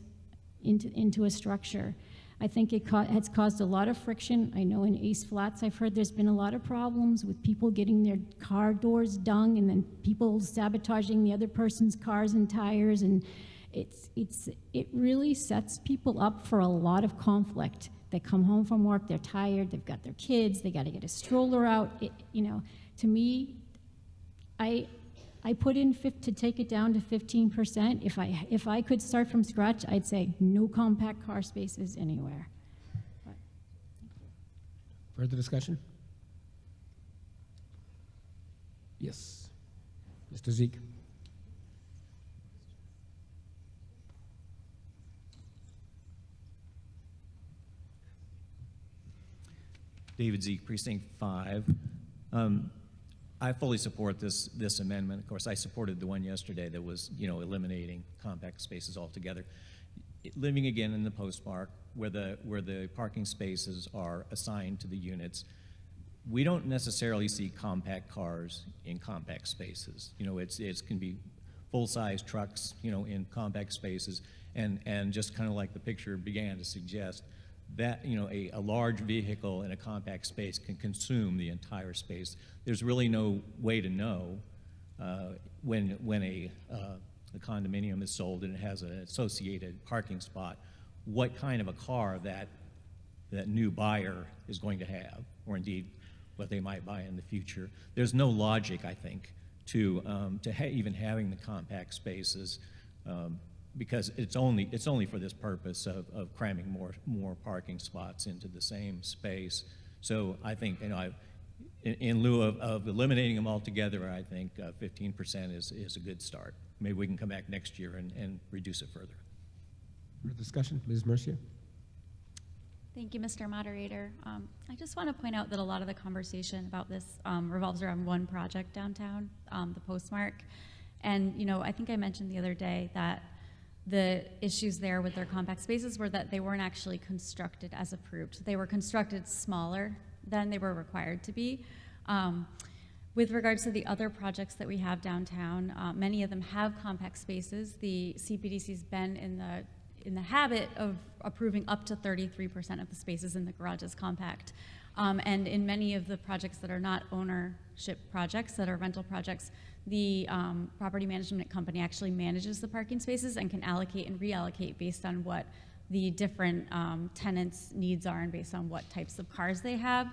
into a structure. I think it has caused a lot of friction. I know in Ace Flats, I've heard there's been a lot of problems with people getting their car doors done and then people sabotaging the other person's cars and tires, and it really sets people up for a lot of conflict. They come home from work, they're tired, they've got their kids, they got to get a stroller out. To me, I put in to take it down to 15%. If I could start from scratch, I'd say no compact car spaces anywhere. Further discussion? Yes. Mr. Zeke. David Zeke, Precinct 5. I fully support this amendment. Of course, I supported the one yesterday that was, eliminating compact spaces altogether. Living again in the postmark, where the parking spaces are assigned to the units, we don't necessarily see compact cars in compact spaces. It can be full-size trucks, in compact spaces, and just kind of like the picture began to suggest, that a large vehicle in a compact space can consume the entire space. There's really no way to know when a condominium is sold and it has an associated parking spot, what kind of a car that new buyer is going to have, or indeed what they might buy in the future. There's no logic, I think, to even having the compact spaces. Because it's only for this purpose of cramming more parking spots into the same space. So I think, in lieu of eliminating them altogether, I think 15% is a good start. Maybe we can come back next year and reduce it further. Further discussion, Ms. Mercier. Thank you, Mr. Moderator. I just want to point out that a lot of the conversation about this revolves around one project downtown, the Postmark. And, I think I mentioned the other day that the issues there with their compact spaces were that they weren't actually constructed as approved. They were constructed smaller than they were required to be. With regards to the other projects that we have downtown, many of them have compact spaces. The CPDC's been in the habit of approving up to 33% of the spaces in the garage as compact. And in many of the projects that are not ownership projects, that are rental projects, the property management company actually manages the parking spaces and can allocate and reallocate based on what the different tenants' needs are and based on what types of cars they have.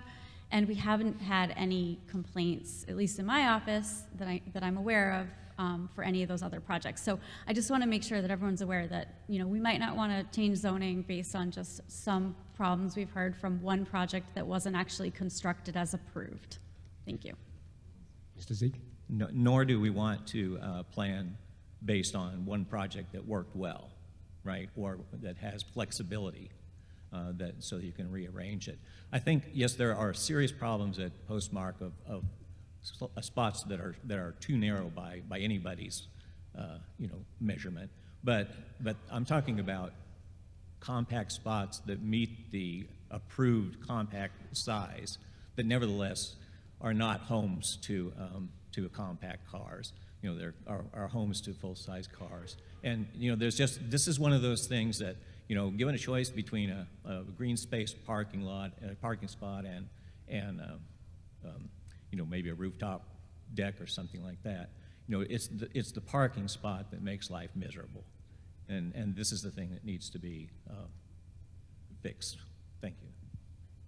And we haven't had any complaints, at least in my office, that I'm aware of, for any of those other projects. So I just want to make sure that everyone's aware that, we might not want to change zoning based on just some problems we've heard from one project that wasn't actually constructed as approved. Thank you. Mr. Zeke? No, nor do we want to plan based on one project that worked well, right, or that has flexibility so that you can rearrange it. I think, yes, there are serious problems at Postmark of spots that are too narrow by anybody's measurement, but I'm talking about compact spots that meet the approved compact size, but nevertheless are not homes to compact cars. You know, there are homes to full-size cars. And, you know, this is one of those things that, you know, given a choice between a green space parking spot and you know, maybe a rooftop deck or something like that, you know, it's the parking spot that makes life miserable. And this is the thing that needs to be fixed. Thank you.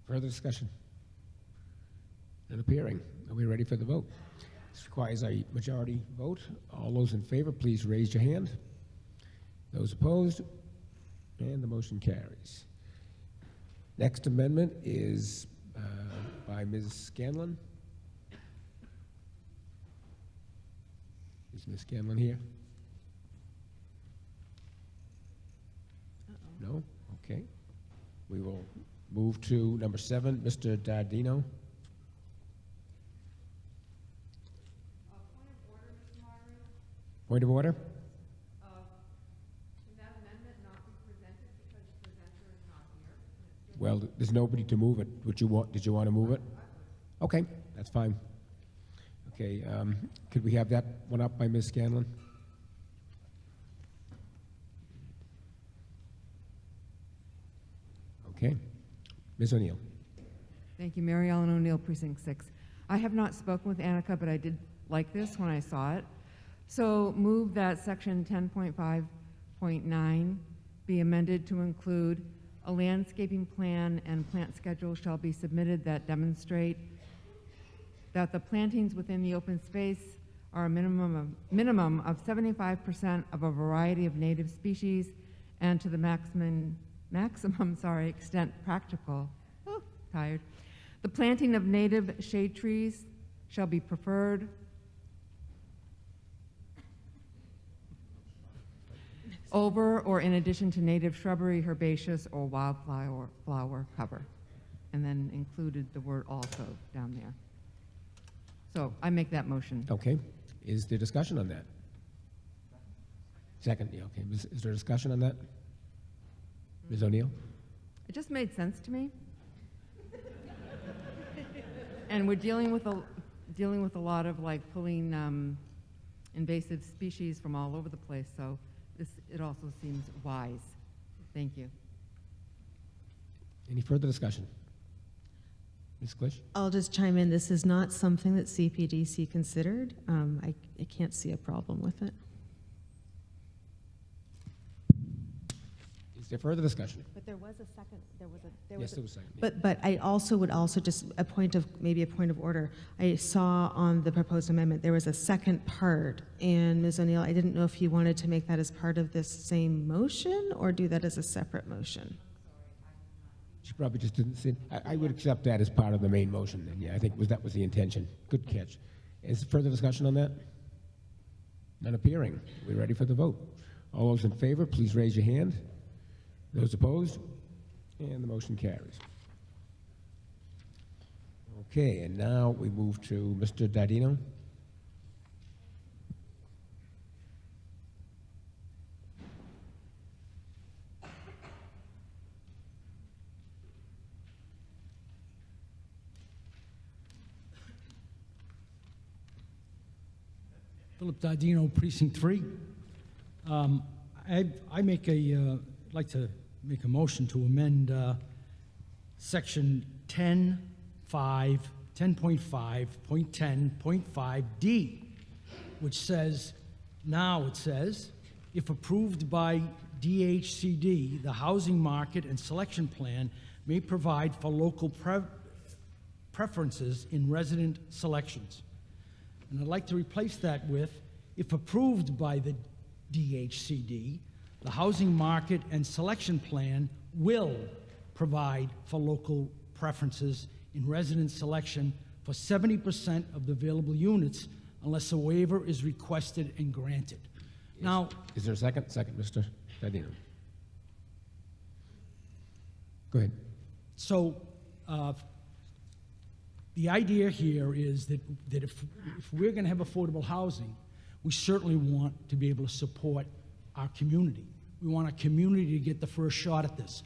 Further discussion? None appearing. Are we ready for the vote? This requires a majority vote. All those in favor, please raise your hand. Those opposed? And the motion carries. Next amendment is by Ms. Scanlon. Is Ms. Scanlon here? No? Okay. We will move to number 7, Mr. Dardino. Point of order? Well, there's nobody to move it. Did you want to move it? Okay, that's fine. Okay, could we have that one up by Ms. Scanlon? Okay. Ms. O'Neill. Thank you, Mary Ellen O'Neill, Precinct 6. I have not spoken with Annika, but I did like this when I saw it. So move that section 10.5.9 be amended to include a landscaping plan and plant schedule shall be submitted that demonstrate that the plantings within the open space are a minimum of 75% of a variety of native species and to the maximum extent practical. Oh, tired. The planting of native shade trees shall be preferred over or in addition to native shrubbery, herbaceous, or wildflower cover. And then included the word also down there. So I make that motion. Okay. Is there discussion on that? Second, yeah, okay. Is there discussion on that? Ms. O'Neill? It just made sense to me. And we're dealing with a lot of like pulling invasive species from all over the place, so it also seems wise. Thank you. Any further discussion? Ms. Klisch? I'll just chime in. This is not something that CPDC considered. I can't see a problem with it. Is there further discussion? But there was a second. There was a second. Yeah. But I also would just maybe a point of order. I saw on the proposed amendment there was a second part, and Ms. O'Neill, I didn't know if you wanted to make that as part of this same motion or do that as a separate motion. She probably just didn't see it. I would accept that as part of the main motion, then. Yeah, I think that was the intention. Good catch. Is there further discussion on that? None appearing. We're ready for the vote. All those in favor, please raise your hand. Those opposed? And the motion carries. Okay, and now we move to Mr. Dardino. Philip Dardino, Precinct 3. I'd like to make a motion to amend section 10.5.10.5D, which says, if approved by DHCD, the housing market and selection plan may provide for local preferences in resident selections. And I'd like to replace that with, if approved by the DHCD, the housing market and selection plan will provide for local preferences in resident selection for 70% of the available units unless a waiver is requested and granted. Now, is there a second? Second, Mr. Dardino. Go ahead. So the idea here is that if we're going to have affordable housing, we certainly want to be able to support our community. We want our community to get the first shot at this.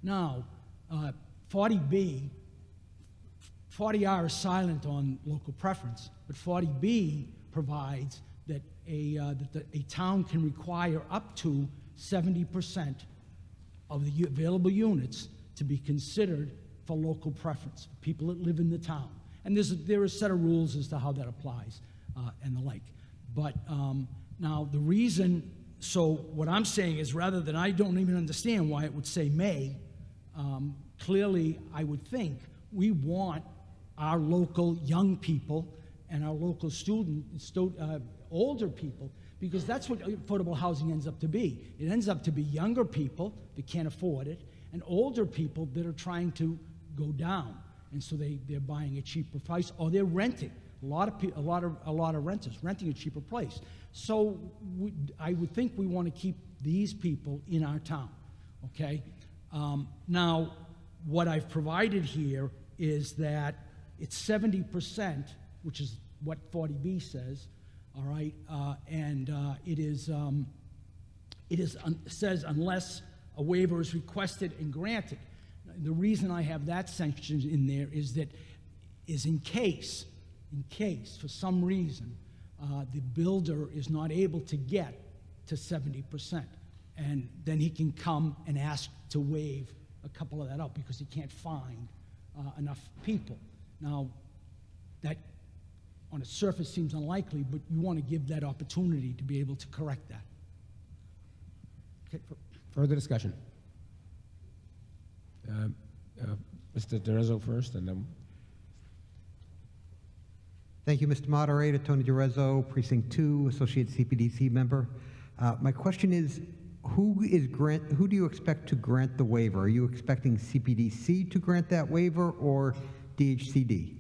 Now, 40B, 40R is silent on local preference, but 40B provides that a town can require up to 70% of the available units to be considered for local preference, for people that live in the town. And there is a set of rules as to how that applies and the like. But now the reason, so what I'm saying is rather than, I don't even understand why it would say may, clearly I would think we want our local young people and our local older people, because that's what affordable housing ends up to be. It ends up to be younger people that can't afford it and older people that are trying to go down. And so they're buying a cheaper price, or they're renting. A lot of renters renting a cheaper place. So I would think we want to keep these people in our town, okay? Now, what I've provided here is that it's 70%, which is what 40B says, all right? Says unless a waiver is requested and granted. The reason I have that section in there is in case for some reason the builder is not able to get to 70%, and then he can come and ask to waive a couple of that out because he can't find enough people. Now, that on a surface seems unlikely, but you want to give that opportunity to be able to correct that. Okay, further discussion. Mr. DeRezzo first, and then. Thank you, Mr. Moderator. Tony DeRezzo, Precinct 2, Associate CPDC member. My question is, who do you expect to grant the waiver? Are you expecting CPDC to grant that waiver or DHCD?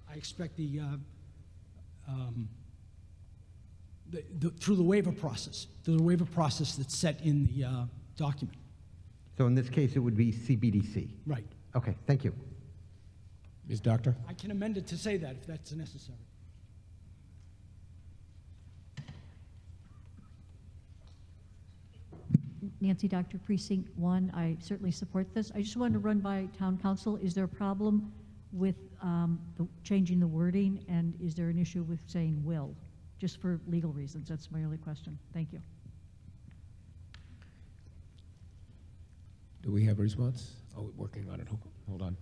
I expect through the waiver process, that's set in the document. So in this case, it would be CPDC? Right. Okay, thank you. Ms. Doctor? I can amend it to say that if that's necessary. Nancy Doctor, Precinct 1. I certainly support this. I just wanted to run by Town Council. Is there a problem with changing the wording, and is there an issue with saying will? Just for legal reasons. That's my only question. Thank you. Do we have a response? Oh, we're working on it. Hold on.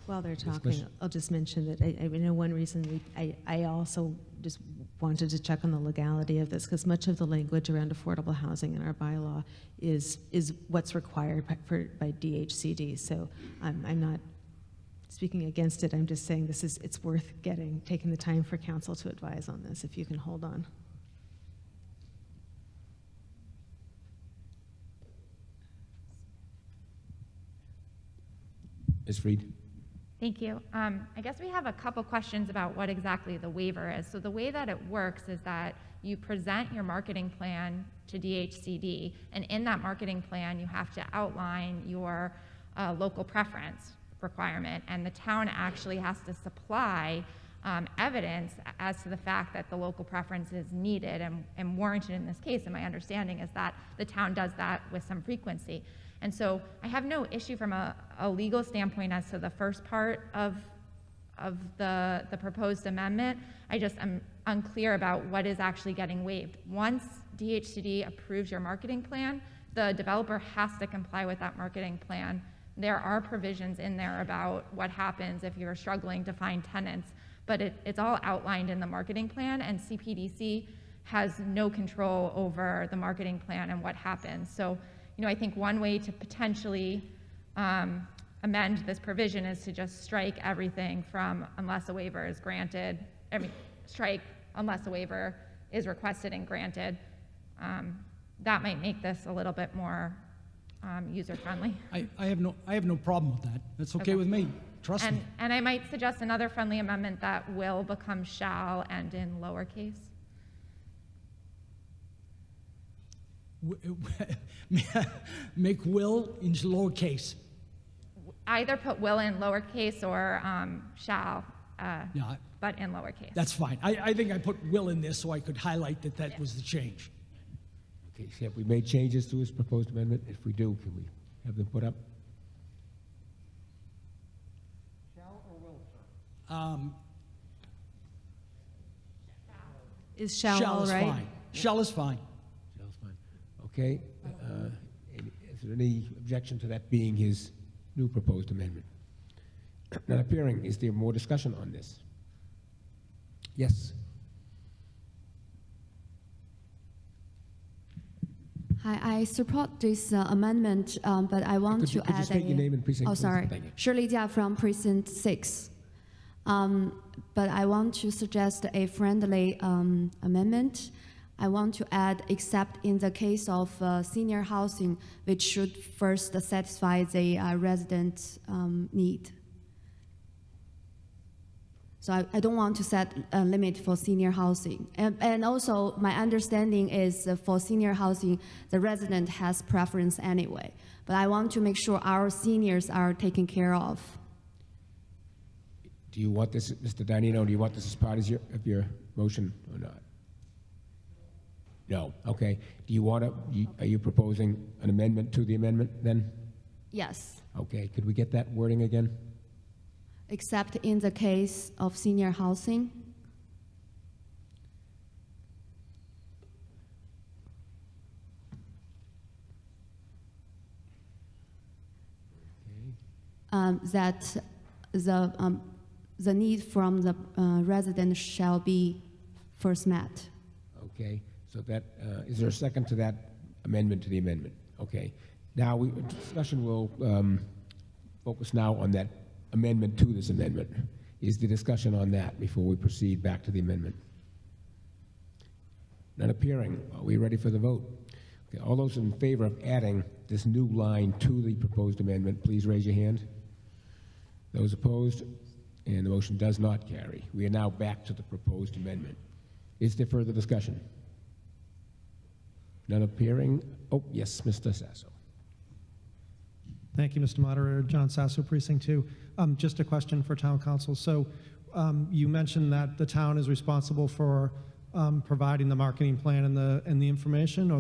While they're talking, I'll just mention that I know one reason I also just wanted to check on the legality of this, because much of the language around affordable housing in our bylaw is what's required by DHCD. So I'm not speaking against it. I'm just saying it's worth taking the time for council to advise on this, if you can hold on. Ms. Freed? Thank you. I guess we have a couple questions about what exactly the waiver is. So the way that it works is that you present your marketing plan to DHCD, and in that marketing plan, you have to outline your local preference requirement, and the town actually has to supply evidence as to the fact that the local preference is needed and warranted in this case. And my understanding is that the town does that with some frequency. And so I have no issue from a legal standpoint as to the first part of the proposed amendment. I just am unclear about what is actually getting waived. Once DHCD approves your marketing plan, the developer has to comply with that marketing plan. There are provisions in there about what happens if you're struggling to find tenants, but it's all outlined in the marketing plan, and CPDC has no control over the marketing plan and what happens. So, I think one way to potentially amend this provision is to just strike everything from unless a waiver is granted, strike unless a waiver is requested and granted. That might make this a little bit more user-friendly. I have no problem with that. That's okay with me. Trust me. And I might suggest another friendly amendment that will become shall and in lowercase. Make will in lowercase. Either put will in lowercase or shall, Yeah, but in lowercase. that's fine. I think I put will in this so I could highlight that that was the change. Okay, so have we made changes to his proposed amendment? If we do, can we have them put up? Is shall all is right? fine. Shall is fine. Shall's fine. Okay, is there any objection to that being his new proposed amendment? Not appearing, is there more discussion on this? Yes. Hi, I support this amendment, but I want Could you to add state your name and precinct, Oh, please? sorry. Thank you. Shirley Jia from Precinct 6. But I want to suggest a friendly amendment. I want to add, except in the case of senior housing, which should first satisfy the resident need. So I don't want to set a limit for senior housing. And also, my understanding is for senior housing, the resident has preference anyway. But I want to make sure our seniors are taken care of. Do you want this, Mr. Danino, do you want this as part of your motion or not? No, okay. Do you want to, are you proposing an amendment to the amendment then? Yes, Okay, could we get that wording again? except in the case of senior housing. That the need from the resident shall be first met. Okay, so that, is there a second to that amendment to the amendment? Okay. Now, discussion will focus now on that amendment to this amendment. Is the discussion on that before we proceed back to the amendment? None appearing. Are we ready for the vote? Okay, all those in favor of adding this new line to the proposed amendment, please raise your hand. Those opposed? And the motion does not carry. We are now back to the proposed amendment. Is there further discussion? None appearing. Oh, yes, Mr. Sasso. Thank you, Mr. Moderator. John Sasso, Precinct 2. Just a question for Town Council. So you mentioned that the town is responsible for providing the marketing plan and the information,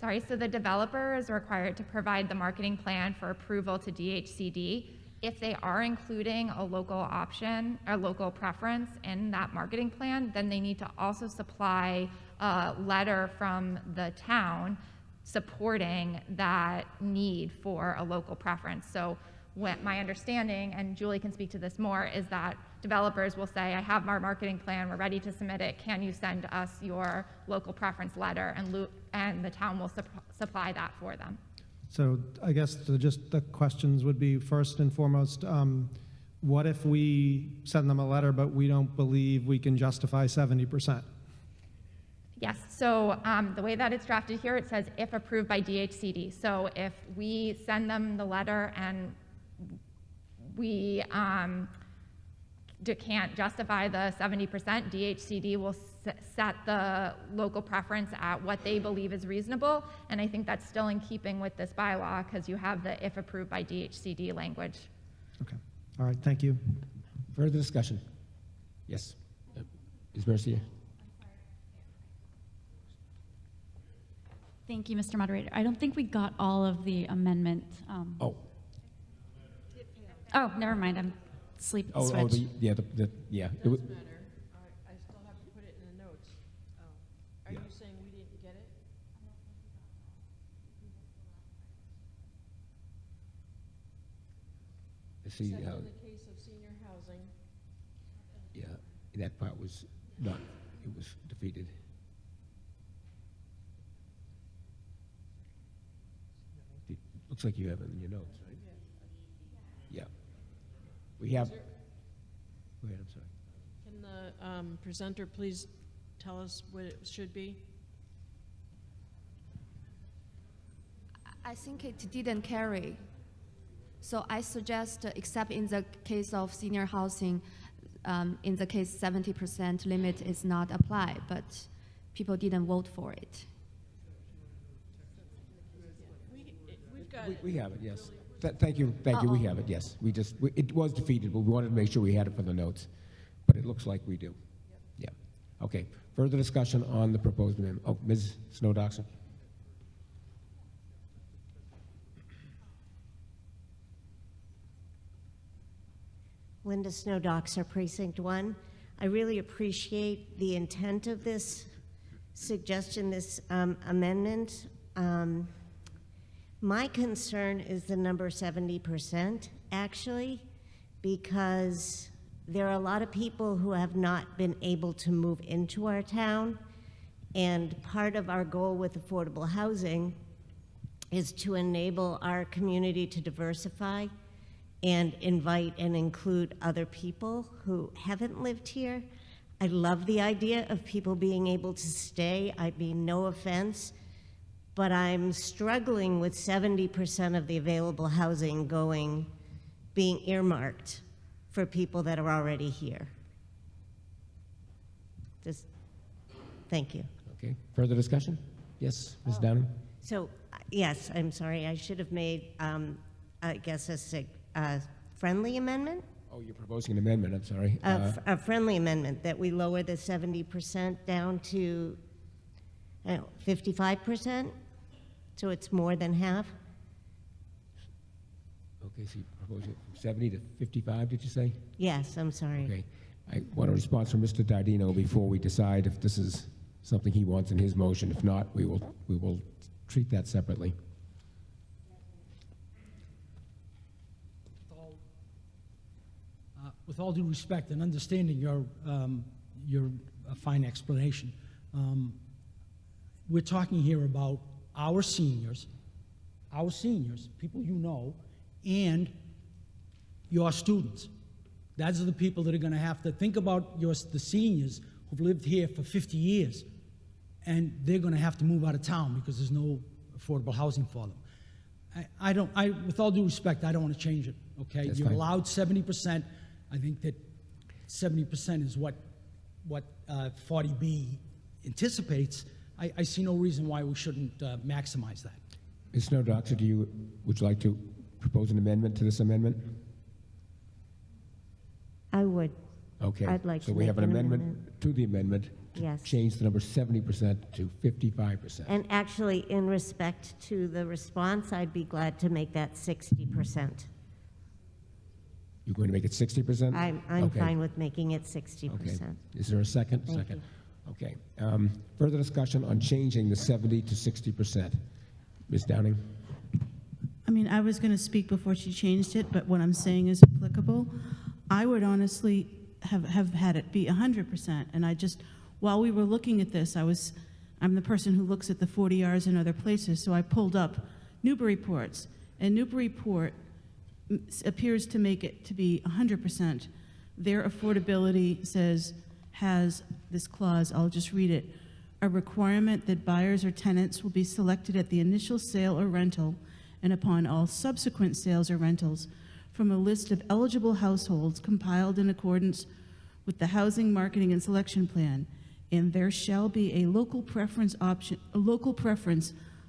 Sorry, so the developer is required to provide the marketing plan for approval to DHCD. If they are including a local option or local preference in that marketing plan, then they need to also supply a letter from the town supporting that need for a local preference. So what my understanding, and Julie can speak to this more, is that developers will say, I have our marketing plan, we're ready to submit it, can you send us your local preference letter? And the town will supply that for them. So I guess just the questions would be, first and foremost, what if we send them a letter but we don't believe we can justify 70%? Yes, so the way that it's drafted here, it says if approved by DHCD. So if we send them the letter and we can't justify the 70%, DHCD will set the local preference at what they believe is reasonable. And I think that's still in keeping with this bylaw because you have the if approved by DHCD language. Okay. All right. Thank you. Further discussion? Yes. Ms. Mercier? Thank you, Mr. Moderator. I don't think we got all of the amendment. Oh. Oh, never mind. I'm asleep at the switch. Yeah. Doesn't matter. I still have to put it in the notes. Are you saying we didn't get it? See, Except in the case of senior housing. yeah, that part was not, it was defeated. It looks like you have it in your notes, right? Yeah. We have, go ahead, I'm sorry. Can the presenter please tell us what it should be? I think it didn't carry. So I suggest, except in the case of senior housing, in the case 70% limit is not applied, but people didn't vote for it. We've got it. We have it, yes. Thank you, we have it, yes. It was defeated, but we wanted to make sure we had it for the notes. But it looks like we do. Yeah. Okay, further discussion on the proposed amendment. Oh, Ms. Snowdoxer? Linda Snowdoxer, Precinct 1. I really appreciate the intent of this suggestion, this amendment. My concern is the number 70%, actually, because there are a lot of people who have not been able to move into our town, and part of our goal with affordable housing is to enable our community to diversify and invite and include other people who haven't lived here. I love the idea of people being able to stay. I mean, no offense, but I'm struggling with 70% of the available housing being earmarked for people that are already here. Thank you. Okay, further discussion? Yes, Ms. Downing? So, yes, I'm sorry, I should have made, I guess, a friendly amendment? Oh, you're proposing an amendment, I'm sorry. A friendly amendment, that we lower the 70% down to, 55%, so it's more than half? Okay, so you're proposing from 70 to 55, did you say? Yes, I'm sorry. Okay. I want a response from Mr. Dardino before we decide if this is something he wants in his motion. If not, we will treat that separately. With all due respect and understanding your fine explanation, we're talking here about our seniors, people you know, and your students. Those are the people that are going to have to think about the seniors who've lived here for 50 years, and they're going to have to move out of town because there's no affordable housing for them. With all due respect, I don't want to change it, okay? That's You're fine. allowed 70%. I think that 70% is what 40B anticipates. I see no reason why we shouldn't maximize that. Ms. Snowdoxer, would you like to propose an amendment to this amendment? I would. Okay. I'd like so to we make have an an amendment to the amendment to Yes. change the number 70% to 55%. And actually, in respect to the response, I'd be glad to make that 60%. You're going to make it 60%? I'm Okay. fine with making it 60%. Okay. Is there a second? Thank Second. Okay. Further discussion on changing the 70 to 60%. Ms. Downing? I mean, I was going to speak before she changed it, but what I'm saying is applicable. I would honestly have had it be 100%. And while we were looking at this, I'm the person who looks at the 40 Rs in other places, so I pulled up Newburyport's. And Newburyport appears to make it to be 100%. Their affordability has this clause, I'll just read it, a requirement that buyers or tenants will be selected at the initial sale or rental and upon all subsequent sales or rentals from a list of eligible households compiled in accordance with the Housing Marketing and Selection Plan, and there shall be a local preference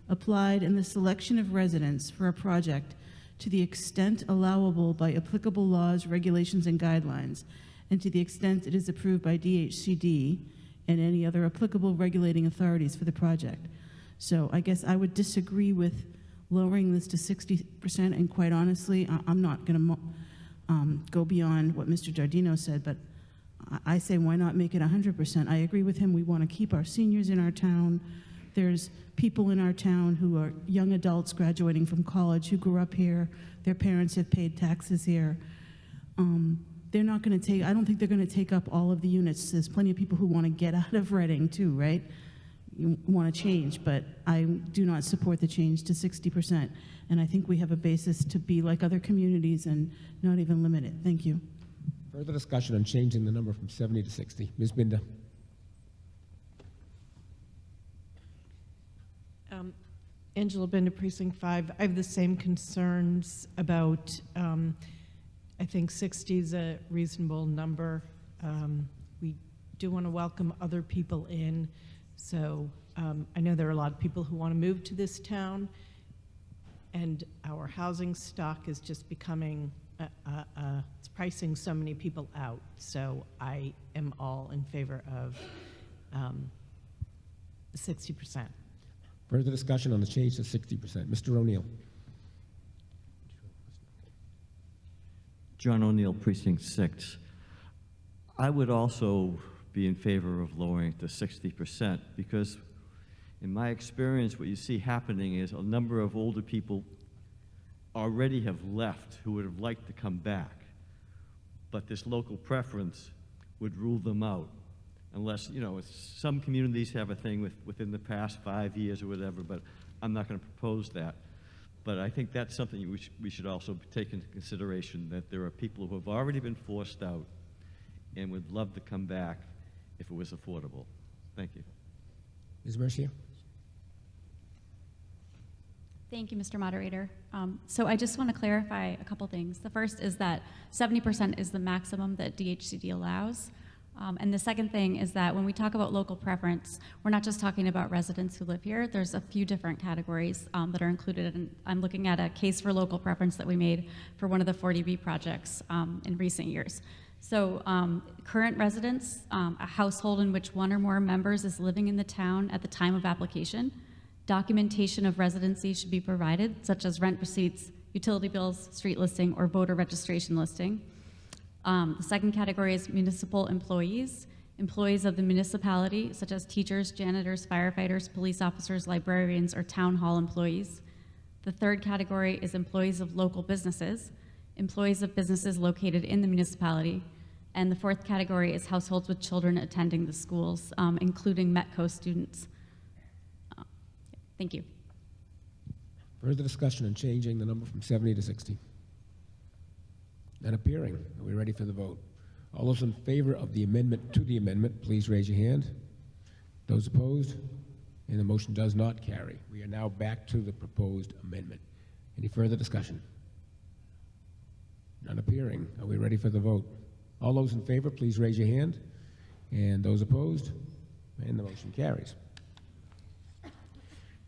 applied in the selection of residents for a project to the extent allowable by applicable laws, regulations, and guidelines, and to the extent it is approved by DHCD and any other applicable regulating authorities for the project. So I guess I would disagree with lowering this to 60%, and quite honestly, I'm not going to go beyond what Mr. Giardino said, but I say why not make it 100%? I agree with him. We want to keep our seniors in our town. There's people in our town who are young adults graduating from college who grew up here. Their parents have paid taxes here. They're not going to take, I don't think they're going to take up all of the units. There's plenty of people who want to get out of Reading too, right? You want to change, but I do not support the change to 60%. And I think we have a basis to be like other communities and not even limit it. Thank you. Further discussion on changing the number from 70 to 60. Ms. Binder. Angela Bender, Precinct 5. I have the same concerns about, I think 60 is a reasonable number. We do want to welcome other people in. So I know there are a lot of people who want to move to this town, and our housing stock is just becoming, it's pricing so many people out. So I am all in favor of 60%. Further discussion on the change to 60%. Mr. O'Neill. John O'Neill, Precinct 6. I would also be in favor of lowering it to 60% because in my experience, what you see happening is a number of older people already have left who would have liked to come back, but this local preference would rule them out. Unless, you know, some communities have a thing within the past 5 years or whatever, but I'm not going to propose that. But I think that's something we should also take into consideration, that there are people who have already been forced out and would love to come back if it was affordable. Thank you. Ms. Mercier. Thank you, Mr. Moderator. So I just want to clarify a couple things. The first is that 70% is the maximum that DHCD allows. And the second thing is that when we talk about local preference, we're not just talking about residents who live here. There's a few different categories that are included. And I'm looking at a case for local preference that we made for one of the 40B projects in recent years. So current residents, a household in which one or more members is living in the town at the time of application, documentation of residency should be provided, such as rent receipts, utility bills, street listing, or voter registration listing. The second category is municipal employees, employees of the municipality, such as teachers, janitors, firefighters, police officers, librarians, or town hall employees. The third category is employees of local businesses, employees of businesses located in the municipality. And the fourth category is households with children attending the schools, including METCO students. Thank you. Further discussion on changing the number from 70 to 60. None appearing. Are we ready for the vote? All those in favor of the amendment to the amendment, please raise your hand. Those opposed? And the motion does not carry. We are now back to the proposed amendment. Any further discussion? None appearing. Are we ready for the vote? All those in favor, please raise your hand. And those opposed? And the motion carries.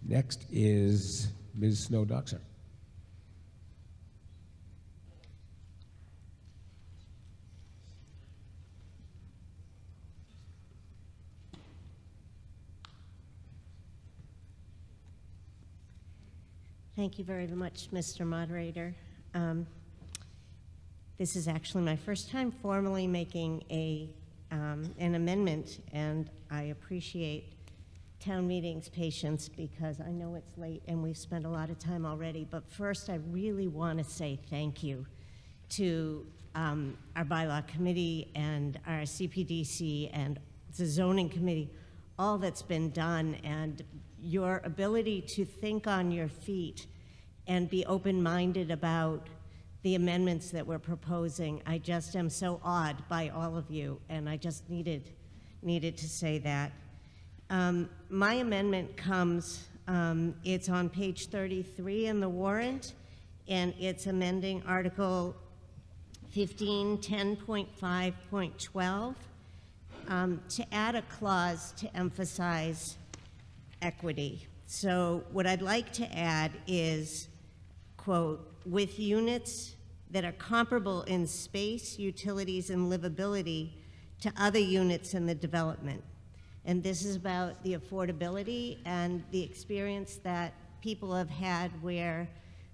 Next is Ms. Snow-Doxer. Thank you very much, Mr. Moderator. This is actually my first time formally making an amendment, and I appreciate town meeting's patience because I know it's late and we've spent a lot of time already. But first, I really want to say thank you to our bylaw committee and our CPDC and the zoning committee, all that's been done, and your ability to think on your feet and be open-minded about the amendments that we're proposing. I just am so awed by all of you, and I just needed to say that. My amendment comes, it's on page 33 in the warrant, and it's amending Article 1510.5.12 to add a clause to emphasize equity. So what I'd like to add is, quote, with units that are comparable in space, utilities, and livability to other units in the development. And this is about the affordability and the experience that people have had where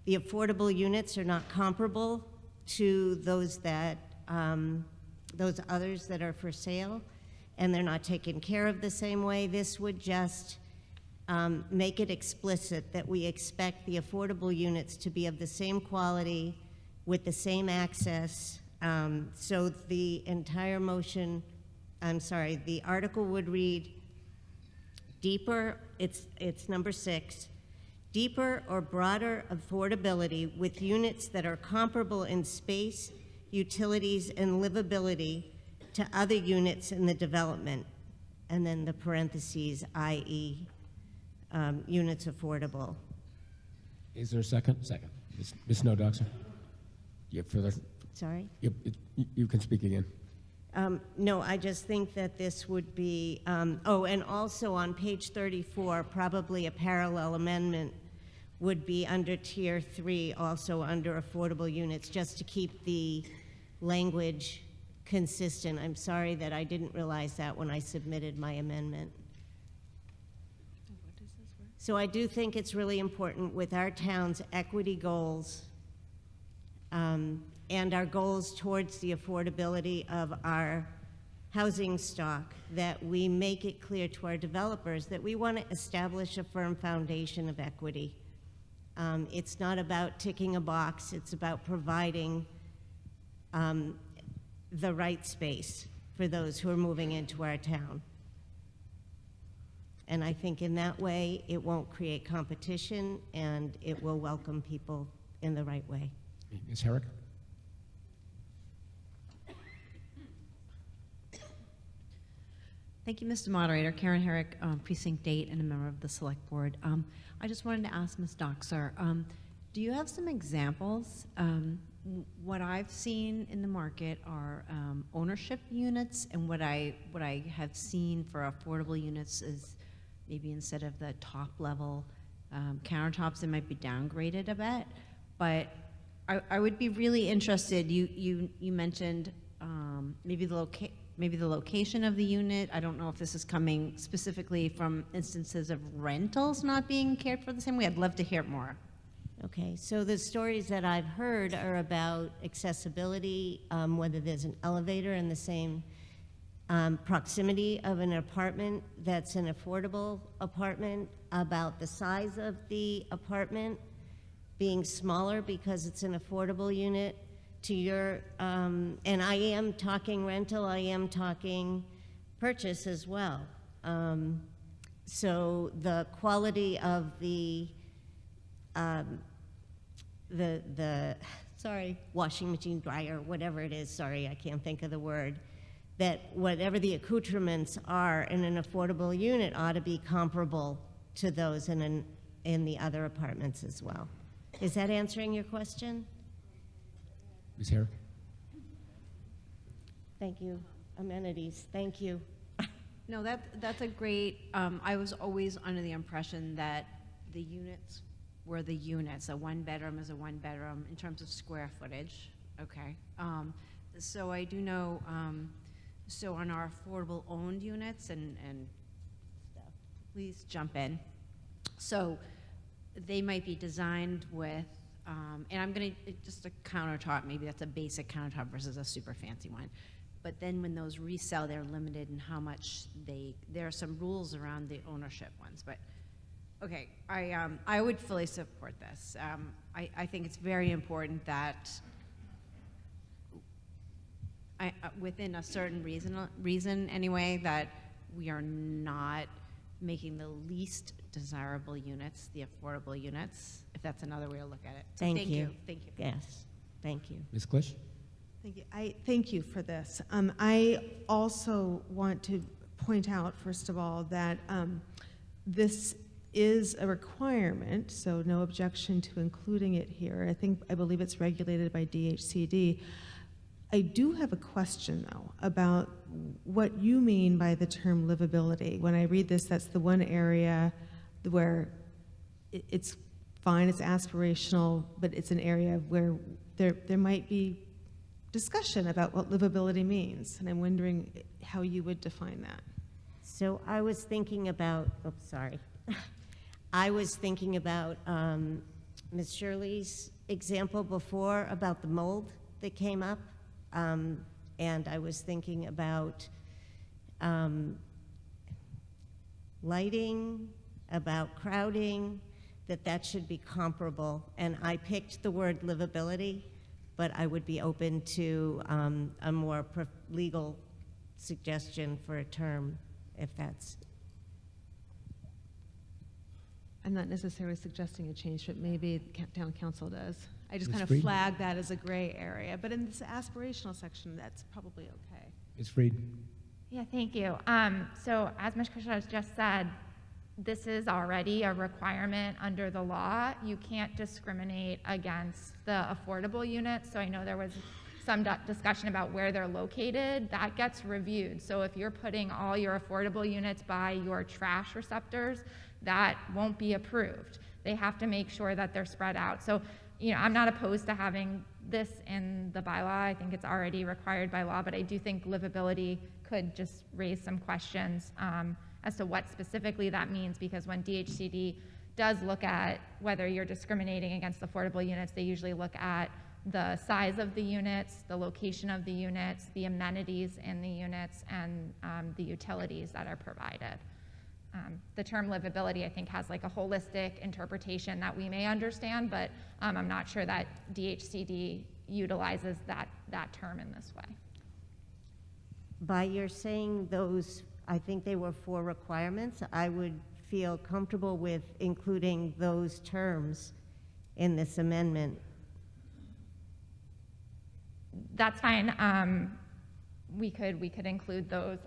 the affordable units are not comparable to those that those others that are for sale, and they're not taken care of the same way. This would just make it explicit that we expect the affordable units to be of the same quality with the same access. So the entire motion, the article would read deeper, it's number 6, deeper or broader affordability with units that are comparable in space, utilities, and livability to other units in the development, and then the parentheses, i.e., units affordable. Is there a second? Second. Ms. Snowdoxer? You have further? Sorry? You can speak again. No, I just think that this would be, oh, and also on page 34, probably a parallel amendment would be under tier 3, also under affordable units, just to keep the language consistent. I'm sorry that I didn't realize that when I submitted my amendment. So I do think it's really important with our town's equity goals and our goals towards the affordability of our housing stock, that we make it clear to our developers that we want to establish a firm foundation of equity. It's not about ticking a box, it's about providing the right space for those who are moving into our town. And I think in that way, it won't create competition and it will welcome people in the right way. Ms. Herrick? Thank you, Mr. Moderator. Karen Herrick, Precinct 8, and a member of the Select Board. I just wanted to ask Ms. Doxer, do you have some examples? What I've seen in the market are ownership units, and what I have seen for affordable units is maybe instead of the top level countertops, they might be downgraded a bit. But I would be really interested. You mentioned maybe the location of the unit. I don't know if this is coming specifically from instances of rentals not being cared for the same way. I'd love to hear more. Okay, so the stories that I've heard are about accessibility, whether there's an elevator in the same proximity of an apartment that's an affordable apartment, about the size of the apartment being smaller because it's an affordable unit, to your, and I am talking rental, I am talking purchase as well. So the quality of the washing machine, dryer, whatever it is, sorry, I can't think of the word, that whatever the accoutrements are in an affordable unit ought to be comparable to those in the other apartments as well. Is that answering your question? Ms. Herrick? Thank you. Amenities, thank you. No, that's a great, I was always under the impression that the units were the units. A one bedroom is a one bedroom in terms of square footage, okay? So I do know, so on our affordable owned units, and please jump in. So they might be designed with, and I'm gonna, just a countertop, maybe that's a basic countertop versus a super fancy one. But then when those resell, they're limited in how much there are some rules around the ownership ones. But okay, I would fully support this. I think it's very important that within a certain reason anyway, that we are not making the least desirable units the affordable units, if that's another way to look at it. So Thank you. Thank you. Yes, thank you. Ms. Klisch? Thank you. Thank you for this. I also want to point out, first of all, that this is a requirement, so no objection to including it here. I believe it's regulated by DHCD. I do have a question, though, about what you mean by the term livability. When I read this, that's the one area where it's fine, it's aspirational, but it's an area where there might be discussion about what livability means, and I'm wondering how you would define that. So I was thinking about, I was thinking about Ms. Shirley's example before about the mold that came up. And I was thinking about lighting, about crowding, that should be comparable. And I picked the word livability, but I would be open to a more legal suggestion for a term, if that's. I'm not necessarily suggesting a change, but maybe town council does. I just Ms. kind of Freed? flag that as a gray area. But in this aspirational section, that's probably okay. Ms. Freed? Yeah, thank you. So as Ms. Kushner has just said, this is already a requirement under the law. You can't discriminate against the affordable units. So I know there was some discussion about where they're located. That gets reviewed. So if you're putting all your affordable units by your trash receptors, that won't be approved. They have to make sure that they're spread out. So, you know, I'm not opposed to having this in the bylaw. I think it's already required by law, but I do think livability could just raise some questions as to what specifically that means, because when DHCD does look at whether you're discriminating against affordable units, they usually look at the size of the units, the location of the units, the amenities in the units, and the utilities that are provided. The term livability, I think, has like a holistic interpretation that we may understand, but I'm not sure that DHCD utilizes that term in this way. By your saying those, I think they were 4 requirements, I would feel comfortable with including those terms in this amendment. That's fine. We could include those.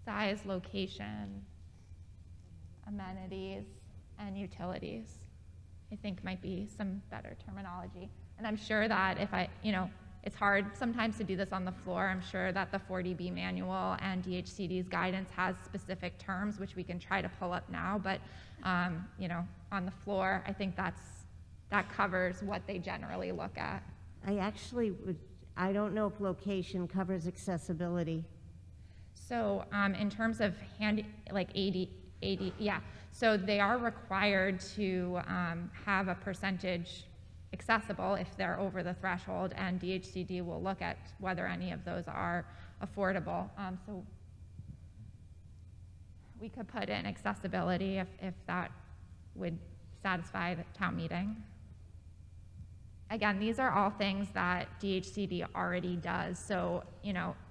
Size, location, amenities, and utilities, I think might be some better terminology. And I'm sure that if it's hard sometimes to do this on the floor. I'm sure that the 40B manual and DHCD's guidance has specific terms, which we can try to pull up now, but on the floor, I think that covers what they generally look at. I don't know if location covers accessibility. So in terms of AD, yeah. So they are required to have a percentage accessible if they're over the threshold, and DHCD will look at whether any of those are affordable. So we could put in accessibility if that would satisfy the town meeting. Again, these are all things that DHCD already does. So,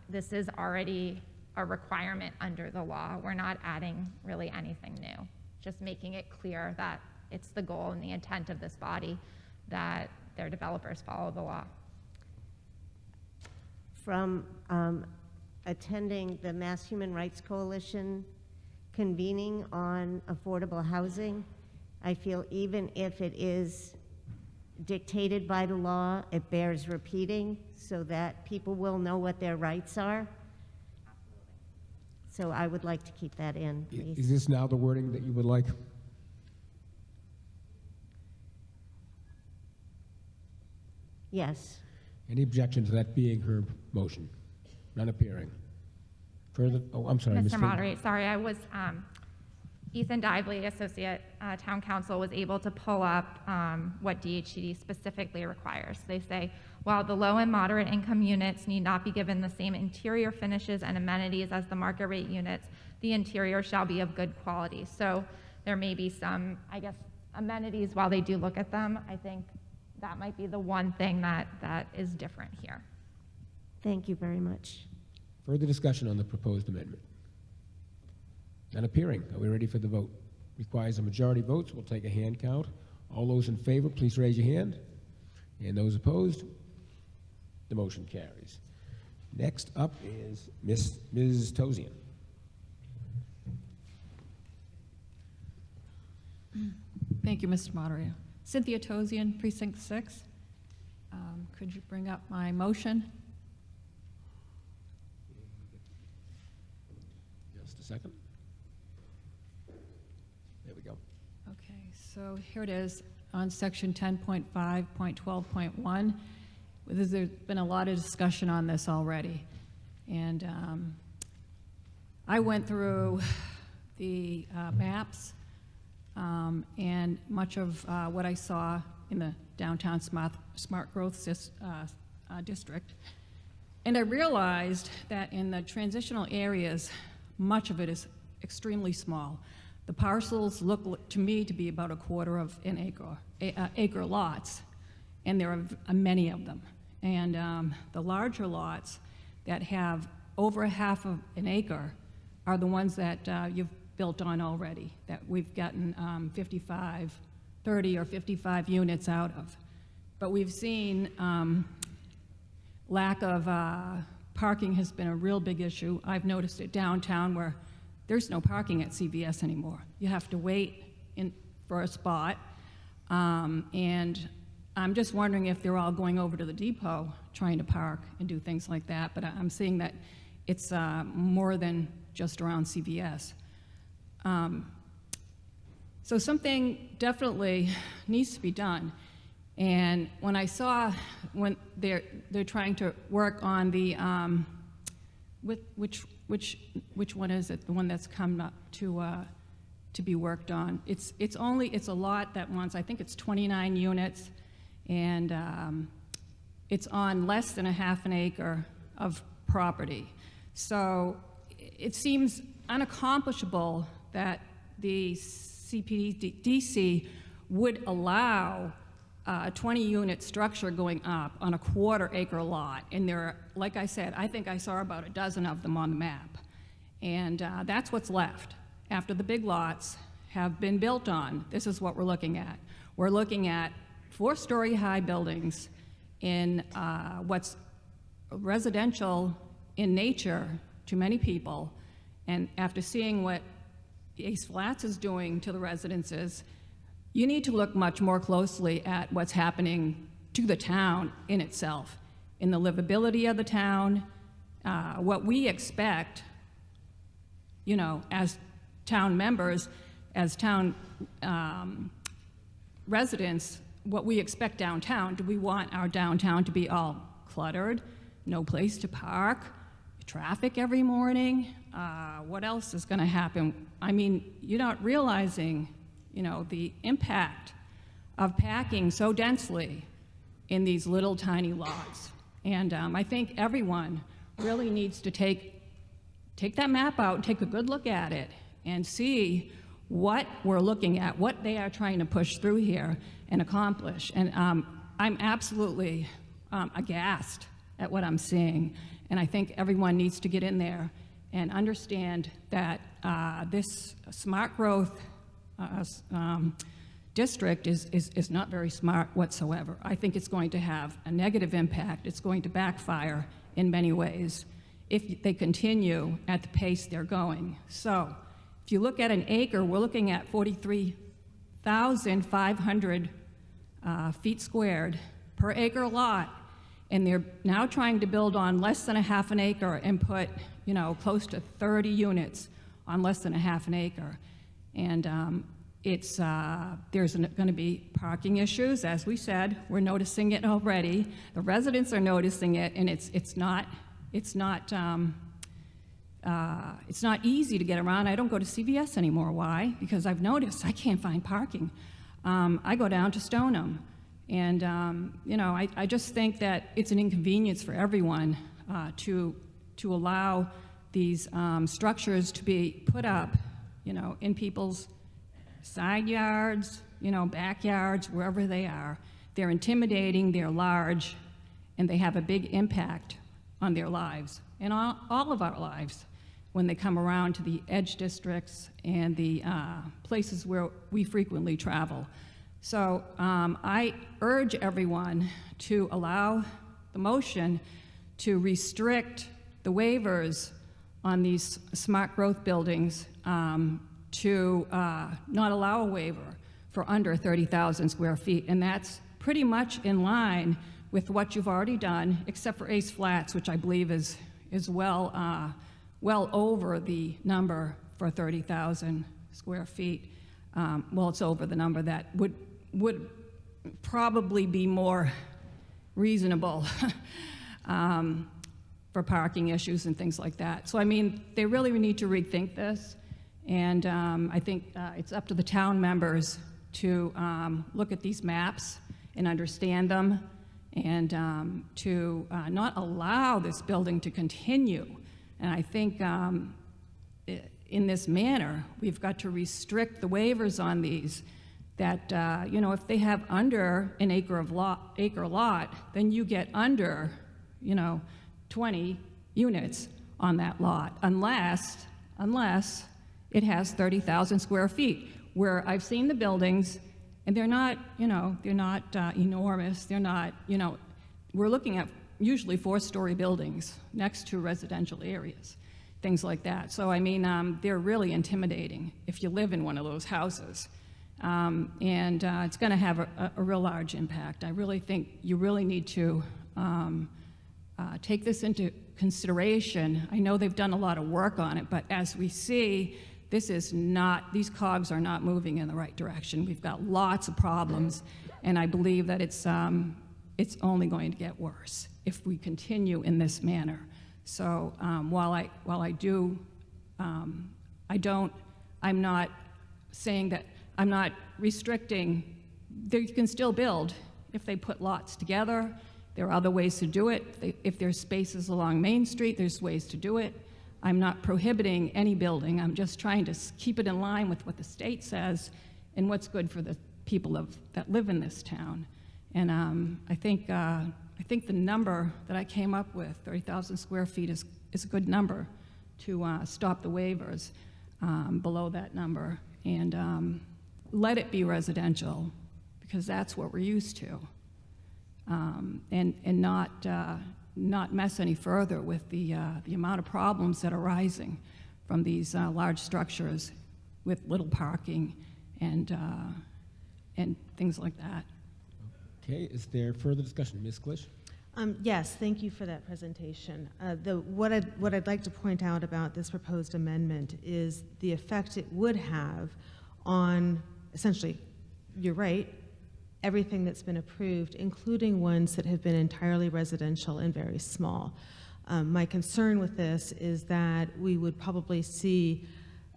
this is already a requirement under the law. We're not adding really anything new, just making it clear that it's the goal and the intent of this body that their developers follow the law. From attending the Mass Human Rights Coalition convening on affordable housing, I feel even if it is dictated by the law, it bears repeating so that people will know what their rights are. So I would like to keep that in, please. Is this now the wording that you would like? Yes. Any objection to that being her motion? None appearing. Further? Oh, I'm sorry, Ms. Mr. Freeman. Moderator, sorry, I was, Ethan Dively, Associate Town Council, was able to pull up what DHCD specifically requires. They say, while the low and moderate income units need not be given the same interior finishes and amenities as the market rate units, the interior shall be of good quality. So there may be some, amenities while they do look at them. I think that might be the one thing that is different here. Thank you very much. Further discussion on the proposed amendment? None appearing. Are we ready for the vote? Requires a majority vote, so we'll take a hand count. All those in favor, please raise your hand. And those opposed? The motion carries. Next up is Ms. Tozian. Thank you, Mr. Moderator. Cynthia Tozian, Precinct 6. Could you bring up my motion? Just a second. There we go. Okay, so here it is on section 10.5.12.1. There's been a lot of discussion on this already. And I went through the maps and much of what I saw in the downtown smart growth district. And I realized that in the transitional areas, much of it is extremely small. The parcels look to me to be about a quarter of an acre lots, and there are many of them. And the larger lots that have over half of an acre are the ones that you've built on already, that we've gotten 30 or 55 units out of. But we've seen lack of parking has been a real big issue. I've noticed it downtown where there's no parking at CVS anymore. You have to wait for a spot. And I'm just wondering if they're all going over to the depot trying to park and do things like that. But I'm seeing that it's more than just around CVS. So something definitely needs to be done. And when I saw when they're trying to work on the which one is it? The one that's come up to be worked on. It's a lot that wants, I think it's 29 units, and it's on less than a half an acre of property. So it seems unaccomplishable that the CPDC would allow a 20-unit structure going up on a quarter-acre lot. And there are, like I said, I think I saw about a dozen of them on the map. And that's what's left. After the big lots have been built on, this is what we're looking at. We're looking at 4-story high buildings in what's residential in nature to many people. And after seeing what Ace Flats is doing to the residences, you need to look much more closely at what's happening to the town in itself, in the livability of the town, what we expect, you know, as town members, as town residents, what we expect downtown. Do we want our downtown to be all cluttered, no place to park, traffic every morning? What else is going to happen? I mean, you're not realizing, you know, the impact of packing so densely in these little tiny lots. And I think everyone really needs to take that map out and take a good look at it and see what we're looking at, what they are trying to push through here and accomplish. And I'm absolutely aghast at what I'm seeing. And I think everyone needs to get in there and understand that this smart growth district is not very smart whatsoever. I think it's going to have a negative impact. It's going to backfire in many ways if they continue at the pace they're going. So if you look at an acre, we're looking at 43,500 feet squared per acre lot. And they're now trying to build on less than a half an acre and put, you know, close to 30 units on less than a half an acre. And there's going to be parking issues, as we said. We're noticing it already. The residents are noticing it, and it's not easy to get around. I don't go to CVS anymore. Why? Because I've noticed I can't find parking. I go down to Stoneham. And, you know, I just think that it's an inconvenience for everyone to allow these structures to be put up, you know, in people's side yards, you know, backyards, wherever they are. They're intimidating, they're large, and they have a big impact on their lives and all of our lives when they come around to the edge districts and the places where we frequently travel. So I urge everyone to allow the motion to restrict the waivers on these smart growth buildings to not allow a waiver for under 30,000 square feet. And that's pretty much in line with what you've already done, except for Ace Flats, which I believe is well over the number for 30,000 square feet. Well, it's over the number that would probably be more reasonable for parking issues and things like that. So, I mean, they really need to rethink this, and I think it's up to the town members to look at these maps and understand them, and to not allow this building to continue. And I think in this manner, we've got to restrict the waivers on these, that, you know, if they have under an acre lot, then you get under, you know, 20 units on that lot, unless it has 30,000 square feet, where I've seen the buildings, and they're not, they're not enormous. They're not, we're looking at usually 4-story buildings next to residential areas, things like that. So, I mean, they're really intimidating if you live in one of those houses. And it's going to have a real large impact. I really think you really need to take this into consideration. I know they've done a lot of work on it, but as we see, these cogs are not moving in the right direction. We've got lots of problems, and I believe that it's only going to get worse if we continue in this manner. So while I do, I'm not saying that, I'm not restricting. They can still build if they put lots together. There are other ways to do it. If there's spaces along Main Street, there's ways to do it. I'm not prohibiting any building. I'm just trying to keep it in line with what the state says and what's good for the people that live in this town. And I think the number that I came up with, 30,000 square feet, is a good number to stop the waivers below that number, and let it be residential, because that's what we're used to, and not mess any further with the amount of problems that are rising from these large structures with little parking and things like that. Okay, is there further discussion? Ms. Klisch? Yes, thank you for that presentation. What I'd like to point out about this proposed amendment is the effect it would have on, essentially, you're right, everything that's been approved, including ones that have been entirely residential and very small. My concern with this is that we would probably see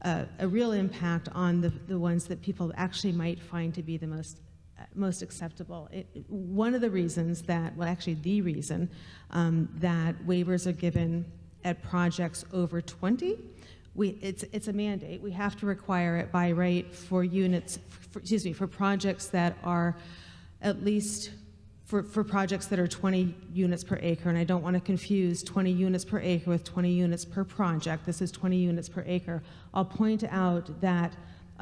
a real impact on the ones that people actually might find to be the most acceptable. One of the reasons that, well, actually the reason that waivers are given at projects over 20, it's a mandate. We have to require it by right for units, for projects that are at least, for projects that are 20 units per acre, and I don't want to confuse 20 units per acre with 20 units per project. This is 20 units per acre. I'll point out that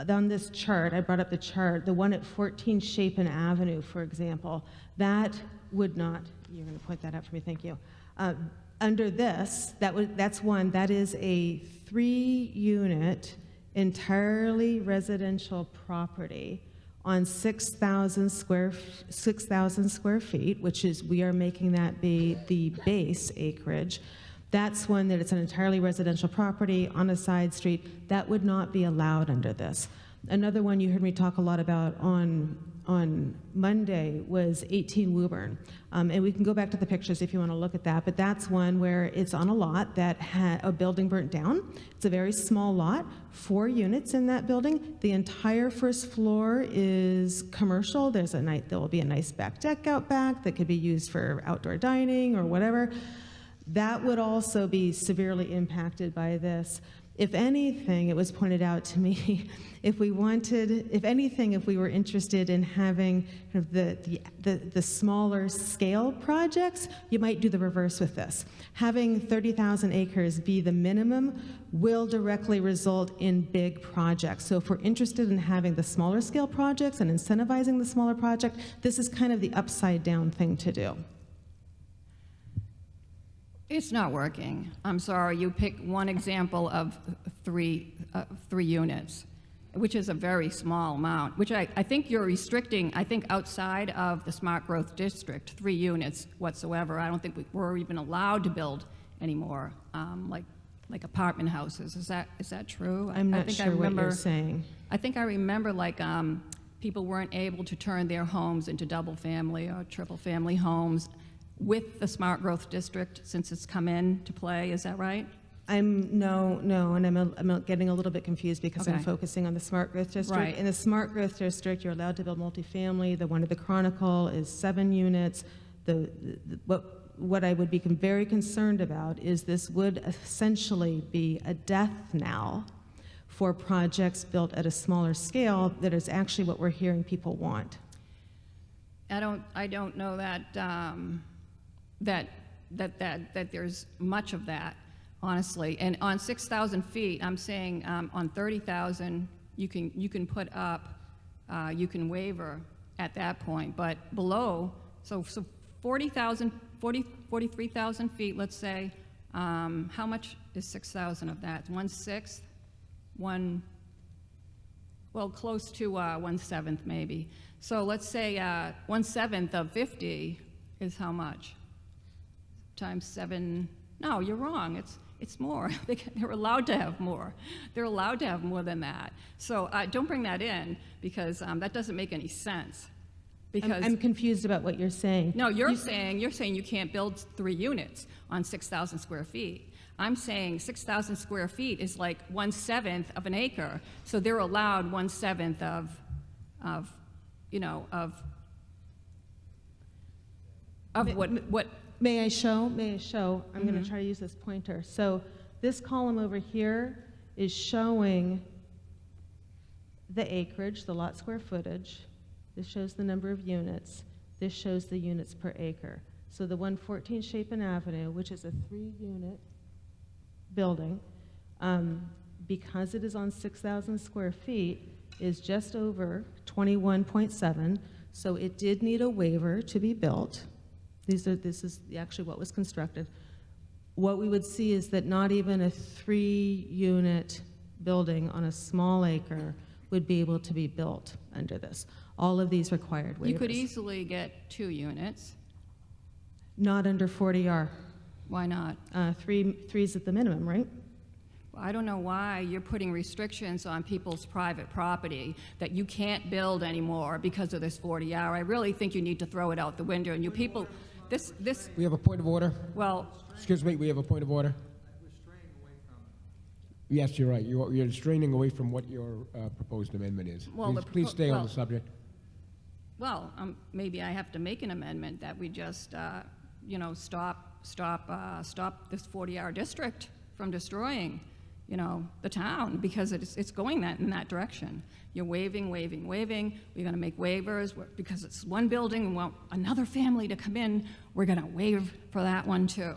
on this chart, I brought up the chart, the one at 14 Chapin Avenue, for example, that would not, you're going to point that out for me, thank you. Under this, that is a 3-unit, entirely residential property on 6,000 square feet, which is, we are making that be the base acreage. That's one that it's an entirely residential property on a side street. That would not be allowed under this. Another one you heard me talk a lot about on Monday was 18 Woburn. And we can go back to the pictures if you want to look at that, but that's one where it's on a lot that had a building burnt down. It's a very small lot, 4 units in that building. The entire first floor is commercial. There will be a nice back deck out back that could be used for outdoor dining or whatever. That would also be severely impacted by this. If anything, it was pointed out to me, if we were interested in having kind of the smaller scale projects, you might do the reverse with this. Having 30,000 acres be the minimum will directly result in big projects. So if we're interested in having the smaller scale projects and incentivizing the smaller project, this is kind of the upside down thing to do. It's not working. I'm sorry, you pick one example of three units, which is a very small amount, which I think you're restricting, I think outside of the smart growth district, 3 units whatsoever. I don't think we're even allowed to build anymore, like apartment houses. Is that true? I'm not sure what you're saying. I think I remember people weren't able to turn their homes into double family or triple family homes with the smart growth district since it's come into play. Is that right? No, and I'm getting a little bit confused because Okay. I'm focusing on the smart growth district. Right. In the smart growth district, you're allowed to build multifamily. The one at the Chronicle is 7 units. What I would be very concerned about is this would essentially be a death knell for projects built at a smaller scale that is actually what we're hearing people want. I don't know that that there's much of that honestly. And on 6,000 feet, I'm saying on 30,000, you can put up, you can waiver at that point. But below, so 40,000, 43,000 feet, let's say, how much is 6,000 of that? 1/6, well, close to 1/7 maybe. So let's say 1/7 of 50 is how much? Times 7. No, you're wrong. It's more. They're allowed to have more. They're allowed to have more than that. So don't bring that in, because that doesn't make any sense. Because I'm confused about what you're saying. no, you're saying you can't build 3 units on 6,000 square feet. I'm saying 6,000 square feet is like 1/7 of an acre, so they're allowed 1/7 of what. May I show? I'm going to try to use this pointer. So this column over here is showing the acreage, the lot square footage. This shows the number of units. This shows the units per acre. So the 114 Chapin Avenue, which is a 3-unit building, because it is on 6,000 square feet, is just over 21.7. So it did need a waiver to be built. This is actually what was constructed. What we would see is that not even a 3-unit building on a small acre would be able to be built under this. All of these required waivers. You could easily get 2 units. Not under 40R. Why not? Three's at the minimum, right? I don't know why you're putting restrictions on people's private property that you can't build anymore because of this 40R. I really think you need to throw it out the window. And you people, this. We have a point of order. Well. Excuse me, we have a point of order. Yes, you're right. You're straining away from what your proposed amendment is. Well, please stay on the subject. Well, maybe I have to make an amendment that we just, stop this 40R district from destroying, the town, because it's going in that direction. You're waiving. We're going to make waivers because it's one building. We want another family to come in. We're going to waive for that one too.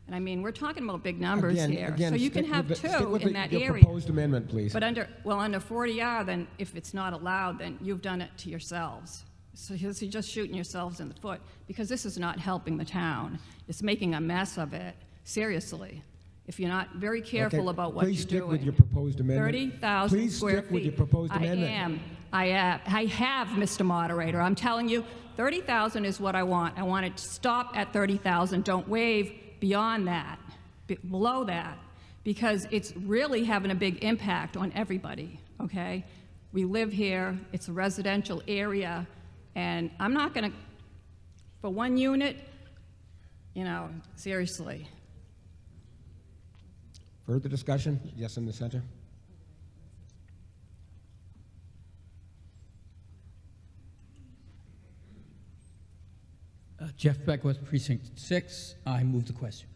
And I mean, we're talking about big numbers here. So you can have 2 in that area. Proposed amendment, please. But under 40R, then if it's not allowed, then you've done it to yourselves. So you're just shooting yourselves in the foot, because this is not helping the town. It's making a mess of it, seriously. If you're not very careful about what you're doing. Please stick with your proposed amendment. 30,000 square feet. Please stick with your proposed amendment. I have, Mr. Moderator. I'm telling you, 30,000 is what I want. I want it to stop at 30,000. Don't waive beyond that, below that, because it's really having a big impact on everybody, okay? We live here. It's a residential area. And I'm not going to, for 1 unit, seriously. Further discussion? Yes, in the center. Jeff Beckwith, Precinct 6. I move the question.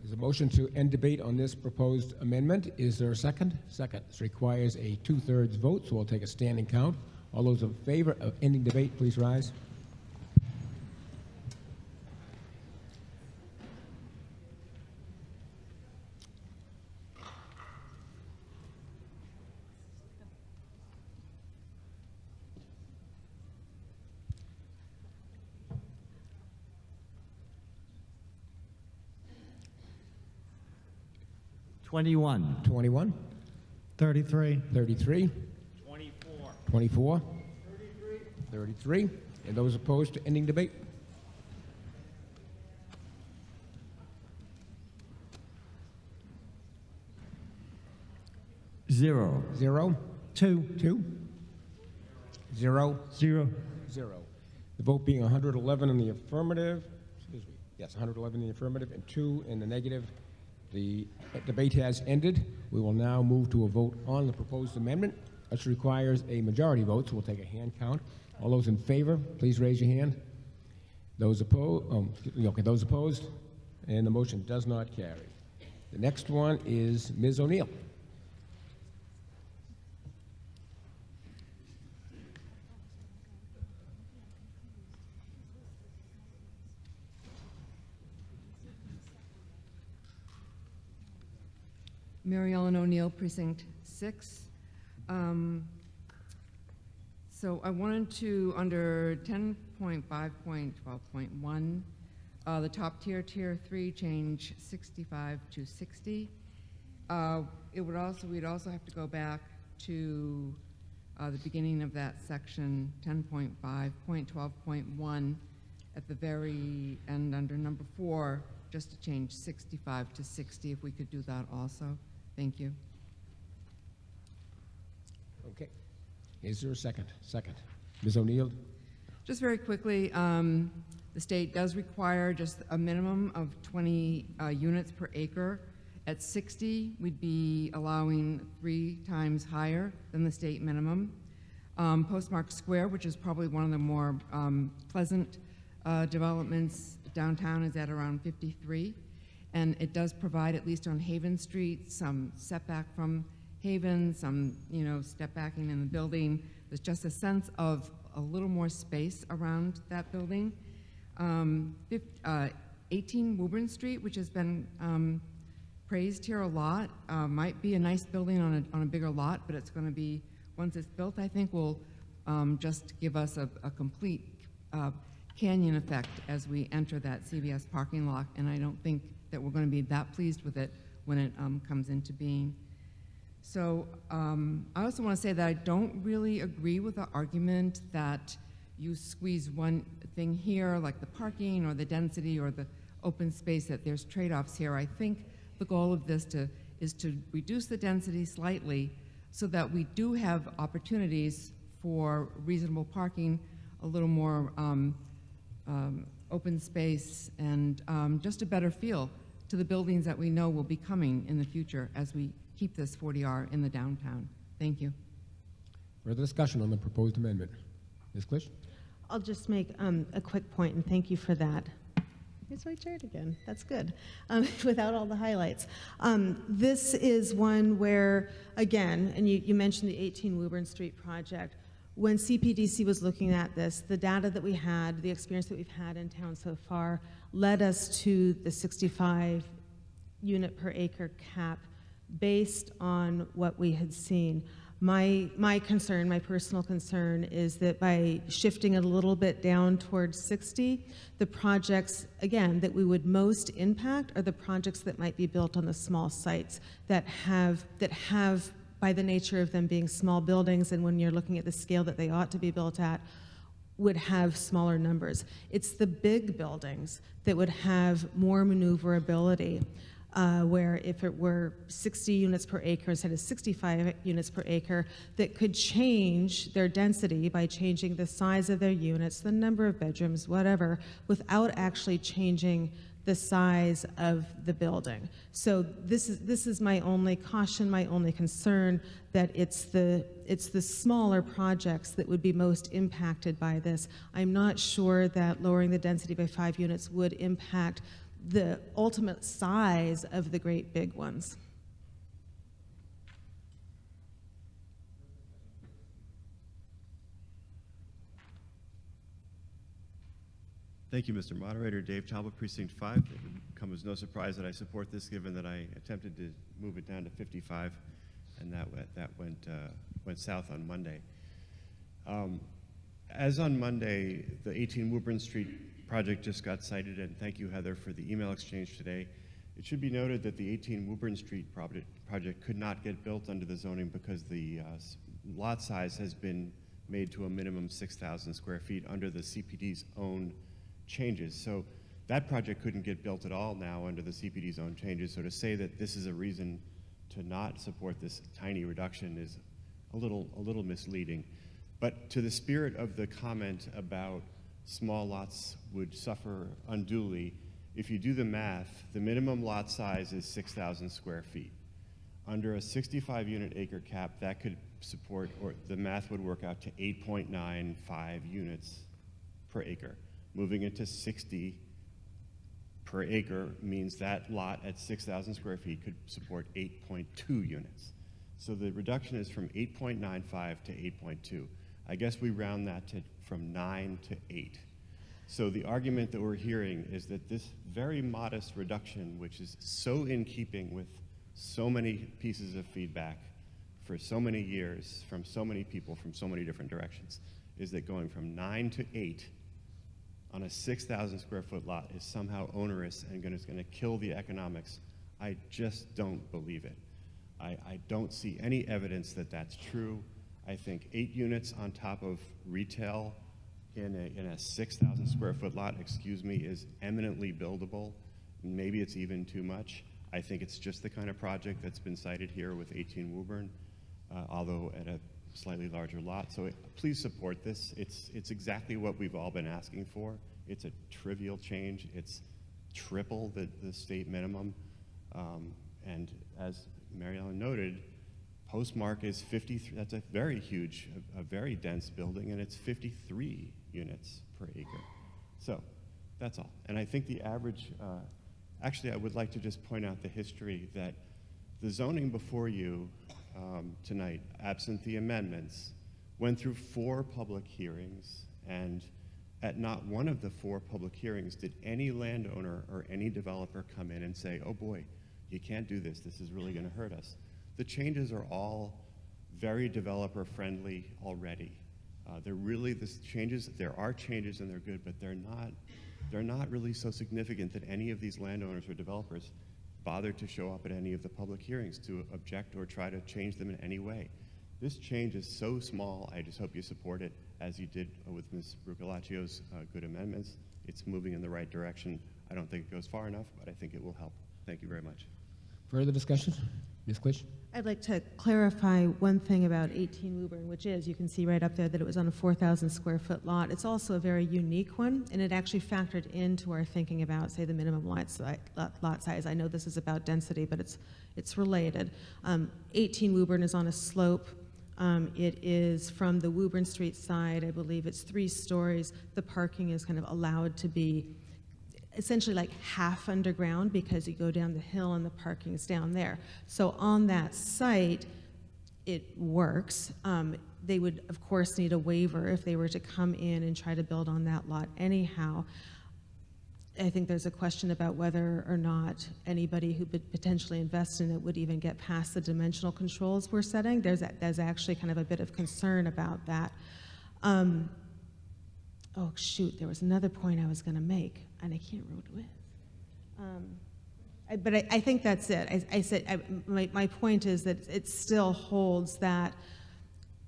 There's a motion to end debate on this proposed amendment. Is there a second? Second. This requires a 2/3 vote, so we'll take a standing count. All those in favor of ending debate, please rise. Twenty-one. 21. 33. 33. 24. 24. 33. And those opposed to ending debate? Zero. 0. 2. 2. 0. 0. 0. The vote being 111 in the affirmative. Excuse me. Yes, 111 in the affirmative and 2 in the negative. The debate has ended. We will now move to a vote on the proposed amendment. This requires a majority vote, so we'll take a hand count. All those in favor, please raise your hand. Those opposed, those opposed, and the motion does not carry. The next one is Ms. O'Neill. Mary Ellen O'Neill, Precinct 6. So I wanted to, under 10.5.12.1, the top tier, Tier 3, change 65 to 60. We'd also have to go back to the beginning of that section, 10.5.12.1, at the very end under number 4, just to change 65 to 60, if we could do that also. Thank you. Okay. Is there a second? Second. Ms. O'Neill? Just very quickly, the state does require just a minimum of 20 units per acre. At 60, we'd be allowing 3 times higher than the state minimum. Postmark Square, which is probably one of the more pleasant developments downtown, is at around 53. And it does provide, at least on Haven Street, some setback from Haven, some step backing in the building. There's just a sense of a little more space around that building. 18 Woburn Street, which has been praised here a lot, might be a nice building on a bigger lot, but it's going to be, once it's built, I think will just give us a complete canyon effect as we enter that CVS parking lot, and I don't think that we're going to be that pleased with it when it comes into being. So I also want to say that I don't really agree with the argument that you squeeze one thing here, like the parking or the density or the open space, that there's trade-offs here. I think the goal of this is to reduce the density slightly so that we do have opportunities for reasonable parking, a little more open space, and just a better feel to the buildings that we know will be coming in the future as we keep this 40R in the downtown. Thank you. Further discussion on the proposed amendment. Ms. Klisch? I'll just make a quick point, and thank you for that. Here's my chart again. That's good. Without all the highlights. This is one where, again, and you mentioned the 18 Woburn Street project. When CPDC was looking at this, the data that we had, the experience that we've had in town so far, led us to the 65 unit per acre cap based on what we had seen. My concern, my personal concern, is that by shifting it a little bit down towards 60, the projects, again, that we would most impact are the projects that might be built on the small sites that have, by the nature of them being small buildings, and when you're looking at the scale that they ought to be built at, would have smaller numbers. It's the big buildings that would have more maneuverability. Where if it were 60 units per acre instead of 65 units per acre, that could change their density by changing the size of their units, the number of bedrooms, whatever, without actually changing the size of the building. So this is my only caution, my only concern, that it's the smaller projects that would be most impacted by this. I'm not sure that lowering the density by 5 units would impact the ultimate size of the great big ones. Thank you, Mr. Moderator. Dave Talbot, Precinct 5. It would come as no surprise that I support this, given that I attempted to move it down to 55, and that went south on Monday. As on Monday, the 18 Woburn Street project just got cited, and thank you, Heather, for the email exchange today. It should be noted that the 18 Woburn Street project could not get built under the zoning because the lot size has been made to a minimum 6,000 square feet under the CPD's own changes. So that project couldn't get built at all now under the CPD's own changes. So to say that this is a reason to not support this tiny reduction is a little misleading. But to the spirit of the comment about small lots would suffer unduly, if you do the math, the minimum lot size is 6,000 square feet. Under a 65 unit acre cap, that could support, or the math would work out to 8.95 units per acre. Moving it to 60 per acre means that lot at 6,000 square feet could support 8.2 units. So the reduction is from 8.95 to 8.2. I guess we round that to from 9 to 8. So the argument that we're hearing is that this very modest reduction, which is so in keeping with so many pieces of feedback for so many years from so many people from so many different directions, is that going from 9 to 8 on a 6,000 square foot lot is somehow onerous and is going to kill the economics. I just don't believe it. I don't see any evidence that that's true. I think 8 units on top of retail in a 6,000 square foot lot, excuse me, is eminently buildable. Maybe it's even too much. I think it's just the kind of project that's been cited here with 18 Woburn, although at a slightly larger lot. So please support this. It's exactly what we've all been asking for. It's a trivial change. It's triple the state minimum. And as Mary Ellen noted, Postmark is 53, that's a very huge, a very dense building, and it's 53 units per acre. So that's all. And I think the average, actually I would like to just point out the history that the zoning before you tonight, absent the amendments, went through 4 public hearings, and at not one of the 4 public hearings did any landowner or any developer come in and say, oh boy, you can't do this, this is really going to hurt us. The changes are all very developer friendly already. They're really, there are changes and they're good, but they're not really so significant that any of these landowners or developers bothered to show up at any of the public hearings to object or try to change them in any way. This change is so small, I just hope you support it as you did with Ms. Brucalaccio's good amendments. It's moving in the right direction. I don't think it goes far enough, but I think it will help. Thank you very much. Further discussion? Ms. Clich? I'd like to clarify one thing about 18 Woburn, which is, you can see right up there that it was on a 4,000 square foot lot. It's also a very unique one, and it actually factored into our thinking about, say, the minimum lot size. I know this is about density, but it's related. 18 Woburn is on a slope. It is from the Woburn Street side. I believe it's 3 stories. The parking is kind of allowed to be essentially like half underground because you go down the hill and the parking is down there. So on that site, it works. They would, of course, need a waiver if they were to come in and try to build on that lot anyhow. I think there's a question about whether or not anybody who would potentially invest in it would even get past the dimensional controls we're setting. There's actually kind of a bit of concern about that. Oh, shoot, there was another point I was going to make, and I can't remember what it was. But I think that's it. I said my point is that it still holds that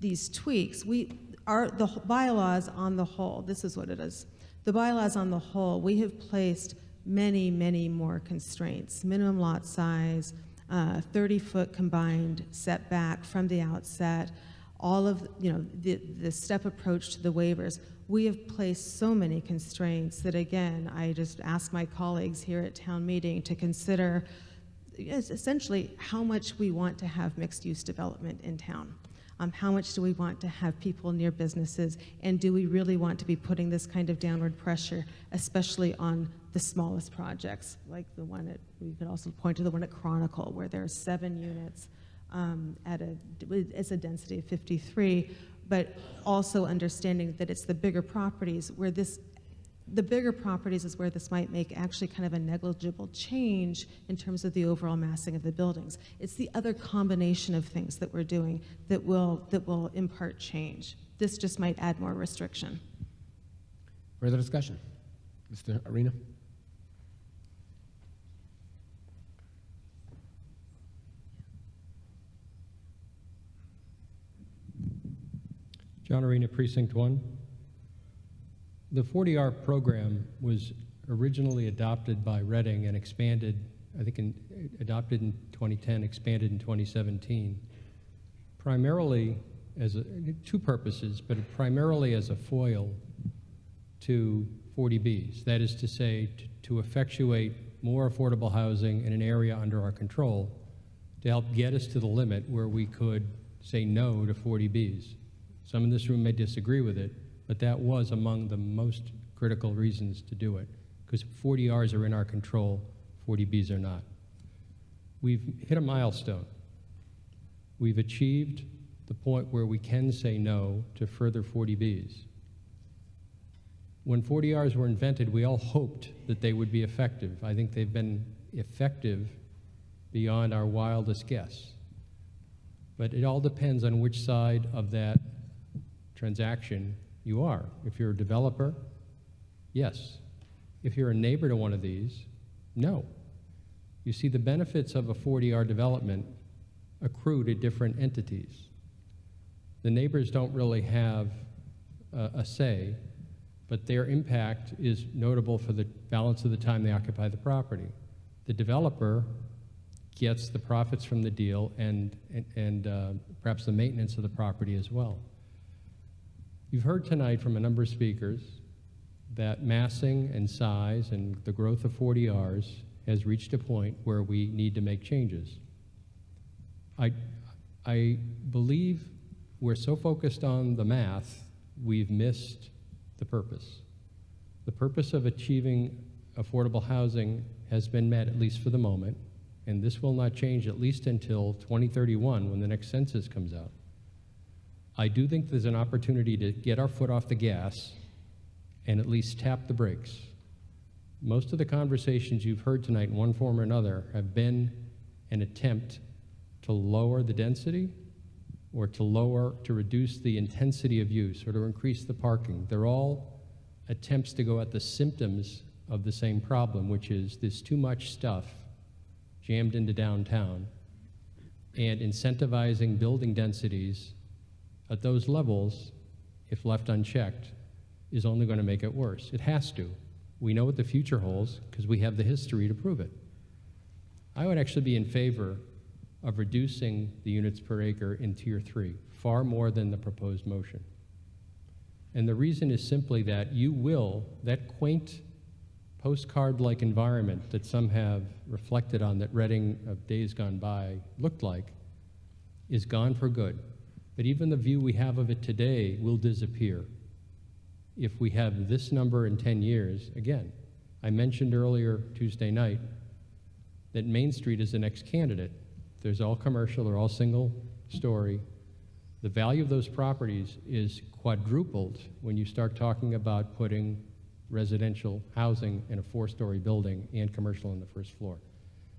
these tweaks, the bylaws on the whole, this is what it is. The bylaws on the whole, we have placed many, many more constraints. Minimum lot size, 30-foot combined setback from the outset, all of the step approach to the waivers. We have placed so many constraints that, again, I just ask my colleagues here at town meeting to consider essentially how much we want to have mixed-use development in town. How much do we want to have people near businesses, and do we really want to be putting this kind of downward pressure, especially on the smallest projects, like the one we could also point to the one at Chronicle, where there are 7 units it's a density of 53, but also understanding that it's the bigger properties where the bigger properties is where this might make actually kind of a negligible change in terms of the overall massing of the buildings. It's the other combination of things that we're doing that will impart change. This just might add more restriction. Further discussion? Mr. Arena? John Arena, Precinct 1. The 40R program was originally adopted by Reading and expanded, I think adopted in 2010, expanded in 2017, primarily as 2 purposes, but primarily as a foil to 40Bs. That is to say, to effectuate more affordable housing in an area under our control to help get us to the limit where we could say no to 40Bs. Some in this room may disagree with it, but that was among the most critical reasons to do it, because 40Rs are in our control, 40Bs are not. We've hit a milestone. We've achieved the point where we can say no to further 40Bs. When 40Rs were invented, we all hoped that they would be effective. I think they've been effective beyond our wildest guess. But it all depends on which side of that transaction you are. If you're a developer, yes. If you're a neighbor to one of these, no. You see, the benefits of a 40R development accrue to different entities. The neighbors don't really have a say, but their impact is notable for the balance of the time they occupy the property. The developer gets the profits from the deal and perhaps the maintenance of the property as well. You've heard tonight from a number of speakers that massing and size and the growth of 40Rs has reached a point where we need to make changes. I believe we're so focused on the math, we've missed the purpose. The purpose of achieving affordable housing has been met, at least for the moment, and this will not change at least until 2031 when the next census comes out. I do think there's an opportunity to get our foot off the gas and at least tap the brakes. Most of the conversations you've heard tonight in one form or another have been an attempt to lower the density or to reduce the intensity of use or to increase the parking. They're all attempts to go at the symptoms of the same problem, which is there's too much stuff jammed into downtown, and incentivizing building densities at those levels, if left unchecked, is only going to make it worse. It has to. We know what the future holds because we have the history to prove it. I would actually be in favor of reducing the units per acre in Tier 3, far more than the proposed motion. And the reason is simply that that quaint postcard-like environment that some have reflected on that Reading of days gone by looked like, is gone for good. But even the view we have of it today will disappear if we have this number in 10 years. Again, I mentioned earlier Tuesday night that Main Street is the next candidate. There's all commercial, they're all single story. The value of those properties is quadrupled when you start talking about putting residential housing in a 4-story building and commercial on the first floor.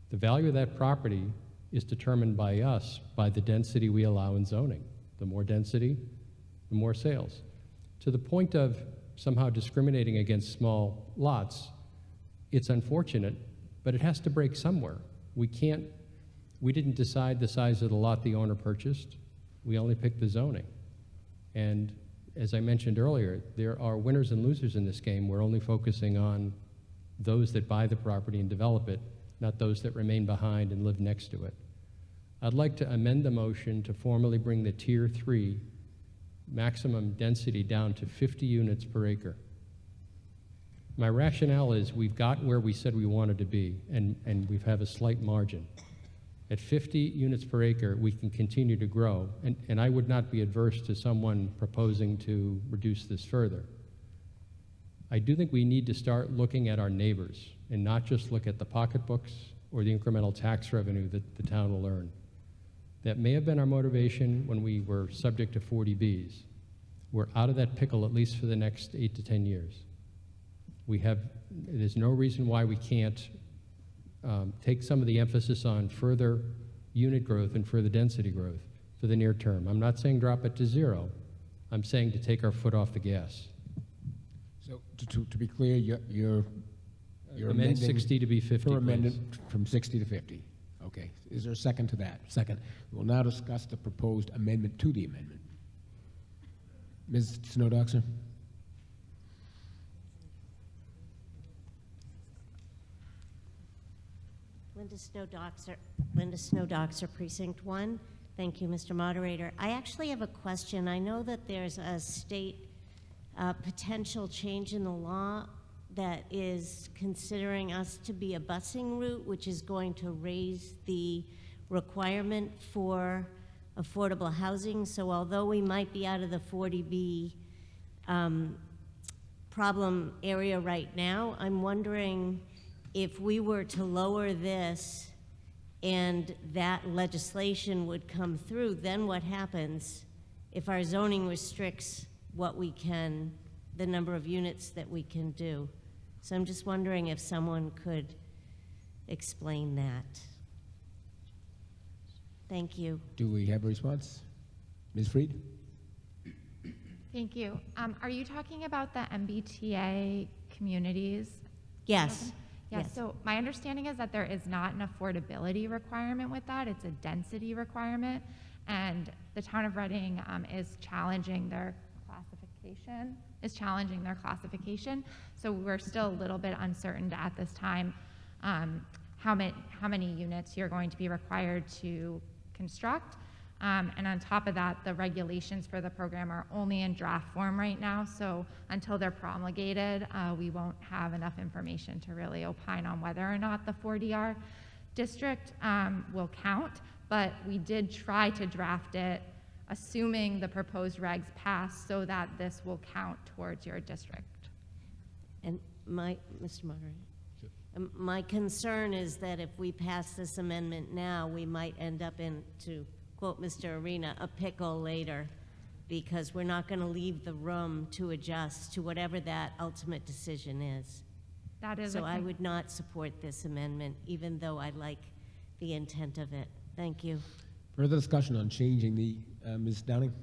The value of that property is determined by us by the density we allow in zoning. The more density, the more sales. To the point of somehow discriminating against small lots, it's unfortunate, but it has to break somewhere. We didn't decide the size of the lot the owner purchased. We only picked the zoning. And as I mentioned earlier, there are winners and losers in this game. We're only focusing on those that buy the property and develop it, not those that remain behind and live next to it. I'd like to amend the motion to formally bring the Tier 3 maximum density down to 50 units per acre. My rationale is we've got where we said we wanted to be, and we have a slight margin. At 50 units per acre, we can continue to grow, and I would not be adverse to someone proposing to reduce this further. I do think we need to start looking at our neighbors and not just look at the pocketbooks or the incremental tax revenue that the town will earn. That may have been our motivation when we were subject to 40Bs. We're out of that pickle at least for the next 8 to 10 years. There's no reason why we can't take some of the emphasis on further unit growth and further density growth for the near term. I'm not saying drop it to 0. I'm saying to take our foot off the gas. So to be clear, you're Amend amending 60 to be 50, for amendment please. from 60 to 50. Okay. Is there a second to that? Second. We'll now discuss the proposed amendment to the amendment. Ms. Snowdoxer? Linda Snowdoxer, Precinct 1. Thank you, Mr. Moderator. I actually have a question. I know that there's a state potential change in the law that is considering us to be a busing route, which is going to raise the requirement for affordable housing. So although we might be out of the 40B problem area right now, I'm wondering if we were to lower this and that legislation would come through, then what happens if our zoning restricts what we can, the number of units that we can do? So I'm just wondering if someone could explain that. Thank you. Do we have a response? Ms. Freed? Thank you. Are you talking about the MBTA communities? Yes. Yes. Yes. So my understanding is that there is not an affordability requirement with that. It's a density requirement. And the town of Reading is challenging their classification. So we're still a little bit uncertain at this time how many units you're going to be required to construct. And on top of that, the regulations for the program are only in draft form right now. So until they're promulgated, we won't have enough information to really opine on whether or not the 4DR district will count. But we did try to draft it assuming the proposed regs pass so that this will count towards your district. And Mr. Moderator, my concern is that if we pass this amendment now, we might end up in, to quote Mr. Arena, a pickle later, because we're not going to leave the room to adjust to whatever that ultimate decision is. That is so I would not support this amendment, even though I like the intent of it. Thank you. Further discussion on changing the, Ms. Downing?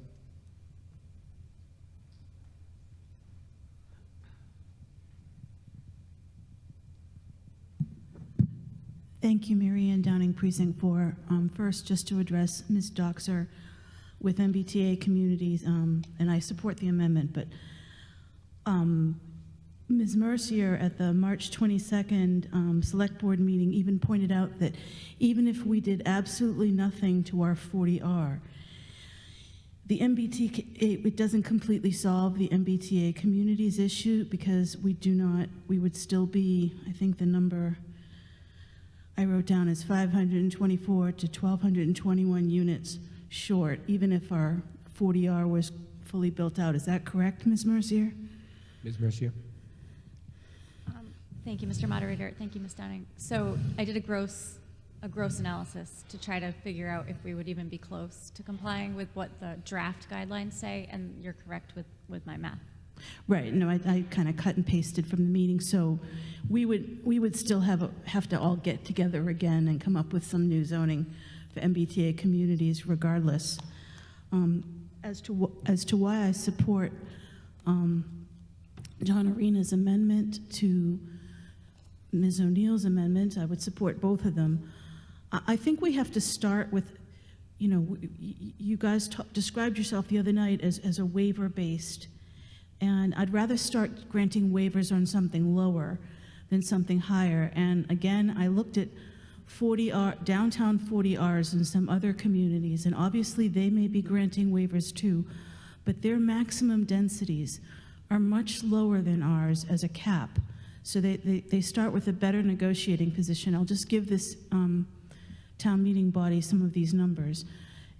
Thank you, Mary Ann Downing, Precinct 4. First, just to address Ms. Doxer with MBTA communities, and I support the amendment, but Ms. Mercier at the March 22nd Select Board meeting even pointed out that even if we did absolutely nothing to our 40R, the MBTA, it doesn't completely solve the MBTA communities issue because we would still be, I think the number I wrote down is 524 to 1,221 units short, even if our 40R was fully built out. Is that correct, Ms. Mercier? Ms. Mercier? Thank you, Mr. Moderator. Thank you, Ms. Downing. So I did a gross analysis to try to figure out if we would even be close to complying with what the draft guidelines say, and you're correct with my math. Right. No, I kind of cut and pasted from the meeting, so we would still have to all get together again and come up with some new zoning for MBTA communities, regardless. As to why I support John Arena's amendment to Ms. O'Neill's amendment, I would support both of them. I think we have to start with, you guys described yourself the other night as a waiver-based. And I'd rather start granting waivers on something lower than something higher. And again, I looked at downtown 40Rs in some other communities, and obviously they may be granting waivers too, but their maximum densities are much lower than ours as a cap. So they start with a better negotiating position. I'll just give this town meeting body some of these numbers.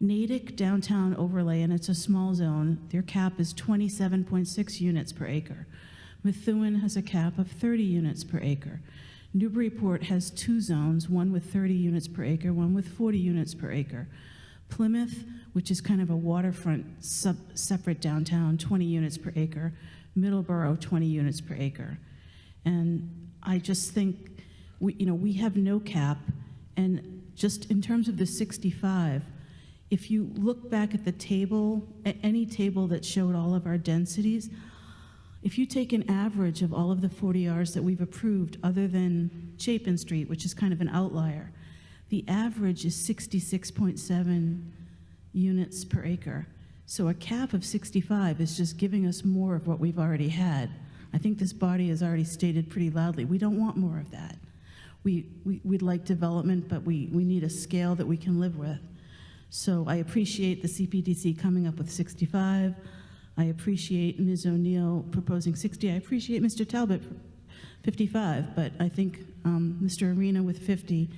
Natick downtown overlay, and it's a small zone, their cap is 27.6 units per acre. Methuen has a cap of 30 units per acre. Newburyport has two zones, one with 30 units per acre, one with 40 units per acre. Plymouth, which is kind of a waterfront separate downtown, 20 units per acre. Middleborough, 20 units per acre. And I just think, we have no cap, and just in terms of the 65, if you look back at the table, any table that showed all of our densities, if you take an average of all of the 40Rs that we've approved, other than Chapin Street, which is kind of an outlier, the average is 66.7 units per acre. So a cap of 65 is just giving us more of what we've already had. I think this body has already stated pretty loudly, we don't want more of that. We'd like development, but we need a scale that we can live with. So I appreciate the CPDC coming up with 65. I appreciate Ms. O'Neill proposing 60. I appreciate Mr. Talbot for 55, but I think Mr. Arena with 50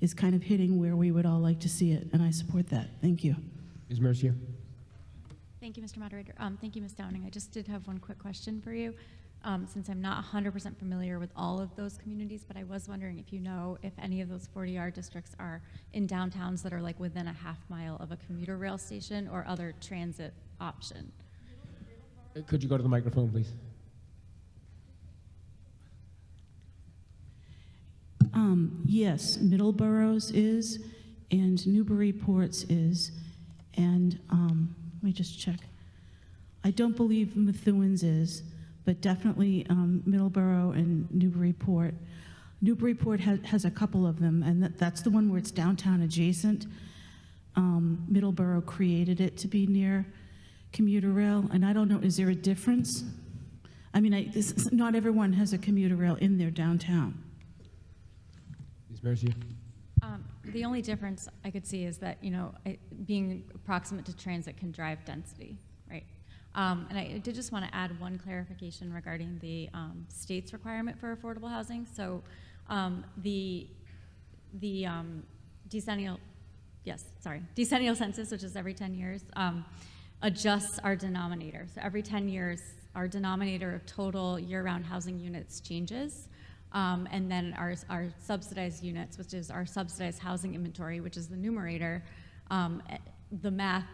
is kind of hitting where we would all like to see it, and I support that. Thank you. Ms. Mercier? Thank you, Mr. Moderator. Thank you, Ms. Downing. I just did have one quick question for you. Since I'm not 100% familiar with all of those communities, but I was wondering if you know if any of those 40R districts are in downtowns that are like within a half mile of a commuter rail station or other transit option. Could you go to the microphone, please? Yes, Middleborough's is, and Newburyport's is, and let me just check. I don't believe Methuen's is, but definitely Middleborough and Newburyport. Newburyport has a couple of them, and that's the one where it's downtown adjacent. Middleborough created it to be near commuter rail, and I don't know, is there a difference? I mean, not everyone has a commuter rail in their downtown. Ms. Mercier? The only difference I could see is that, being approximate to transit can drive density, right? And I did just want to add one clarification regarding the state's requirement for affordable housing. So the decennial census, which is every 10 years, adjusts our denominator. So every 10 years, our denominator of total year-round housing units changes. And then our subsidized units, which is our subsidized housing inventory, which is the numerator, the math,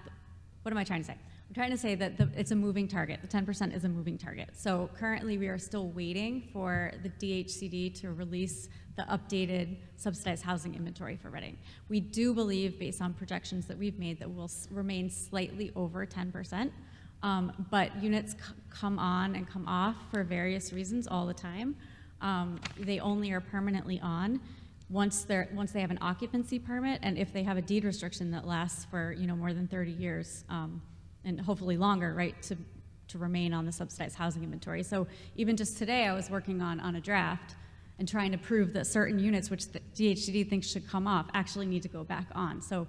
what am I trying to say? I'm trying to say that it's a moving target. The 10% is a moving target. So currently we are still waiting for the DHCD to release the updated subsidized housing inventory for Reading. We do believe, based on projections that we've made, that we'll remain slightly over 10%. But units come on and come off for various reasons all the time. They only are permanently on once they have an occupancy permit, and if they have a deed restriction that lasts for more than 30 years, and hopefully longer, right, to remain on the subsidized housing inventory. So even just today, I was working on a draft and trying to prove that certain units, which the DHCD thinks should come off, actually need to go back on. So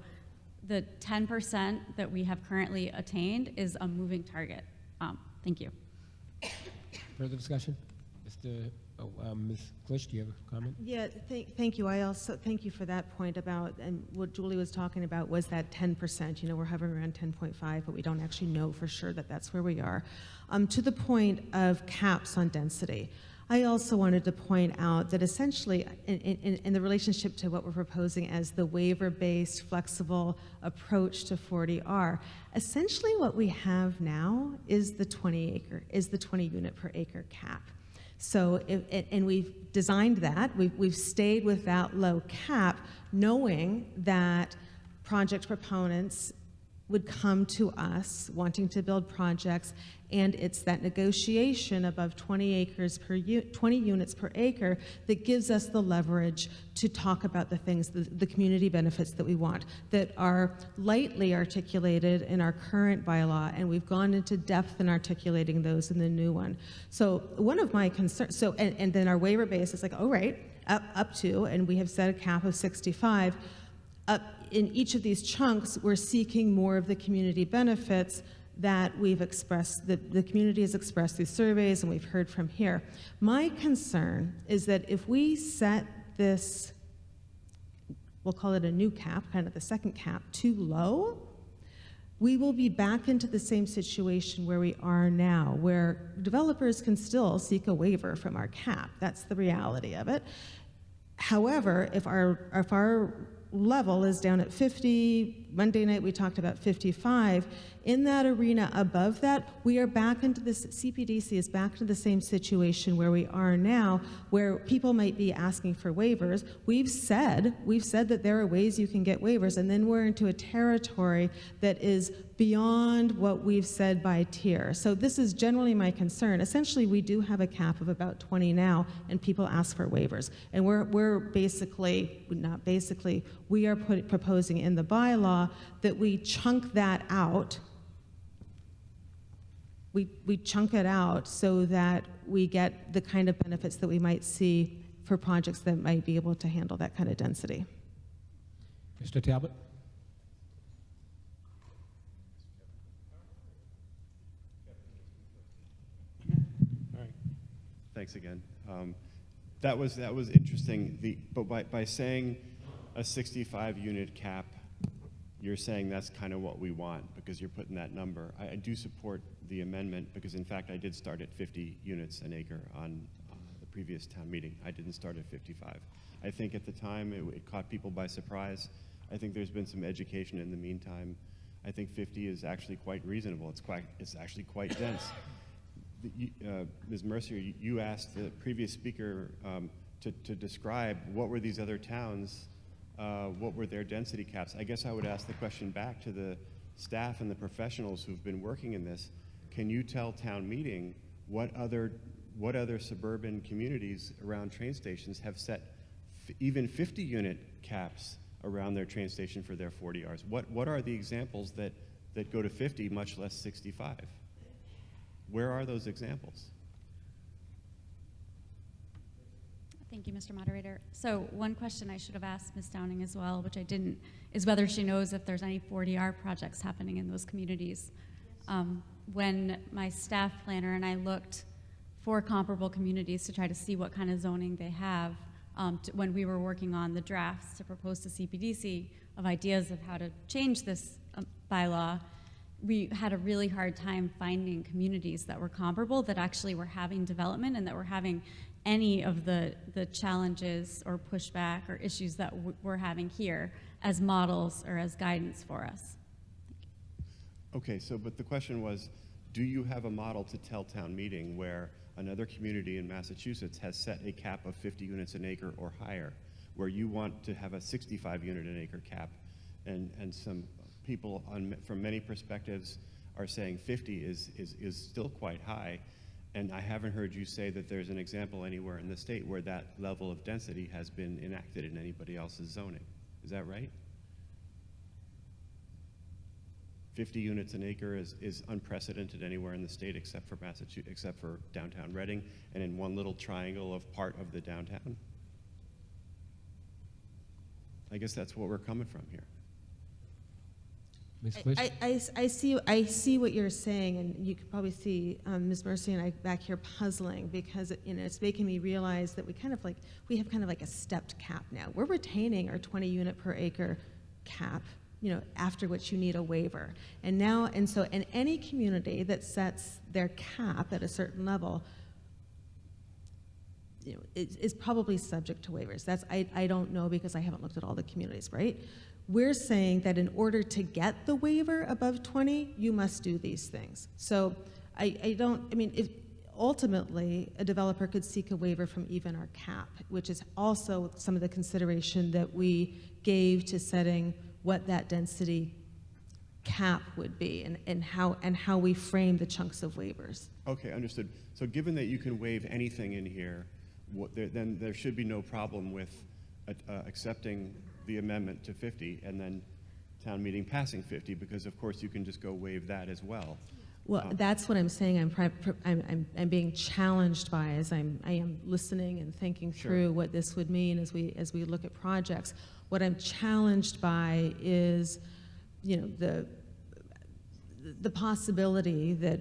the 10% that we have currently attained is a moving target. Thank you. Further discussion? Ms. Klisch, do you have a comment? Yeah, thank you. I also thank you for that point about, and what Julie was talking about was that 10%. We're hovering around 10.5, but we don't actually know for sure that that's where we are. To the point of caps on density, I also wanted to point out that essentially, in the relationship to what we're proposing as the waiver-based, flexible approach to 40R, essentially what we have now is the 20 unit per acre cap. So, and we've designed that, we've stayed with that low cap, knowing that project proponents would come to us wanting to build projects, and it's that negotiation above 20 units per acre that gives us the leverage to talk about the things, the community benefits that we want, that are lightly articulated in our current bylaw, and we've gone into depth in articulating those in the new one. So one of my concerns, and then our waiver base is like, oh right, up to, and we have set a cap of 65. In each of these chunks, we're seeking more of the community benefits that we've expressed, that the community has expressed through surveys and we've heard from here. My concern is that if we set this, we'll call it a new cap, kind of the second cap, too low, we will be back into the same situation where we are now, where developers can still seek a waiver from our cap. That's the reality of it. However, if our level is down at 50, Monday night we talked about 55, in that arena above that, we are back into this, CPDC is back to the same situation where we are now, where people might be asking for waivers. We've said that there are ways you can get waivers, and then we're into a territory that is beyond what we've said by tier. So this is generally my concern. Essentially, we do have a cap of about 20 now, and people ask for waivers. And we're basically, not basically, we are proposing in the bylaw that we chunk that out. We chunk it out so that we get the kind of benefits that we might see for projects that might be able to handle that kind of density. Mr. Talbot? All right. Thanks again. That was interesting. But by saying a 65 unit cap, you're saying that's kind of what we want because you're putting that number. I do support the amendment because, in fact, I did start at 50 units an acre on the previous town meeting. I didn't start at 55. I think at the time it caught people by surprise. I think there's been some education in the meantime. I think 50 is actually quite reasonable. It's actually quite dense. Ms. Mercier, you asked the previous speaker to describe what were these other towns what were their density caps? I guess I would ask the question back to the staff and the professionals who've been working in this. Can you tell town meeting what other suburban communities around train stations have set even 50-unit caps around their train station for their 40Rs? What are the examples that go to 50, much less 65? Where are those examples? Thank you, Mr. Moderator. So one question I should have asked Ms. Downing as well, which I didn't, is whether she knows if there's any 40R projects happening in those communities. When my staff planner and I looked for comparable communities to try to see what kind of zoning they have, when we were working on the drafts to propose to CPDC of ideas of how to change this bylaw, we had a really hard time finding communities that were comparable, that actually were having development and that were having any of the challenges or pushback or issues that we're having here as models or as guidance for us. Okay, so but the question was, do you have a model to tell town meeting where another community in Massachusetts has set a cap of 50 units an acre or higher, where you want to have a 65 unit an acre cap, and some people from many perspectives are saying 50 is still quite high, and I haven't heard you say that there's an example anywhere in the state where that level of density has been enacted in anybody else's zoning. Is that right? 50 units an acre is unprecedented anywhere in the state except for Massachusetts, except for downtown Reading, and in one little triangle of part of the downtown. I guess that's what we're coming from here. I see what you're saying, and you could probably see Ms. Mercy and I back here puzzling, because it's making me realize that we have kind of like a stepped cap now. We're retaining our 20 unit per acre cap, after which you need a waiver. And so in any community that sets their cap at a certain level, is probably subject to waivers. I don't know, because I haven't looked at all the communities, right? We're saying that in order to get the waiver above 20, you must do these things. So ultimately, a developer could seek a waiver from even our cap, which is also some of the consideration that we gave to setting what that density cap would be, and how we frame the chunks of waivers. Okay, understood. So given that you can waive anything in here, then there should be no problem with accepting the amendment to 50 and then town meeting passing 50, because of course you can just go waive that as well. Well, that's what I'm saying. I'm being challenged by as I am listening and thinking through what this would mean as we look at projects. What I'm challenged by is, the possibility that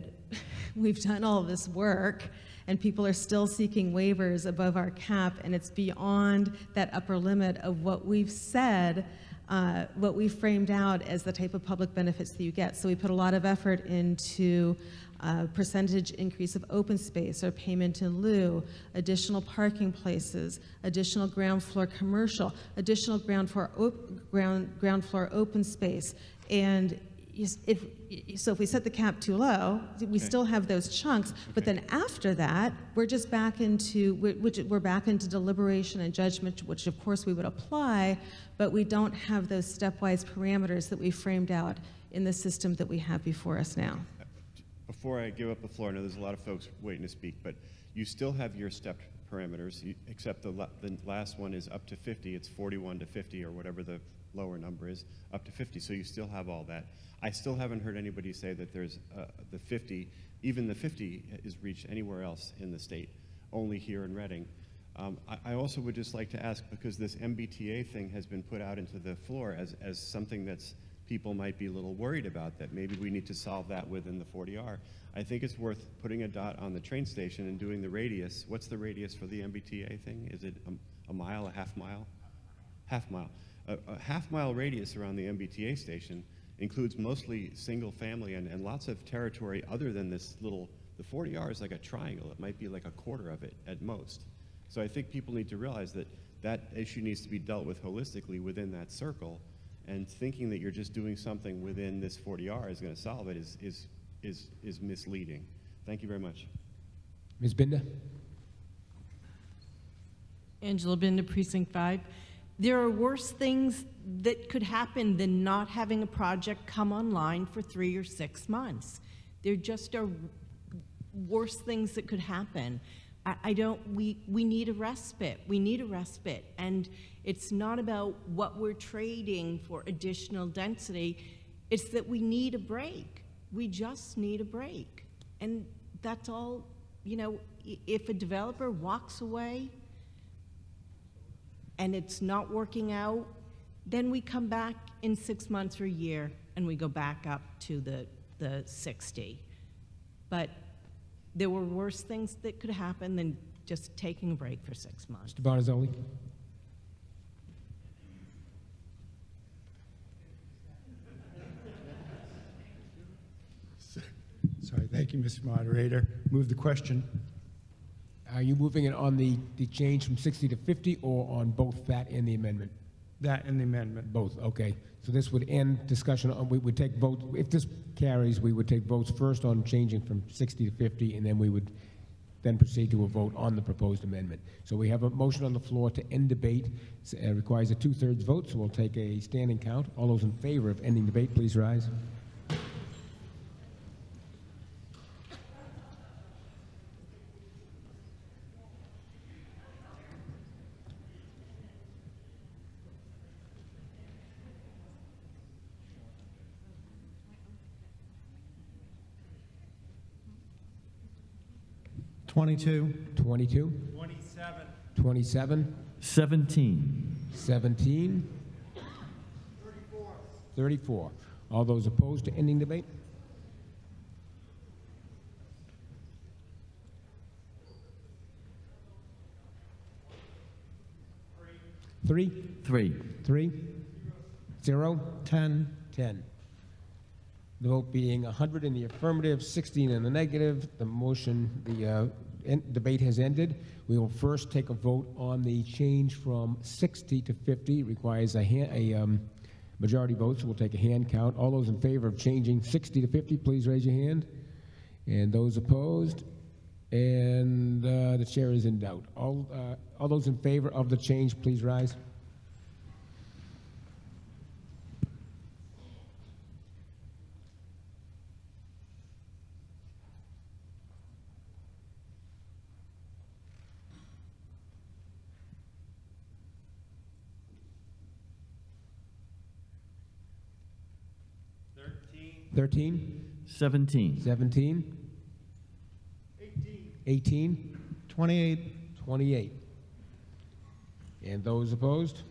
we've done all this work and people are still seeking waivers above our cap, and it's beyond that upper limit of what we've said, what we framed out as the type of public benefits that you get. So we put a lot of effort into percentage increase of open space or payment in lieu, additional parking places, additional ground floor commercial, additional ground floor open space. And so if we set the cap too low, we still have those chunks, but then after that, we're just back into, we're back into deliberation and judgment, which of course we would apply, but we don't have those stepwise parameters that we framed out in the system that we have before us now. Before I give up the floor, I know there's a lot of folks waiting to speak, but you still have your stepped parameters, except the last one is up to 50. It's 41 to 50 or whatever the lower number is, up to 50. So you still have all that. I still haven't heard anybody say that there's the 50, even the 50 is reached anywhere else in the state, only here in Reading. I also would just like to ask, because this MBTA thing has been put out into the floor as something that's people might be a little worried about, that maybe we need to solve that within the 40R. I think it's worth putting a dot on the train station and doing the radius. What's the radius for the MBTA thing? Is it a mile, a half mile? Half mile. A half-mile radius around the MBTA station includes mostly single family and lots of territory other than this little, the 40R is like a triangle. It might be like a quarter of it at most. So I think people need to realize that that issue needs to be dealt with holistically within that circle, and thinking that you're just doing something within this 40R is going to solve it is misleading. Thank you very much. Ms. Binder? Angela Binder, Precinct 5. There are worse things that could happen than not having a project come online for 3 or 6 months. There just are worse things that could happen. We need a respite. We need a respite. And it's not about what we're trading for additional density. It's that we need a break. We just need a break. And that's all, you know, if a developer walks away and it's not working out, then we come back in 6 months or a year and we go back up to the 60. But there were worse things that could happen than just taking a break for 6 months. Mr. Bonazzoli? Sorry, thank you, Mr. Moderator. Move the question. Are you moving it on the change from 60 to 50 or on both that and the amendment? That and the amendment. Both, okay. So this would end discussion on, we would take vote, if this carries, we would take votes first on changing from 60 to 50, and then we would then proceed to a vote on the proposed amendment. So we have a motion on the floor to end debate. It requires a 2/3 vote, so we'll take a standing count. All those in favor of ending debate, please rise. Twenty-two. 22. 27. 27. 17. 17. 34. All those opposed to ending debate? Three. 3. 3. 0. 10. 10. The vote being 100 in the affirmative, 16 in the negative, the motion, debate has ended. We will first take a vote on the change from 60 to 50. It requires a majority vote, so we'll take a hand count. All those in favor of changing 60 to 50, please raise your hand. And those opposed? And the chair is in doubt. All those in favor of the change, please rise. Thirteen. 17. 17. 18. 28. 28. And those opposed?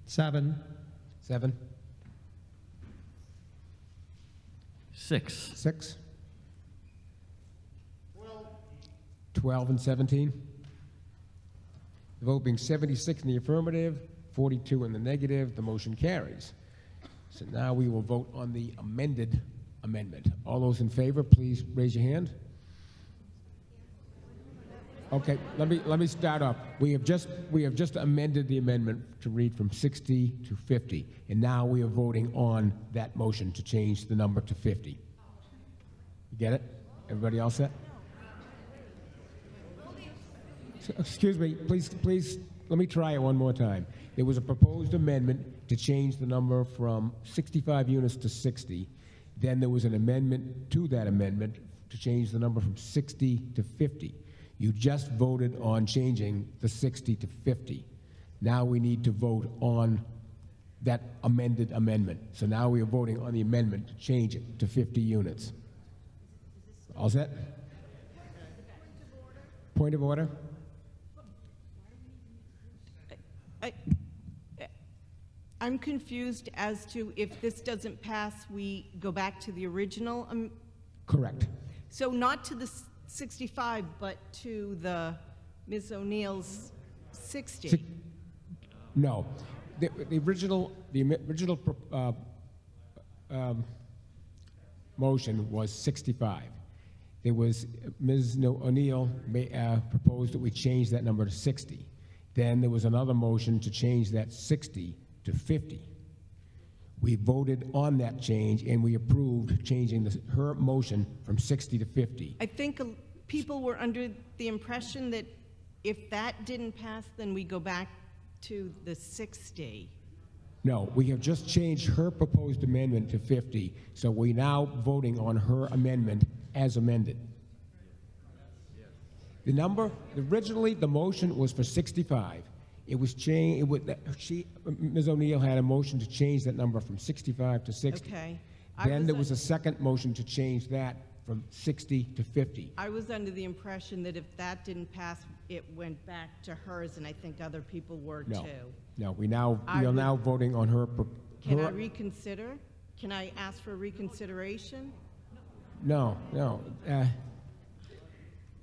Seven. 7. 6. 6. 12 and 17. The vote being 76 in the affirmative, 42 in the negative, the motion carries. So now we will vote on the amended amendment. All those in favor, please raise your hand. Okay, let me start up. We have just amended the amendment to read from 60 to 50, and now we are voting on that motion to change the number to 50. You get it? Everybody all set? Excuse me, please, let me try it one more time. There was a proposed amendment to change the number from 65 units to 60. Then there was an amendment to that amendment to change the number from 60 to 50. You just voted on changing the 60 to 50. Now we need to vote on that amended amendment. So now we are voting on the amendment to change it to 50 units. All set? Point of order? I'm confused as to if this doesn't pass, we go back to the original. Correct. So not to the 65, but to the Ms. O'Neill's 60. No. The original motion was 65. There was, Ms. O'Neill proposed that we change that number to 60. Then there was another motion to change that 60 to 50. We voted on that change, and we approved changing her motion from 60 to 50. I think people were under the impression that if that didn't pass, then we go back to the 60. No, we have just changed her proposed amendment to 50, so we're now voting on her amendment as amended. The number, originally, the motion was for 65. It was changed, Ms. O'Neill had a motion to change that number from 65 to 60. Okay. Then there was a second motion to change that from 60 to 50. I was under the impression that if that didn't pass, it went back to hers, and I think other people were No. too. No, we are now voting on her. Can I reconsider? Can I ask for reconsideration? No.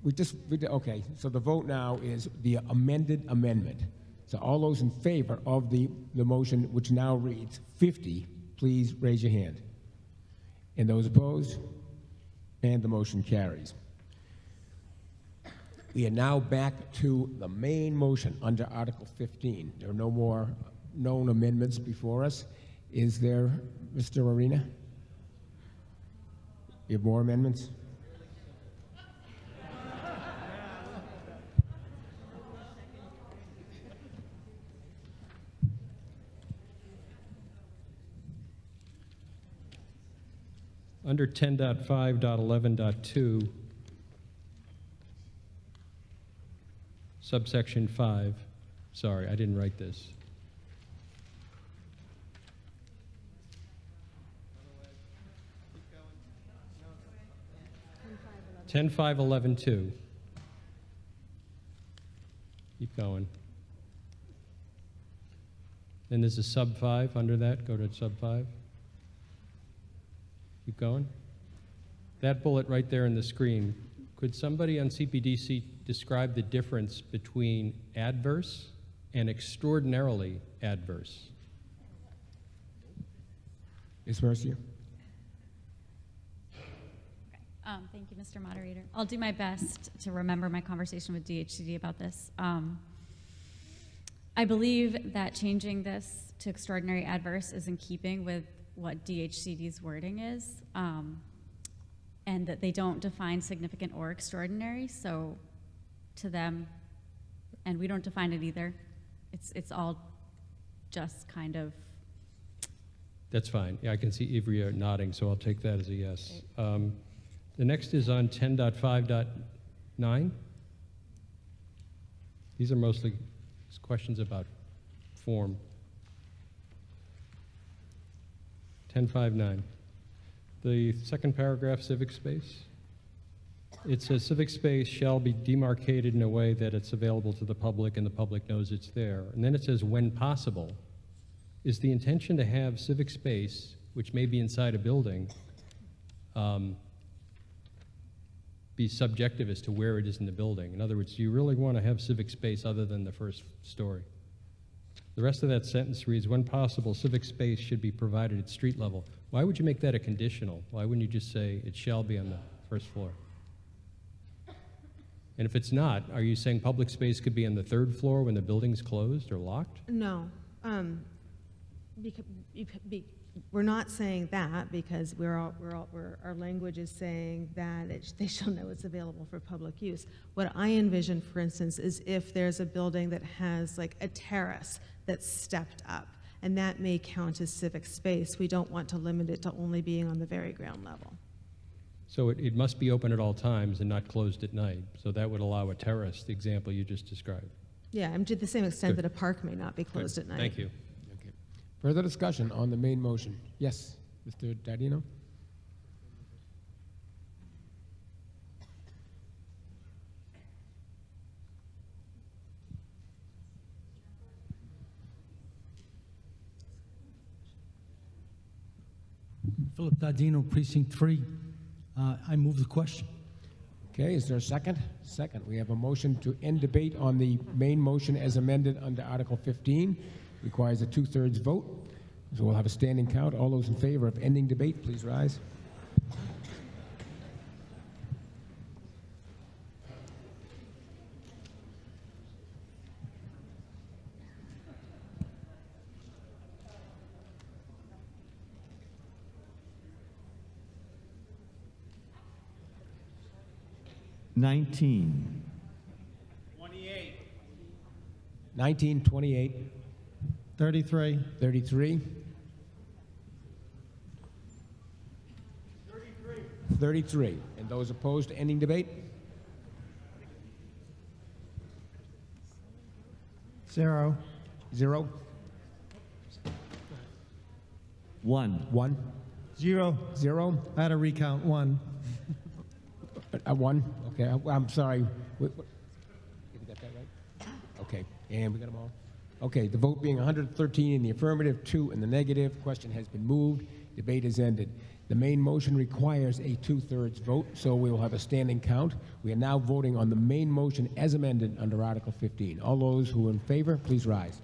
Okay, so the vote now is the amended amendment. So all those in favor of the motion, which now reads 50, please raise your hand. And those opposed? And the motion carries. We are now back to the main motion under Article 15. There are no more known amendments before us. Is there, Mr. Arena? You have more amendments? Under 10.5.11.2, subsection 5, sorry, I didn't write this. Ten 5.11.2. Keep going. Then there's a sub 5 under that. Go to sub 5. Keep going. That bullet right there in the screen, could somebody on CPDC describe the difference between adverse and extraordinarily adverse? Ms. Mercier? Thank you, Mr. Moderator. I'll do my best to remember my conversation with DHCD about this. I believe that changing this to extraordinary adverse is in keeping with what DHCD's wording is, and that they don't define significant or extraordinary, so to them, and we don't define it either, it's all just kind of. That's fine. Yeah, I can see Ivrea nodding, so I'll take that as a yes. The next is on 10.5.9. These are mostly questions about form. 10.5.9. The second paragraph, civic space. It says civic space shall be demarcated in a way that it's available to the public and the public knows it's there. And then it says when possible. Is the intention to have civic space, which may be inside a building, be subjective as to where it is in the building? In other words, do you really want to have civic space other than the first story? The rest of that sentence reads, when possible, civic space should be provided at street level. Why would you make that a conditional? Why wouldn't you just say it shall be on the first floor? And if it's not, are you saying public space could be on the third floor when the building's closed or locked? No. We're not saying that because our language is saying that they shall know it's available for public use. What I envision, for instance, is if there's a building that has like a terrace that's stepped up, and that may count as civic space. We don't want to limit it to only being on the very ground level. So it must be open at all times and not closed at night. So that would allow a terrace, the example you just described. Yeah, and to the same extent Good. that a park may not be closed Good. at night. Thank you. Okay. Further discussion on the main motion? Yes, Mr. Dardino? Philip Dardino, Precinct 3. I move the question. Okay, is there a second? Second. We have a motion to end debate on the main motion as amended under Article 15. Requires a 2/3 vote. So we'll have a standing count. All those in favor of ending debate, please rise. 19. 19, 28, 33. 33. 33. And those opposed to ending debate? 0. 0. 1. 1. 0. 0. I had to recount 1. 1. Okay, I'm sorry. Did we get that right? Okay, and we got them all? Okay, the vote being 113 in the affirmative, 2 in the negative. Question has been moved. Debate is ended. The main motion requires a 2/3 vote, so we will have a standing count. We are now voting on the main motion as amended under Article 15. All those who are in favor, please rise.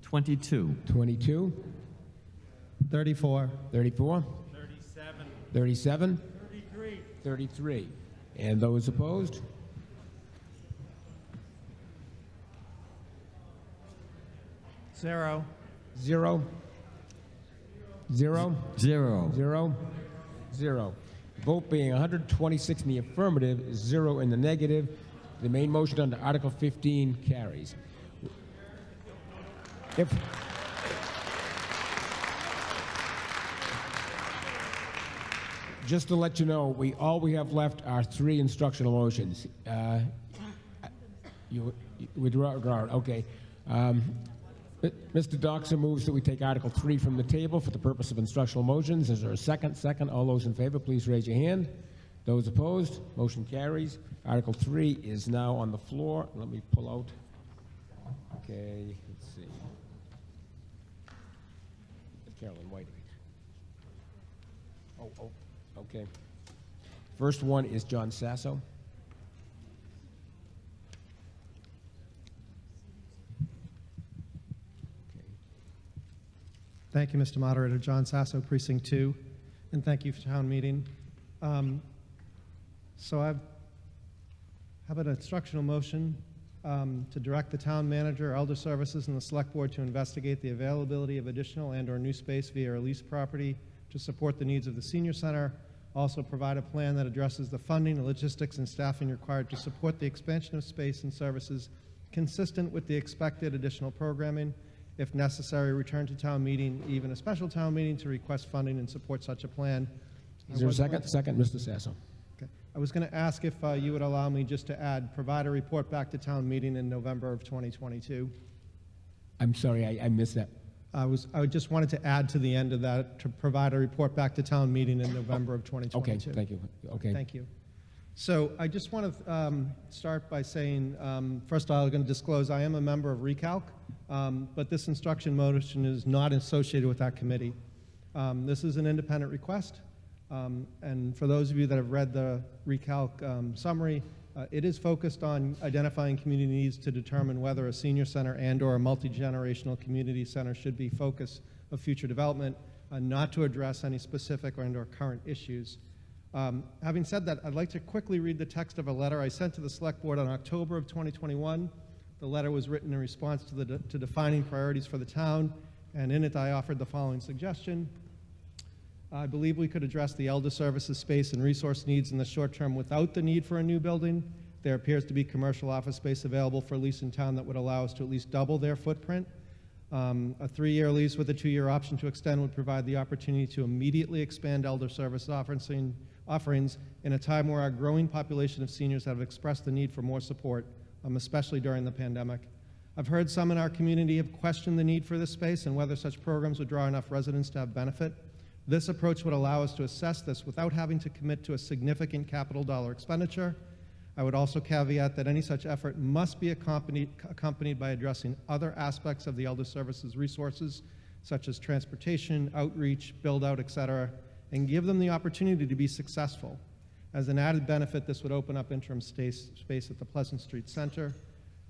Twenty-two. 22, 34. 34, 37. 37, 33. 33. And those opposed? 0. 0, 0, 0. 0, 0. Vote being 126 in the affirmative, 0 in the negative. The main motion under Article 15 carries. If just to let you know, all we have left are 3 instructional motions. You withdraw, okay. Mr. Doxer moves that we take Article 3 from the table for the purpose of instructional motions. Is there a second? Second. All those in favor, please raise your hand. Those opposed, motion carries. Article 3 is now on the floor. Let me pull out. Okay, let's see. Carolyn Whiting. Oh, okay. First one is John Sasso. Thank you, Mr. Moderator. John Sasso, Precinct 2, and thank you for town meeting. So I have an instructional motion to direct the town manager, elder services, and the select board to investigate the availability of additional and/or new space via a lease property to support the needs of the senior center. Also provide a plan that addresses the funding, logistics, and staffing required to support the expansion of space and services consistent with the expected additional programming. If necessary, return to town meeting, even a special town meeting, to request funding and support such a plan. Is there a second? Second, Mr. Sasso. Okay. I was going to ask if you would allow me just to add, provide a report back to town meeting in November of 2022. I'm sorry, I missed that. I just wanted to add to the end of that, to provide a report back to town meeting in November of 2022. Okay, thank you. Okay. Thank you. So I just want to start by saying, first of all, I'm going to disclose I am a member of RECALC, but this instruction motion is not associated with that committee. This is an independent request, and for those of you that have read the RECALC summary, it is focused on identifying community needs to determine whether a senior center and/or a multi-generational community center should be focus of future development, not to address any specific and/or current issues. Having said that, I'd like to quickly read the text of a letter I sent to the Select Board on October of 2021. The letter was written in response to defining priorities for the town, and in it I offered the following suggestion. I believe we could address the elder services space and resource needs in the short term without the need for a new building. There appears to be commercial office space available for lease in town that would allow us to at least double their footprint. A 3-year lease with a 2-year option to extend would provide the opportunity to immediately expand elder service offerings in a time where our growing population of seniors have expressed the need for more support, especially during the pandemic. I've heard some in our community have questioned the need for this space and whether such programs would draw enough residents to have benefit. This approach would allow us to assess this without having to commit to a significant capital dollar expenditure. I would also caveat that any such effort must be accompanied by addressing other aspects of the elder services resources, such as transportation, outreach, build-out, etc., and give them the opportunity to be successful. As an added benefit, this would open up interim space at the Pleasant Street Center.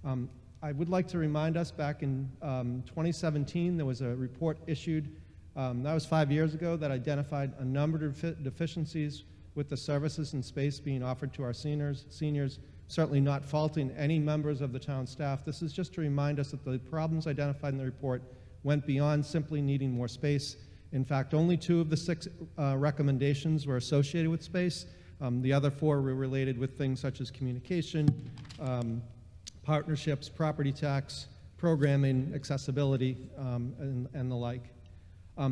I would like to remind us back in 2017, there was a report issued That was 5 years ago. That identified a number of deficiencies with the services and space being offered to our seniors, certainly not faulting any members of the town staff. This is just to remind us that the problems identified in the report went beyond simply needing more space. In fact, only 2 of the 6 recommendations were associated with space. The other 4 were related with things such as communication, partnerships, property tax, programming, accessibility, and the like.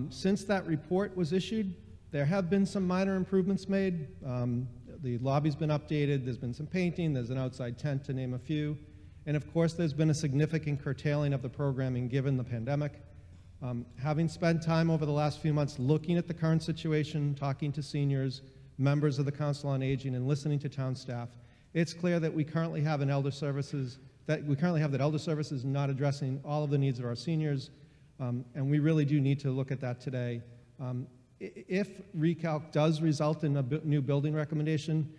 Since that report was issued, there have been some minor improvements made. The lobby's been updated, there's been some painting, there's an outside tent, to name a few. And of course, there's been a significant curtailing of the programming given the pandemic. Having spent time over the last few months looking at the current situation, talking to seniors, members of the Council on Aging, and listening to town staff, it's clear that we currently have that elder services not addressing all of the needs of our seniors, and we really do need to look at that today. If recalc does result in a new building recommendation,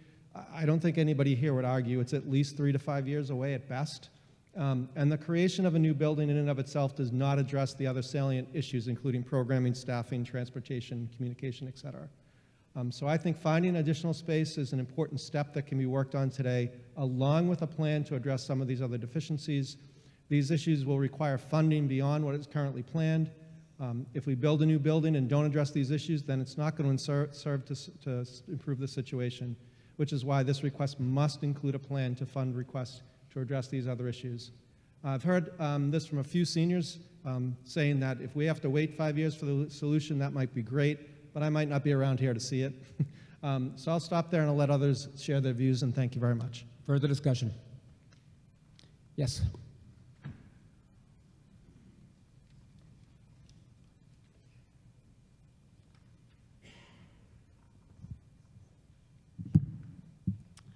I don't think anybody here would argue it's at least 3 to 5 years away at best. And the creation of a new building in and of itself does not address the other salient issues, including programming, staffing, transportation, communication, et cetera. So I think finding additional space is an important step that can be worked on today, along with a plan to address some of these other deficiencies. These issues will require funding beyond what is currently planned. If we build a new building and don't address these issues, then it's not going to serve to improve the situation, which is why this request must include a plan to fund requests to address these other issues. I've heard this from a few seniors saying that if we have to wait 5 years for the solution, that might be great, but I might not be around here to see it. So I'll stop there and I'll let others share their views, and thank you very much. Further discussion? Yes.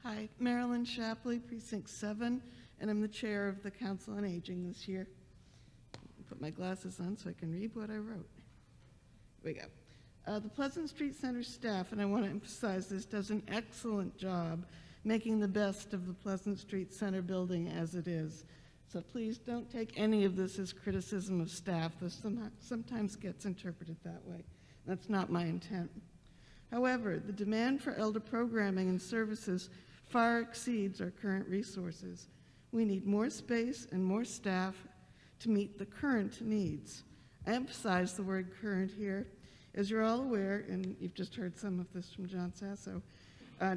Hi, Marilyn Shapley, Precinct 7, and I'm the chair of the Council on Aging this year. Put my glasses on so I can read what I wrote. Here we go. The Pleasant Street Center staff, and I want to emphasize this, does an excellent job making the best of the Pleasant Street Center building as it is. So please don't take any of this as criticism of staff. This sometimes gets interpreted that way. That's not my intent. However, the demand for elder programming and services far exceeds our current resources. We need more space and more staff to meet the current needs. I emphasize the word current here. As you're all aware, and you've just heard some of this from John Sasso,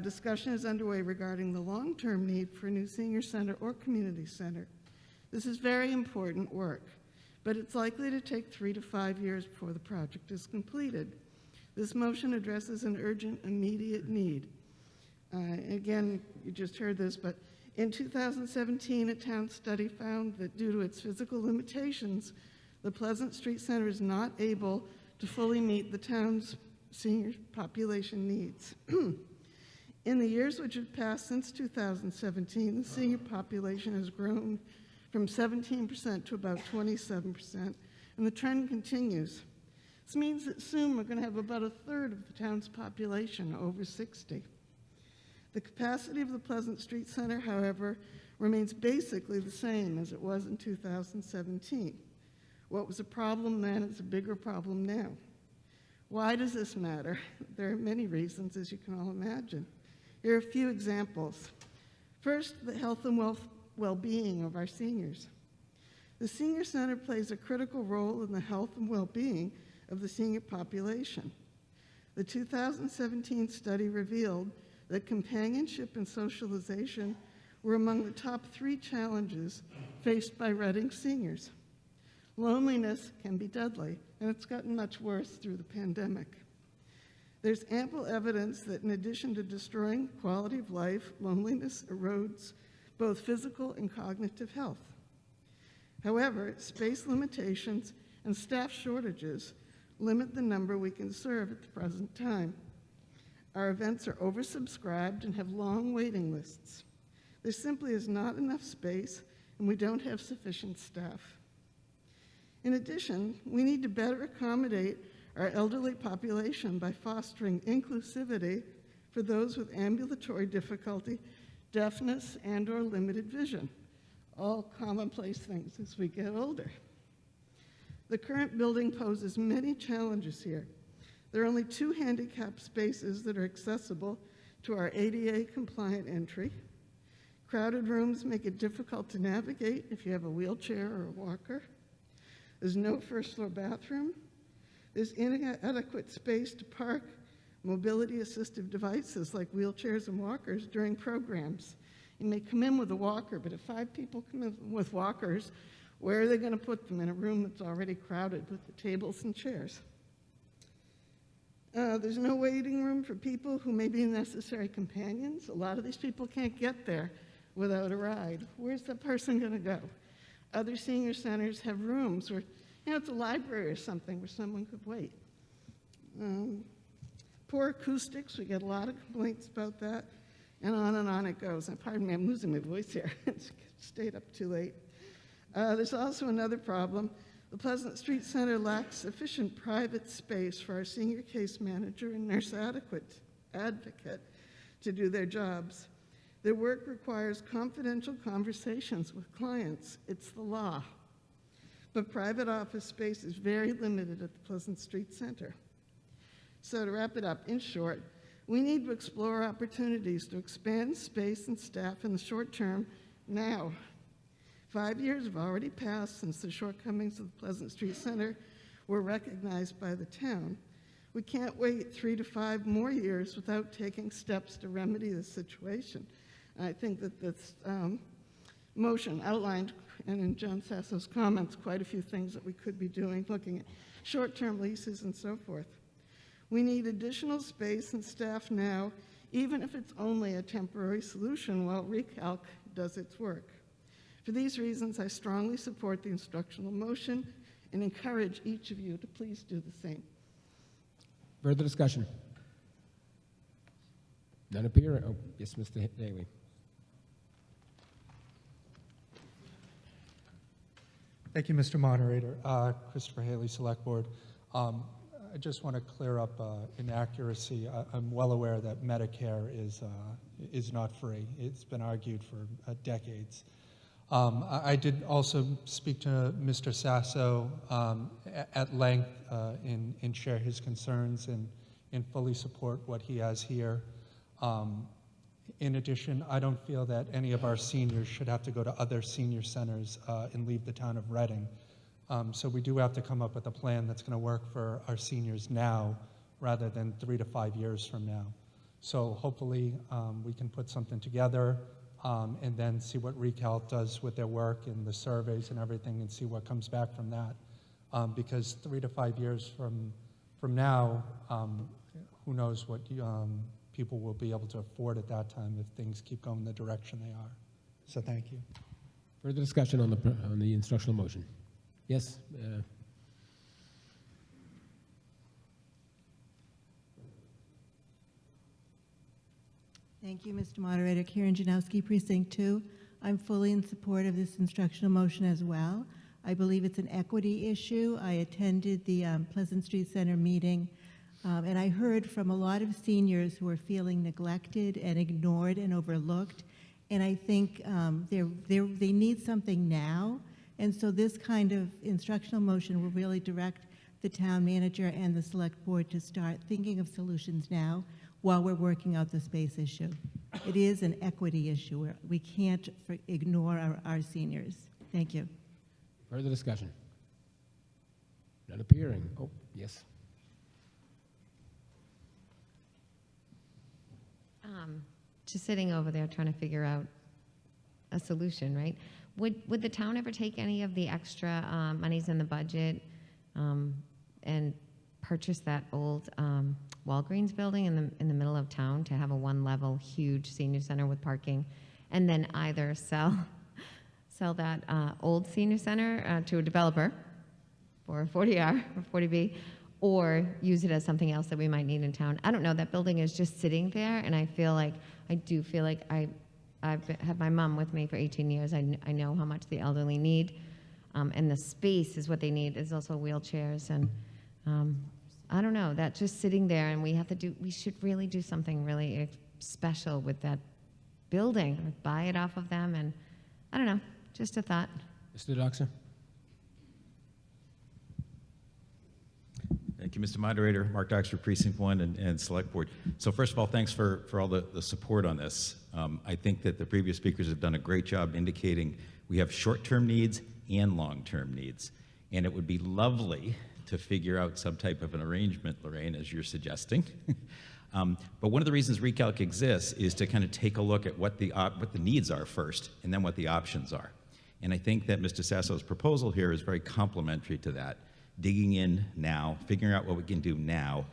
discussion is underway regarding the long-term need for a new senior center or community center. This is very important work, but it's likely to take 3 to 5 years before the project is completed. This motion addresses an urgent, immediate need. Again, you just heard this, but in 2017, a town study found that due to its physical limitations, the Pleasant Street Center is not able to fully meet the town's senior population needs. In the years which have passed since 2017, the senior population has grown from 17% to about 27%, and the trend continues. This means that soon we're going to have about 1/3 of the town's population over 60. The capacity of the Pleasant Street Center, however, remains basically the same as it was in 2017. What was a problem then is a bigger problem now. Why does this matter? There are many reasons, as you can all imagine. Here are a few examples. First, the health and well-being of our seniors. The Senior Center plays a critical role in the health and well-being of the senior population. The 2017 study revealed that companionship and socialization were among the top 3 challenges faced by Reading seniors. Loneliness can be deadly, and it's gotten much worse through the pandemic. There's ample evidence that in addition to destroying quality of life, loneliness erodes both physical and cognitive health. However, space limitations and staff shortages limit the number we can serve at the present time. Our events are oversubscribed and have long waiting lists. There simply is not enough space, and we don't have sufficient staff. In addition, we need to better accommodate our elderly population by fostering inclusivity for those with ambulatory difficulty, deafness, and/or limited vision, all commonplace things as we get older. The current building poses many challenges here. There are only 2 handicap spaces that are accessible to our ADA compliant entry. Crowded rooms make it difficult to navigate if you have a wheelchair or a walker. There's no first floor bathroom. There's inadequate space to park mobility assistive devices like wheelchairs and walkers during programs. You may come in with a walker, but if 5 people come in with walkers, where are they going to put them in a room that's already crowded with the tables and chairs? There's no waiting room for people who may be necessary companions. A lot of these people can't get there without a ride. Where's that person going to go? Other senior centers have rooms where, it's a library or something where someone could wait. Poor acoustics, we get a lot of complaints about that, and on it goes. And pardon me, I'm losing my voice here. Stayed up too late. There's also another problem. The Pleasant Street Center lacks sufficient private space for our senior case manager and nurse advocate to do their jobs. Their work requires confidential conversations with clients. It's the law. But private office space is very limited at the Pleasant Street Center. So to wrap it up, in short, we need to explore opportunities to expand space and staff in the short term now. 5 years have already passed since the shortcomings of the Pleasant Street Center were recognized by the town. We can't wait 3 to 5 more years without taking steps to remedy the situation. And I think that this motion outlined, and in John Sasso's comments, quite a few things that we could be doing, looking at short-term leases and so forth. We need additional space and staff now, even if it's only a temporary solution while Recalc does its work. For these reasons, I strongly support the instructional motion and encourage each of you to please do the same. Further discussion? None appear. Oh, yes, Mr. Haley. Thank you, Mr. Moderator. Christopher Haley, Select Board. I just want to clear up inaccuracy. I'm well aware that Medicare is not free. It's been argued for decades. I did also speak to Mr. Sasso at length and share his concerns and fully support what he has here. In addition, I don't feel that any of our seniors should have to go to other senior centers and leave the town of Reading. So we do have to come up with a plan that's going to work for our seniors now rather than 3 to 5 years from now. So hopefully we can put something together and then see what Recalc does with their work and the surveys and everything and see what comes back from that. Because 3 to 5 years from now, who knows what people will be able to afford at that time if things keep going the direction they are. So thank you. Further discussion on the instructional motion? Yes. Thank you, Mr. Moderator. Karen Janowski, Precinct 2. I'm fully in support of this instructional motion as well. I believe it's an equity issue. I attended the Pleasant Street Center meeting, and I heard from a lot of seniors who are feeling neglected and ignored and overlooked, and I think they need something now, and so this kind of instructional motion will really direct the town manager and the select board to start thinking of solutions now while we're working out the space issue. It is an equity issue. We can't ignore our seniors. Thank you. Further discussion? None appearing. Oh, yes. Just sitting over there trying to figure out a solution, right? Would the town ever take any of the extra monies in the budget and purchase that old Walgreens building in the middle of town to have a one-level huge senior center with parking, and then either sell that old senior center to a developer for 40R or 40B, or use it as something else that we might need in town? I don't know. That building is just sitting there, and I do feel like I've had my mom with me for 18 years. I know how much the elderly need, and the space is what they need. There's also wheelchairs, and I don't know, that just sitting there, and we should really do something really special with that building, or buy it off of them, and I don't know, just a thought. Mr. Doxer? Thank you, Mr. Moderator. Mark Doxford, Precinct 1 and Select Board. So first of all, thanks for all the support on this. I think that the previous speakers have done a great job indicating we have short-term needs and long-term needs. And it would be lovely to figure out some type of an arrangement, Lorraine, as you're suggesting. But one of the reasons Recalc exists is to kind of take a look at what the needs are first, and then what the options are. And I think that Mr. Sasso's proposal here is very complementary to that. Digging in now, figuring out what we can do now,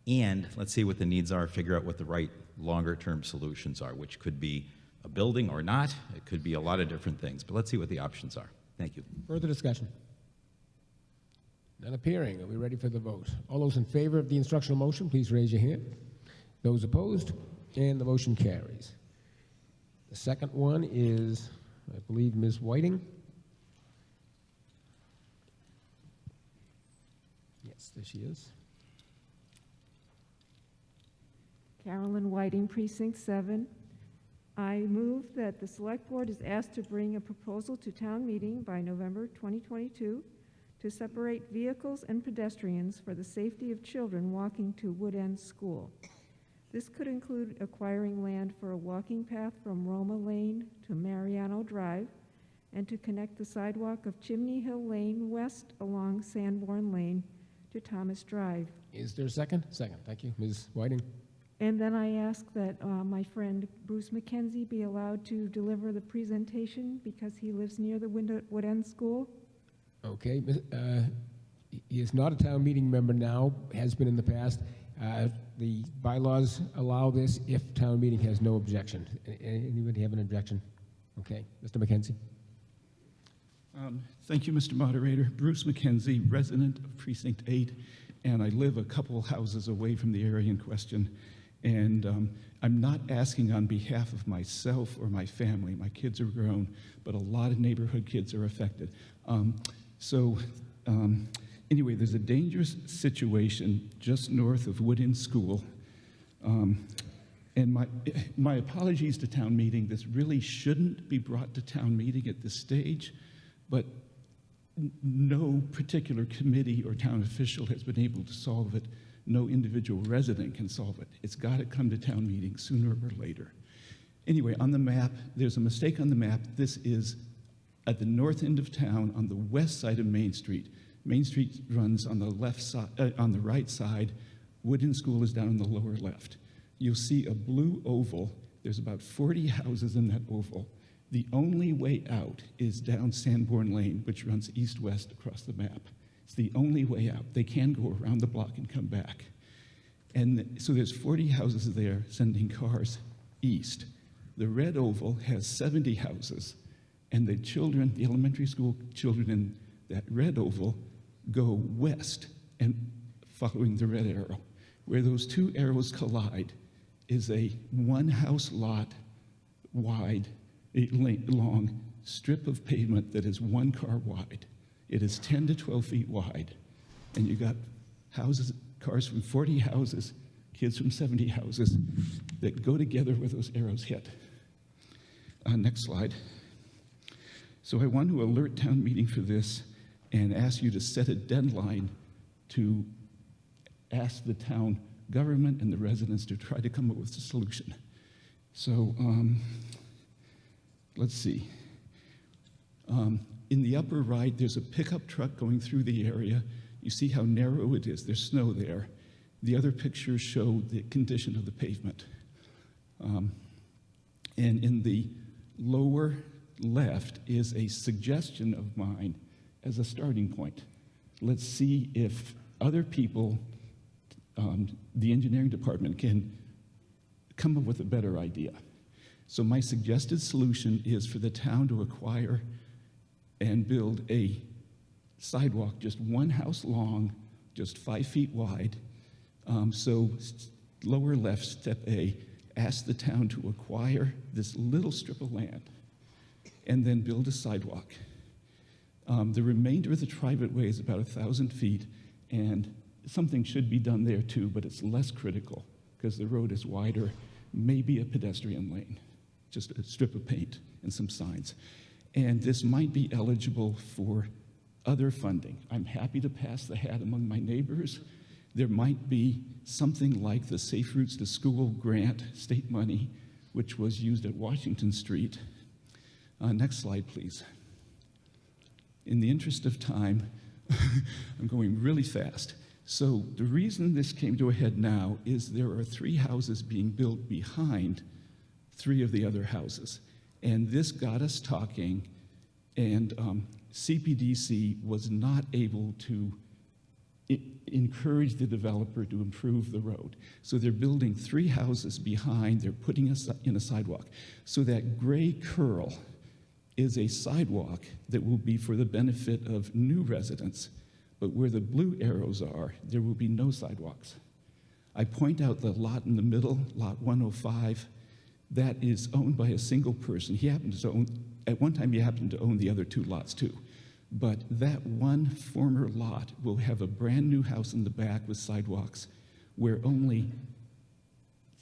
and let's see what the needs are, figure out what the right longer-term solutions are, which could be a building or not. It could be a lot of different things, but let's see what the options are. Thank you. Further discussion? None appearing. Are we ready for the vote? All those in favor of the instructional motion, please raise your hand. Those opposed? And the motion carries. The second one is, I believe, Ms. Whiting. Yes, there she is. Carolyn Whiting, Precinct 7. I move that the Select Board is asked to bring a proposal to town meeting by November 2022 to separate vehicles and pedestrians for the safety of children walking to Wood End School. This could include acquiring land for a walking path from Roma Lane to Mariano Drive and to connect the sidewalk of Chimney Hill Lane west along Sanborn Lane to Thomas Drive. Is there a second? Second. Thank you. Ms. Whiting. And then I ask that my friend Bruce McKenzie be allowed to deliver the presentation because he lives near the Wood End School. Okay. He is not a town meeting member now, has been in the past. The bylaws allow this if town meeting has no objection. Anybody have an objection? Okay. Mr. McKenzie. Thank you, Mr. Moderator. Bruce McKenzie, resident of Precinct 8, and I live a couple houses away from the area in question. And I'm not asking on behalf of myself or my family. My kids are grown, but a lot of neighborhood kids are affected. Anyway, there's a dangerous situation just north of Wood End School. And my apologies to town meeting. This really shouldn't be brought to town meeting at this stage, but no particular committee or town official has been able to solve it. No individual resident can solve it. It's got to come to town meeting sooner or later. Anyway, on the map, there's a mistake on the map. This is at the north end of town on the west side of Main Street. Main Street runs on the left side, on the right side. Wood End School is down in the lower left. You'll see a blue oval. There's about 40 houses in that oval. The only way out is down Sanborn Lane, which runs east-west across the map. It's the only way out. They can go around the block and come back. And so there's 40 houses there sending cars east. The red oval has 70 houses, and the children, the elementary school children in that red oval, go west and following the red arrow. Where those two arrows collide is a one-house lot wide, long strip of pavement that is one car wide. It is 10 to 12 feet wide, and you got houses, cars from 40 houses, kids from 70 houses that go together where those arrows hit. Next slide. So I want to alert town meeting for this and ask you to set a deadline to ask the town government and the residents to try to come up with a solution. So let's see. In the upper right, there's a pickup truck going through the area. You see how narrow it is. There's snow there. The other pictures show the condition of the pavement. And in the lower left is a suggestion of mine as a starting point. Let's see if other people, the engineering department, can come up with a better idea. So my suggested solution is for the town to acquire and build a sidewalk just one house long, just 5 feet wide. So lower left, step A, ask the town to acquire this little strip of land and then build a sidewalk. The remainder of the private way is about 1,000 feet, and something should be done there too, but it's less critical because the road is wider, maybe a pedestrian lane, just a strip of paint and some signs. And this might be eligible for other funding. I'm happy to pass the hat among my neighbors. There might be something like the Safe Routes to School grant, state money, which was used at Washington Street. Next slide, please. In the interest of time, I'm going really fast. So the reason this came to a head now is there are 3 houses being built behind 3 of the other houses. And this got us talking, and CPDC was not able to encourage the developer to improve the road. So they're building 3 houses behind, they're putting us in a sidewalk. So that gray curl is a sidewalk that will be for the benefit of new residents, but where the blue arrows are, there will be no sidewalks. I point out the lot in the middle, lot 105, that is owned by a single person. He happens to own, at one time he happened to own the other 2 lots too. But that one former lot will have a brand new house in the back with sidewalks where only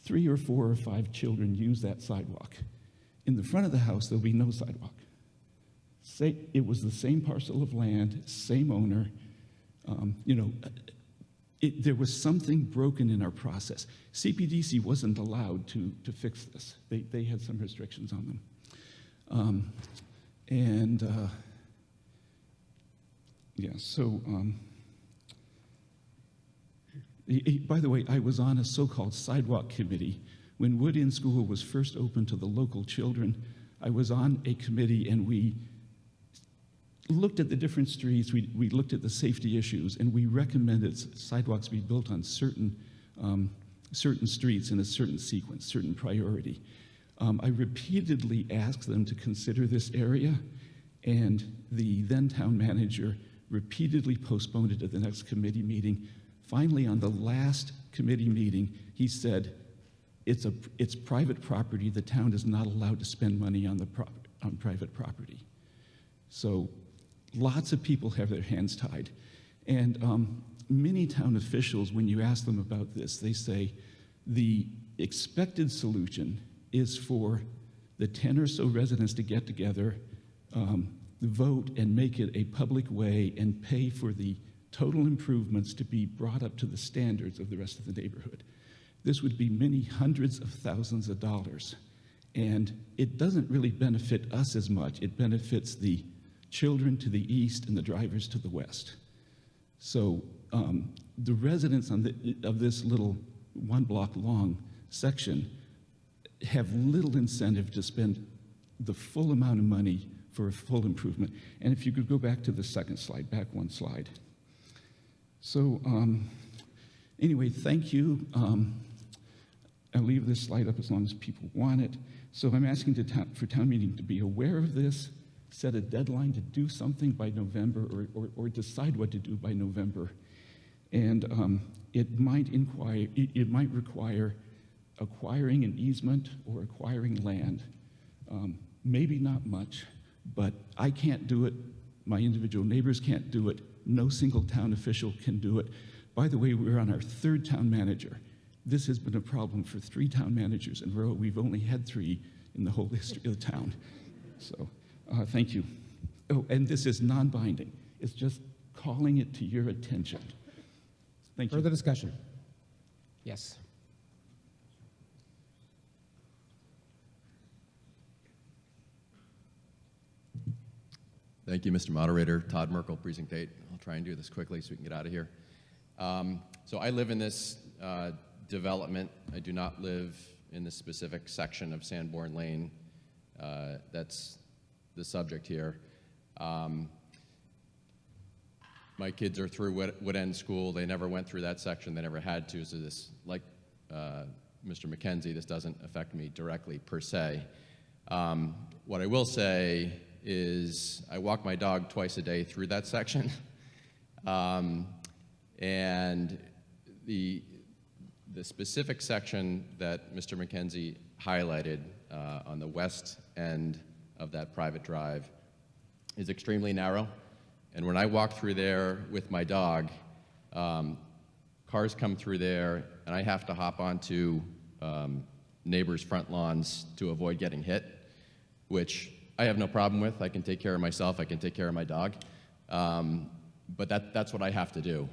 3 or 4 or 5 children use that sidewalk. In the front of the house, there'll be no sidewalk. It was the same parcel of land, same owner. There was something broken in our process. CPDC wasn't allowed to fix this. They had some restrictions on them. By the way, I was on a so-called sidewalk committee. When Wood Inn School was first opened to the local children, I was on a committee and we looked at the different streets, we looked at the safety issues, and we recommended sidewalks be built on certain streets in a certain sequence, certain priority. I repeatedly asked them to consider this area, and the then town manager repeatedly postponed it to the next committee meeting. Finally, on the last committee meeting, he said, it's private property. The town is not allowed to spend money on private property. So lots of people have their hands tied. And many town officials, when you ask them about this, they say the expected solution is for the 10 or so residents to get together, vote and make it a public way and pay for the total improvements to be brought up to the standards of the rest of the neighborhood. This would be many hundreds of thousands of dollars. And it doesn't really benefit us as much. It benefits the children to the east and the drivers to the west. So the residents of this little 1 block long section have little incentive to spend the full amount of money for a full improvement. And if you could go back to the second slide, back 1 slide. So anyway, thank you. I'll leave this slide up as long as people want it. So I'm asking for town meeting to be aware of this, set a deadline to do something by November, or decide what to do by November. And it might require acquiring an easement or acquiring land. Maybe not much, but I can't do it. My individual neighbors can't do it. No single town official can do it. By the way, we're on our 3rd town manager. This has been a problem for 3 town managers in a row. We've only had 3 in the whole history of the town. So thank you. Oh, and this is non-binding. It's just calling it to your attention. Thank you. Further discussion? Yes. Thank you, Mr. Moderator. Todd Merkel, Precinct 8. I'll try and do this quickly so we can get out of here. So I live in this development. I do not live in this specific section of Sanborn Lane. That's the subject here. My kids are through Wood End School. They never went through that section. They never had to. So this, like Mr. McKenzie, this doesn't affect me directly per se. What I will say is I walk my dog twice a day through that section. And the specific section that Mr. McKenzie highlighted on the west end of that private drive is extremely narrow. And when I walk through there with my dog, cars come through there and I have to hop onto neighbors' front lawns to avoid getting hit, which I have no problem with. I can take care of myself. I can take care of my dog. But that's what I have to do.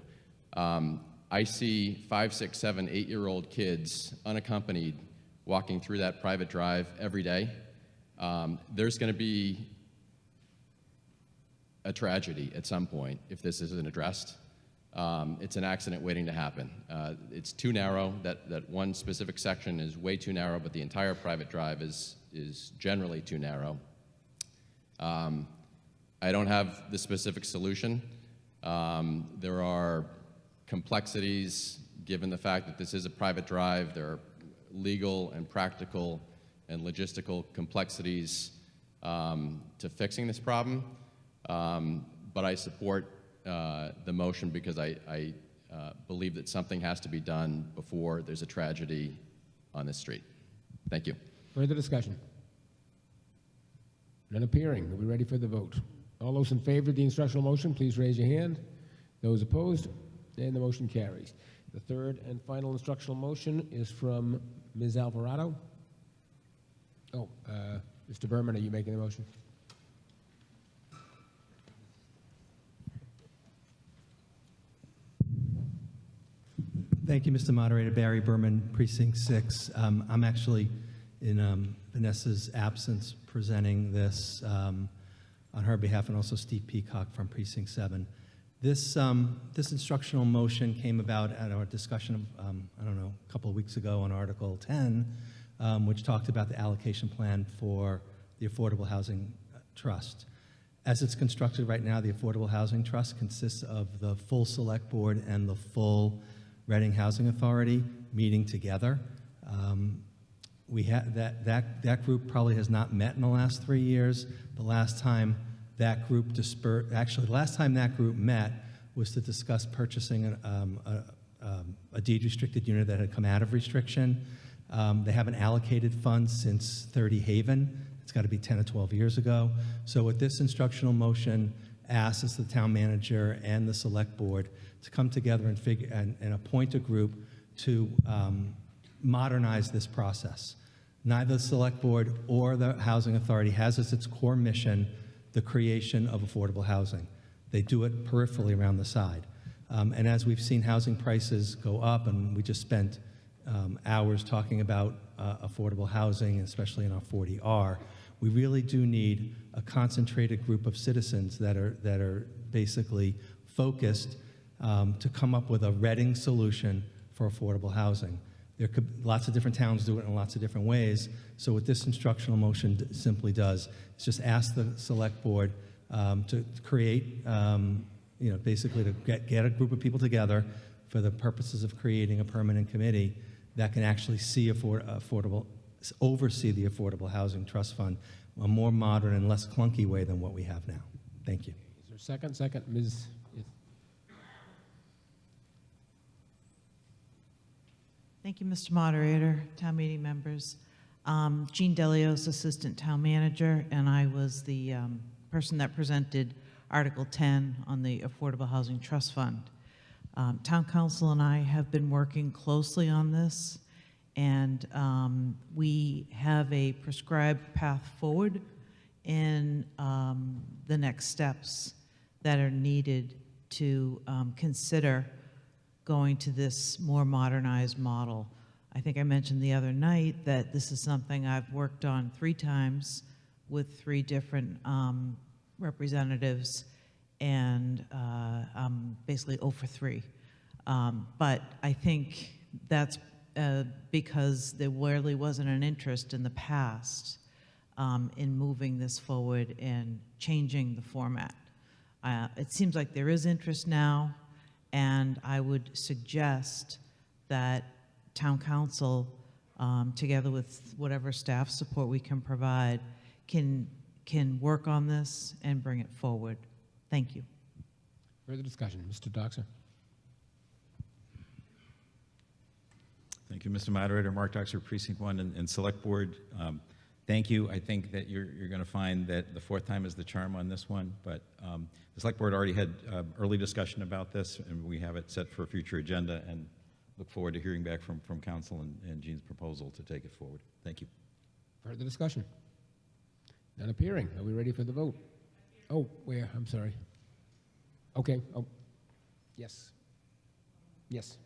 I see 5, 6, 7, 8-year-old kids unaccompanied walking through that private drive every day. There's going to be a tragedy at some point if this isn't addressed. It's an accident waiting to happen. It's too narrow. That one specific section is way too narrow, but the entire private drive is generally too narrow. I don't have the specific solution. There are complexities given the fact that this is a private drive. There are legal and practical and logistical complexities to fixing this problem. But I support the motion because I believe that something has to be done before there's a tragedy on this street. Thank you. Further discussion? None appearing. Are we ready for the vote? All those in favor of the instructional motion, please raise your hand. Those opposed? And the motion carries. The third and final instructional motion is from Ms. Alvarado. Oh, Mr. Berman, are you making the motion? Thank you, Mr. Moderator. Barry Berman, Precinct 6. I'm actually, in Vanessa's absence, presenting this on her behalf, and also Steve Peacock from Precinct 7. This instructional motion came about at our discussion, I don't know, a couple of weeks ago on Article 10, which talked about the allocation plan for the Affordable Housing Trust. As it's constructed right now, the Affordable Housing Trust consists of the full Select Board and the full Reading Housing Authority meeting together. We that group probably has not met in the last 3 years. The last time that group the last time that group met was to discuss purchasing a deed restricted unit that had come out of restriction. They haven't allocated funds since 30 Haven. It's got to be 10 or 12 years ago. So what this instructional motion asks is the town manager and the select board to come together and appoint a group to modernize this process. Neither the select board or the housing authority has as its core mission the creation of affordable housing. They do it peripherally around the side. And as we've seen housing prices go up, and we just spent hours talking about affordable housing, especially in our 40R, we really do need a concentrated group of citizens that are basically focused to come up with a Reading solution for affordable housing. There could lots of different towns do it in lots of different ways. So what this instructional motion simply does is just ask the select board to create, basically to get a group of people together for the purposes of creating a permanent committee that can actually oversee the Affordable Housing Trust Fund a more modern and less clunky way than what we have now. Thank you. Is there a second? Second, Ms. Thank you, Mr. Moderator, town meeting members. Jean Delios, Assistant Town Manager, and I was the person that presented Article 10 on the Affordable Housing Trust Fund. Town Council and I have been working closely on this, and we have a prescribed path forward in the next steps that are needed to consider going to this more modernized model. I think I mentioned the other night that this is something I've worked on 3 times with 3 different representatives, and I'm basically 0 for 3. But I think that's because there really wasn't an interest in the past in moving this forward and changing the format. It seems like there is interest now, and I would suggest that Town Council, together with whatever staff support we can provide, can work on this and bring it forward. Thank you. Further discussion, Mr. Doxer. Thank you, Mr. Moderator. Mark Doxer, Precinct 1 and Select Board. Thank you. I think that you're going to find that the 4th time is the charm on this one, but the Select Board already had early discussion about this, and we have it set for a future agenda, and look forward to hearing back from Council and Jean's proposal to take it forward. Thank you. Further discussion? None appearing. Are we ready for the vote? Oh, where? I'm sorry. Okay. Oh, yes. Yes.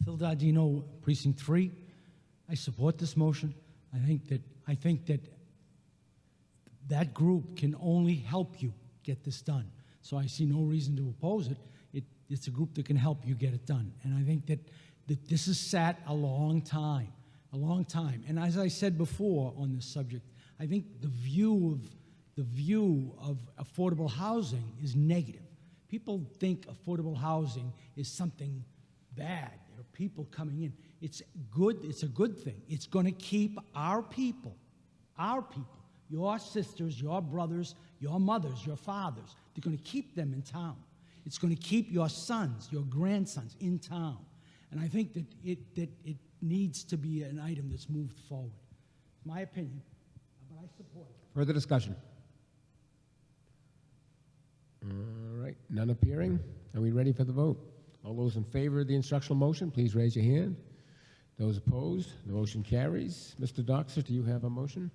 Phil Dardino, Precinct 3. I support this motion. I think that that group can only help you get this done. So I see no reason to oppose it. It's a group that can help you get it done. And I think that this has sat a long time. And as I said before on this subject, I think the view of affordable housing is negative. People think affordable housing is something bad. There are people coming in. It's good. It's a good thing. It's going to keep our people, your sisters, your brothers, your mothers, your fathers, they're going to keep them in town. It's going to keep your sons, your grandsons in town. And I think that it needs to be an item that's moved forward. My opinion, but I support it. Further discussion? All right, none appearing. Are we ready for the vote? All those in favor of the instructional motion, please raise your hand. Those opposed, the motion carries. Mr. Doxer, do you have a motion?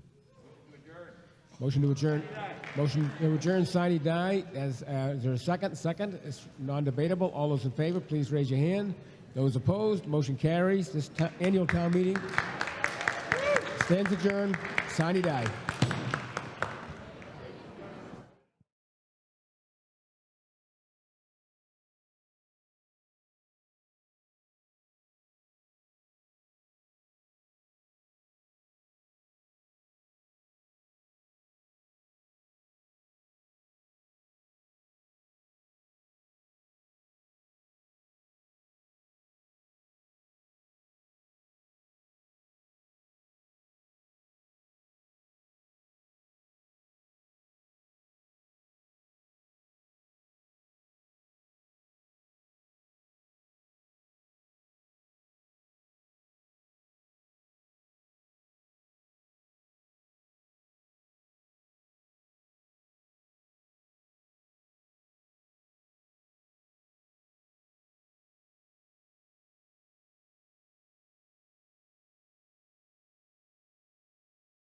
Motion to adjourn. Motion to adjourn, sine die. Is there a second? Second. It's non-debatable. All those in favor, please raise your hand. Those opposed, motion carries. This annual town meeting stands adjourned, sine die.